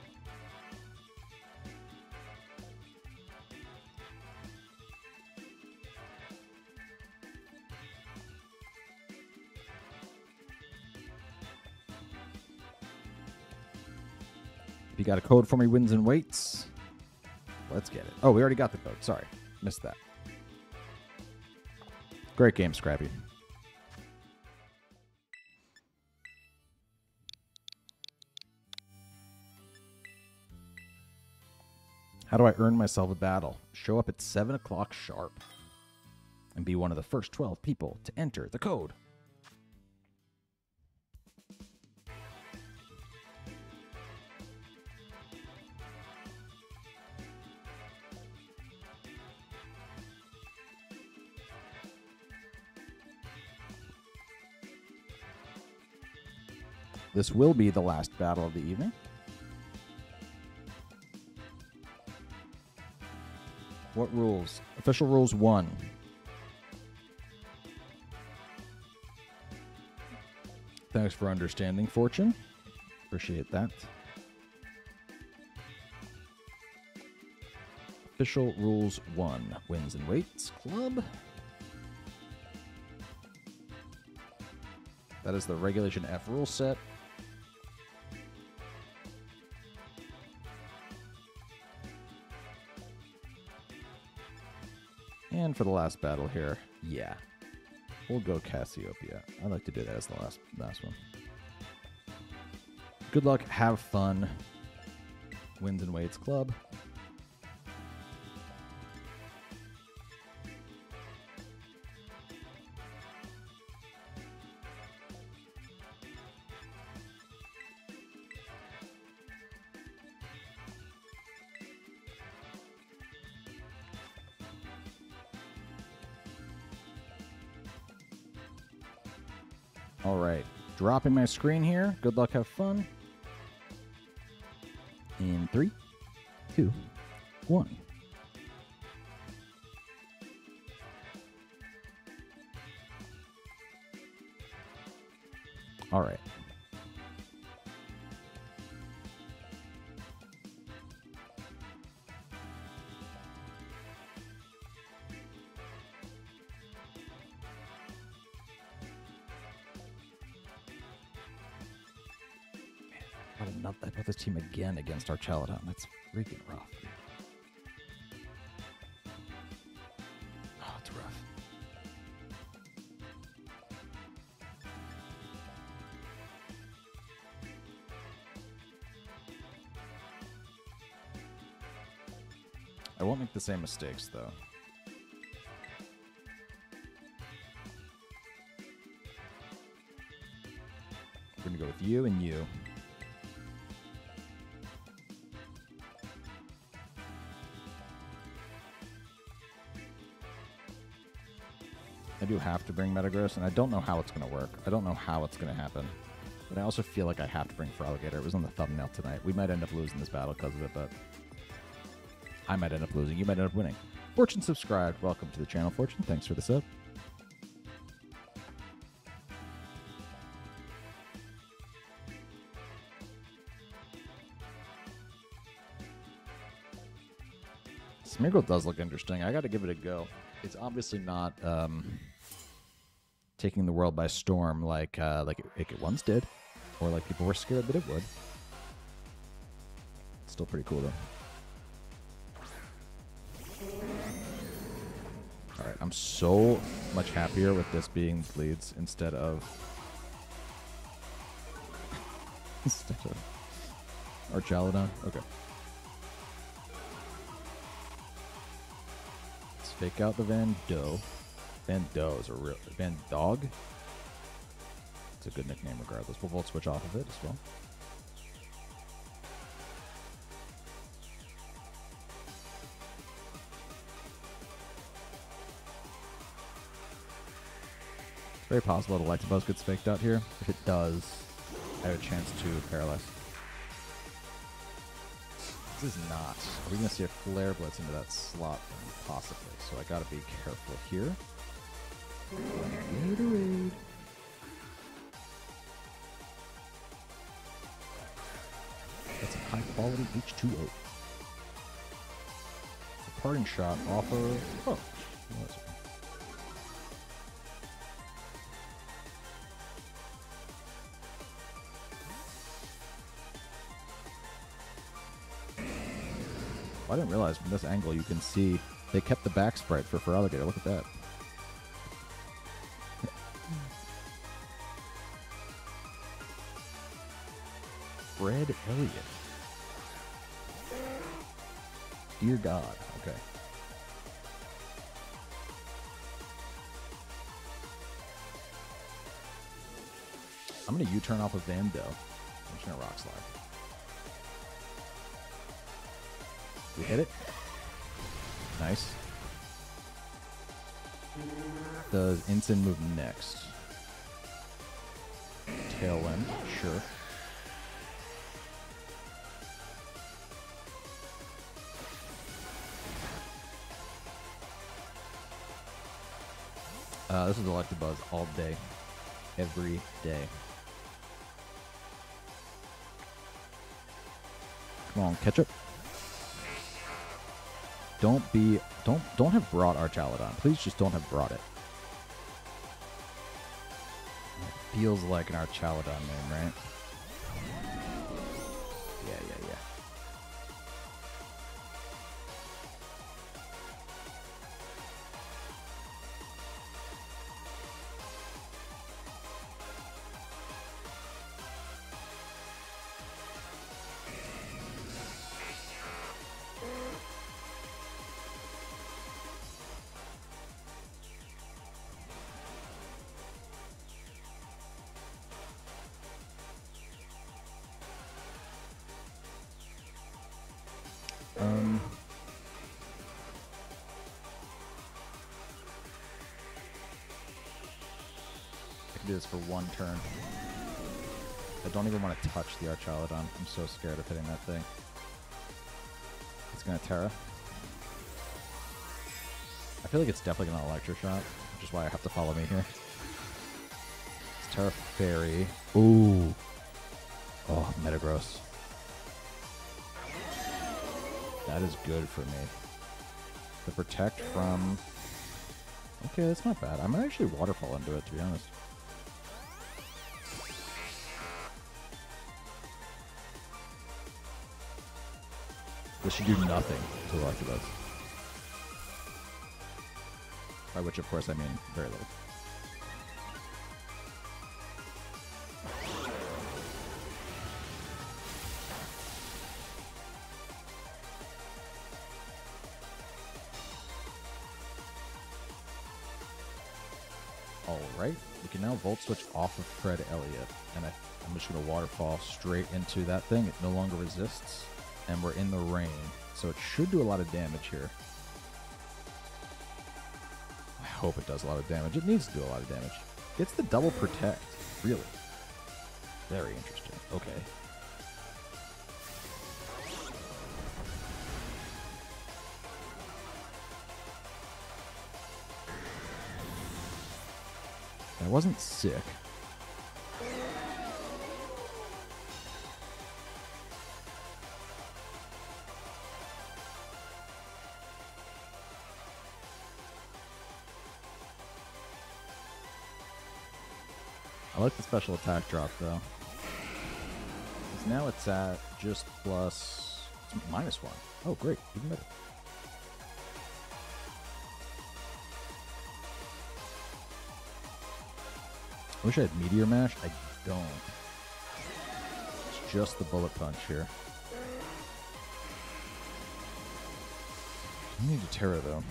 If you got a code for me, Wins and Weights, let's get it. Oh, we already got the code. Sorry. Missed that. Great game, Scrappy. How do I earn myself a battle? Show up at 7 o'clock sharp and be one of the first 12 people to enter the code. This will be the last battle of the evening. What rules? Official rules 1. Thanks for understanding, Fortune. Appreciate that. Official rules 1. Wins and weights club. That is the Regulation F rule set. And for the last battle here, yeah, we'll go Cassiopeia. I like to do that as the last one. Good luck, have fun. Wins and weights club. All right, dropping my screen here. Good luck, have fun. In 3, 2, 1. All right. I put this team again against our Chaladon. That's freaking rough, dude. Oh, it's rough. I won't make the same mistakes, though. We're going to go with you and you. I do have to bring Metagross, and I don't know how it's going to work. I don't know how it's going to happen. But I also feel like I have to bring Feraligatr. It was on the thumbnail tonight. We might end up losing this battle because of it, but I might end up losing. You might end up winning. Fortune subscribed. Welcome to the channel, Fortune. Thanks for the sub. Smeargle does look interesting. I got to give it a go. It's obviously not taking the world by storm like it once did, or like people were scared that it would. It's still pretty cool though. All right, I'm so much happier with this being bleeds instead of our Chaladon. Okay. Fake out the Van Doe. Van Doe is a real... Van Dog? It's a good nickname regardless. We'll Volt Switch off of it as well. It's very possible that Electabuzz gets faked out here. If it does, I have a chance to paralyze. This is not. Are we going to see a Flare Blitz into that slot? Possibly. So I got to be careful here. Gatorade. That's a high quality H2O. A parting shot off of... Oh. I didn't realize from this angle you can see they kept the back sprite for Feraligatr. Look at that. Fred Elliott. Dear God. Okay. I'm going to U-turn off of Vando. I'm just going to Rock Slide. We hit it. Nice. Does Ensign move next? Tailwind, sure. This is Electabuzz all day. Every day. Come on, Ketchup. Don't have brought Archaludon. Please just don't have brought it. It feels like an Archaludon name, right? Yeah. I can do this for one turn. I don't even want to touch the Archaludon. I'm so scared of hitting that thing. It's gonna Terra. I feel like it's definitely gonna Electro Shot, which is why I have to follow me here. It's Terra Fairy. Ooh. Oh, Metagross. That is good for me. The Protect from... Okay, that's not bad. I might actually Waterfall into it, to be honest. This should do nothing to Electabuzz. By which, of course, I mean very little. Alright, we can now Volt Switch off of Fred Elliott. And I'm just going to Waterfall straight into that thing. It no longer resists. And we're in the rain. So it should do a lot of damage here. I hope it does a lot of damage. It needs to do a lot of damage. It's the double Protect. Really? Very interesting. Okay. That wasn't sick. I like the special attack drop, though. Because now it's at just plus... It's -1. Oh, great. Even better. I wish I had Meteor Mash. I don't. It's just the Bullet Punch here. I need to Terra, though.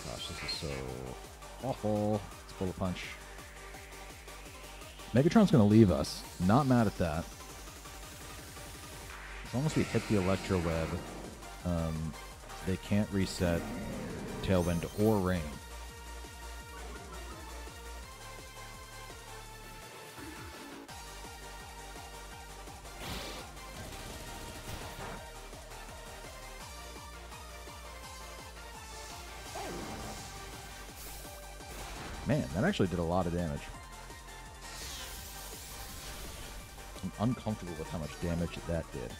Gosh, this is so awful. It's Bullet Punch. Megatron's going to leave us. Not mad at that. As long as we hit the Electro Web, they can't reset Tailwind or Rain. Man, that actually did a lot of damage. I'm uncomfortable with how much damage that did.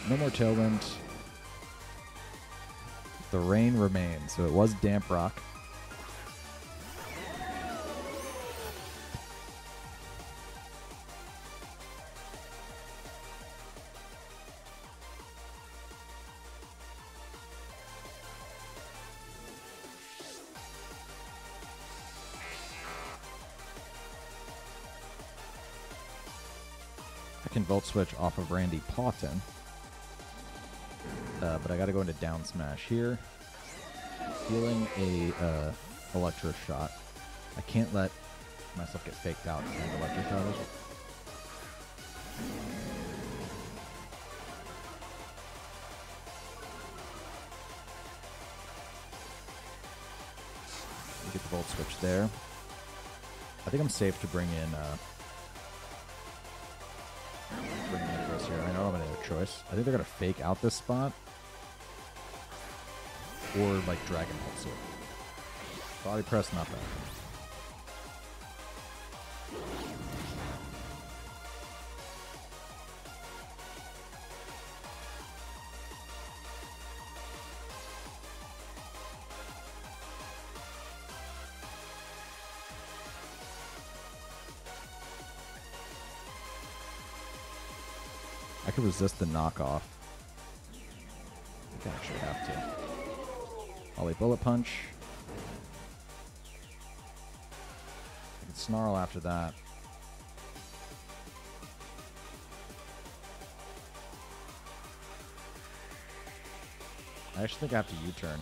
No more Tailwind. The rain remains, so it was Damp Rock. can Volt Switch off of Randy Paughton. But I gotta go into down smash here. Feeling a Electro Shot. I can't let myself get faked out and Electro Shot is. Get the Volt Switch there. I think I'm safe to bring in Chris here. I don't have any other choice. I think they're gonna fake out this spot. Or like Dragon Pulse it. Body press, not bad. I could resist the knockoff. I actually have to. Ollie Bullet Punch. I can Snarl after that. I actually think I have to U-turn.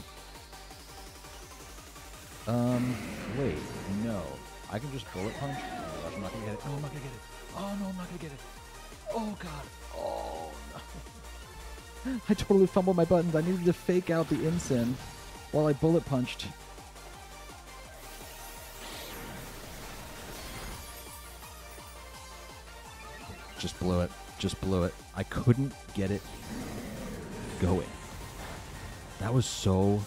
Wait, no. I can just Bullet Punch? Oh my gosh, I'm not gonna get it. Oh, I'm not gonna get it. Oh no, I'm not gonna get it. Oh god. Oh no. I totally fumbled my buttons. I needed to fake out the Incin while I Bullet Punched. Just blew it. Just blew it. I couldn't get it going. That was so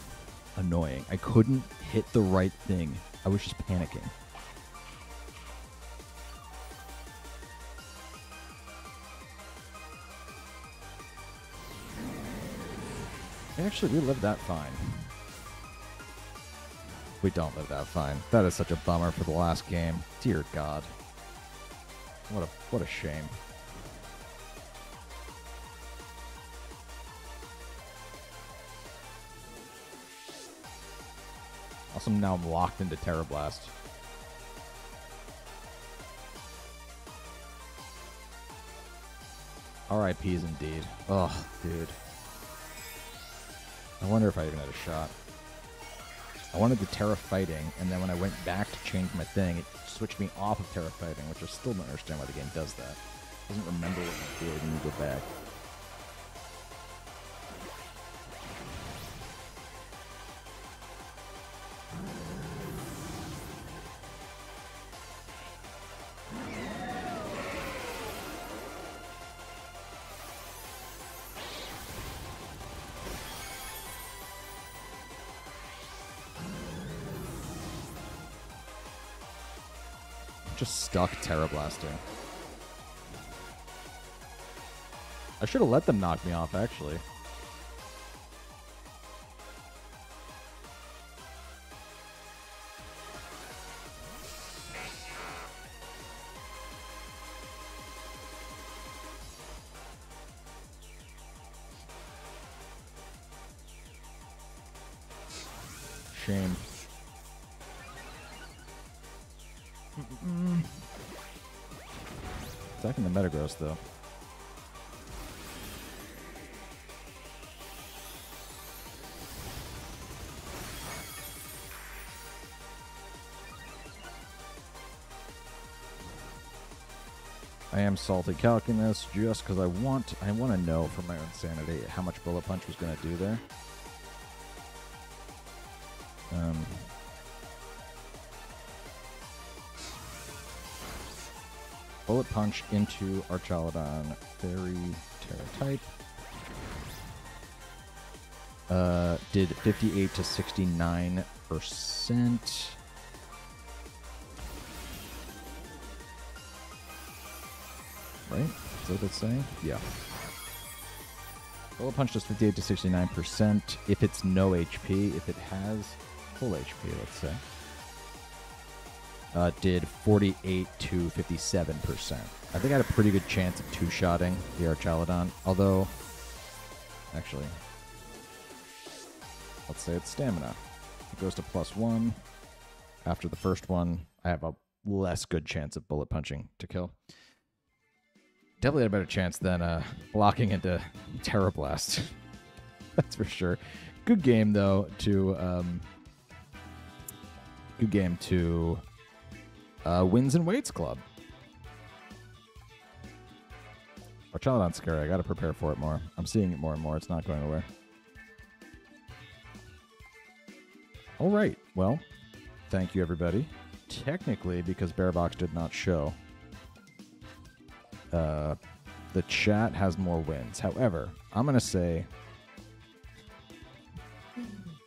annoying. I couldn't hit the right thing. I was just panicking. Actually, we lived that fine. We don't live that fine. That is such a bummer for the last game. Dear God. What a shame. Also, now I'm locked into Terra Blast. RIPs indeed. Ugh, dude. I wonder if I even had a shot. I wanted the Terra Fighting, and then when I went back to change my thing, it switched me off of Terra Fighting, which I still don't understand why the game does that. It doesn't remember what you did when you go back. Just stuck Terra Blasting. I should have let them knock me off, actually. Shame. Attacking the Metagross, though. I am salty calcing this just because I want to know for my own sanity how much Bullet Punch was going to do there. Bullet Punch into Archaludon, Fairy Terra type. Did 58 to 69%. Right? Is that what it's saying? Yeah. Bullet Punch does 58 to 69% if it's no HP. If it has full HP, let's say. Did 48 to 57%. I think I had a pretty good chance of two-shotting the Archaludon, although, actually, let's say it's Stamina. It goes to +1. After the first one, I have a less good chance of Bullet Punching to kill. Definitely had a better chance than locking into Terra Blast. That's for sure. Good game though to Wins and Weights Club. Archelodon Scary, I gotta prepare for it more. I'm seeing it more and more. It's not going away. All right. Well, thank you everybody. Technically, because Bearbox did not show, the chat has more wins. However, I'm gonna say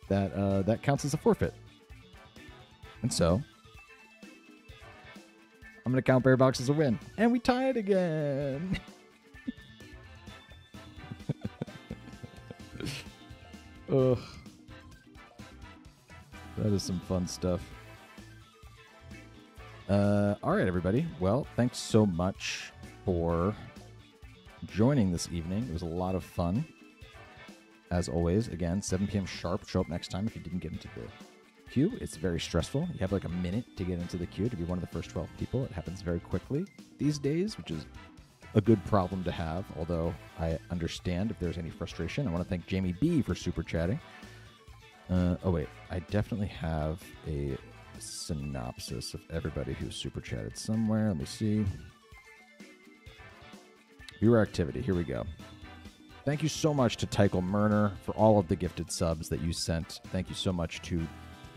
that that counts as a forfeit. And so, I'm going to count Bearbox as a win. And we tie it again. Ugh. That is some fun stuff. All right, everybody. Well, thanks so much for joining this evening. It was a lot of fun. As always, again, 7 p.m. sharp. Show up next time if you didn't get into the queue. It's very stressful. You have like a minute to get into the queue to be one of the first 12 people. It happens very quickly these days, which is a good problem to have, although I understand if there's any frustration. I want to thank Jamie B for super chatting. Oh, wait. I definitely have a synopsis of everybody who super chatted somewhere. Let me see. Viewer activity. Here we go. Thank you so much to Tycho Murner for all of the gifted subs that you sent. Thank you so much to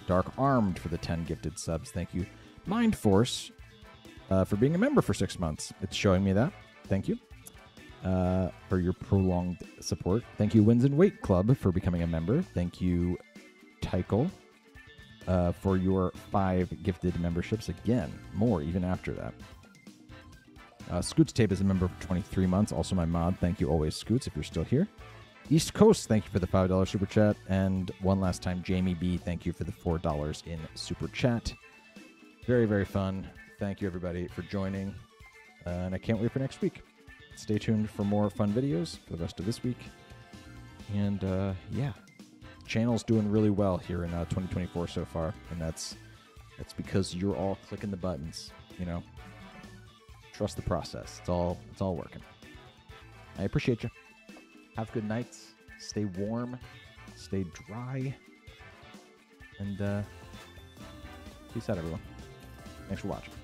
Dark Armed for the 10 gifted subs. Thank you, Mind Force, for being a member for 6 months. It's showing me that. Thank you for your prolonged support. Thank you, Wins and Weight Club, for becoming a member. Thank you, Tycho, for your 5 gifted memberships. Again, more even after that. Scoots Tape is a member for 23 months. Also my mod. Thank you always, Scoots, if you're still here. East Coast, thank you for the $5 super chat. And one last time, Jamie B, thank you for the $4 in super chat. Very, very fun. Thank you, everybody, for joining. And I can't wait for next week. Stay tuned for more fun videos for the rest of this week. And, yeah, channel's doing really well here in 2024 so far. And that's because you're all clicking the buttons, you know. Trust the process. It's all working. I appreciate you. Have good nights. Stay warm. Stay dry. And peace out, everyone. Thanks for watching.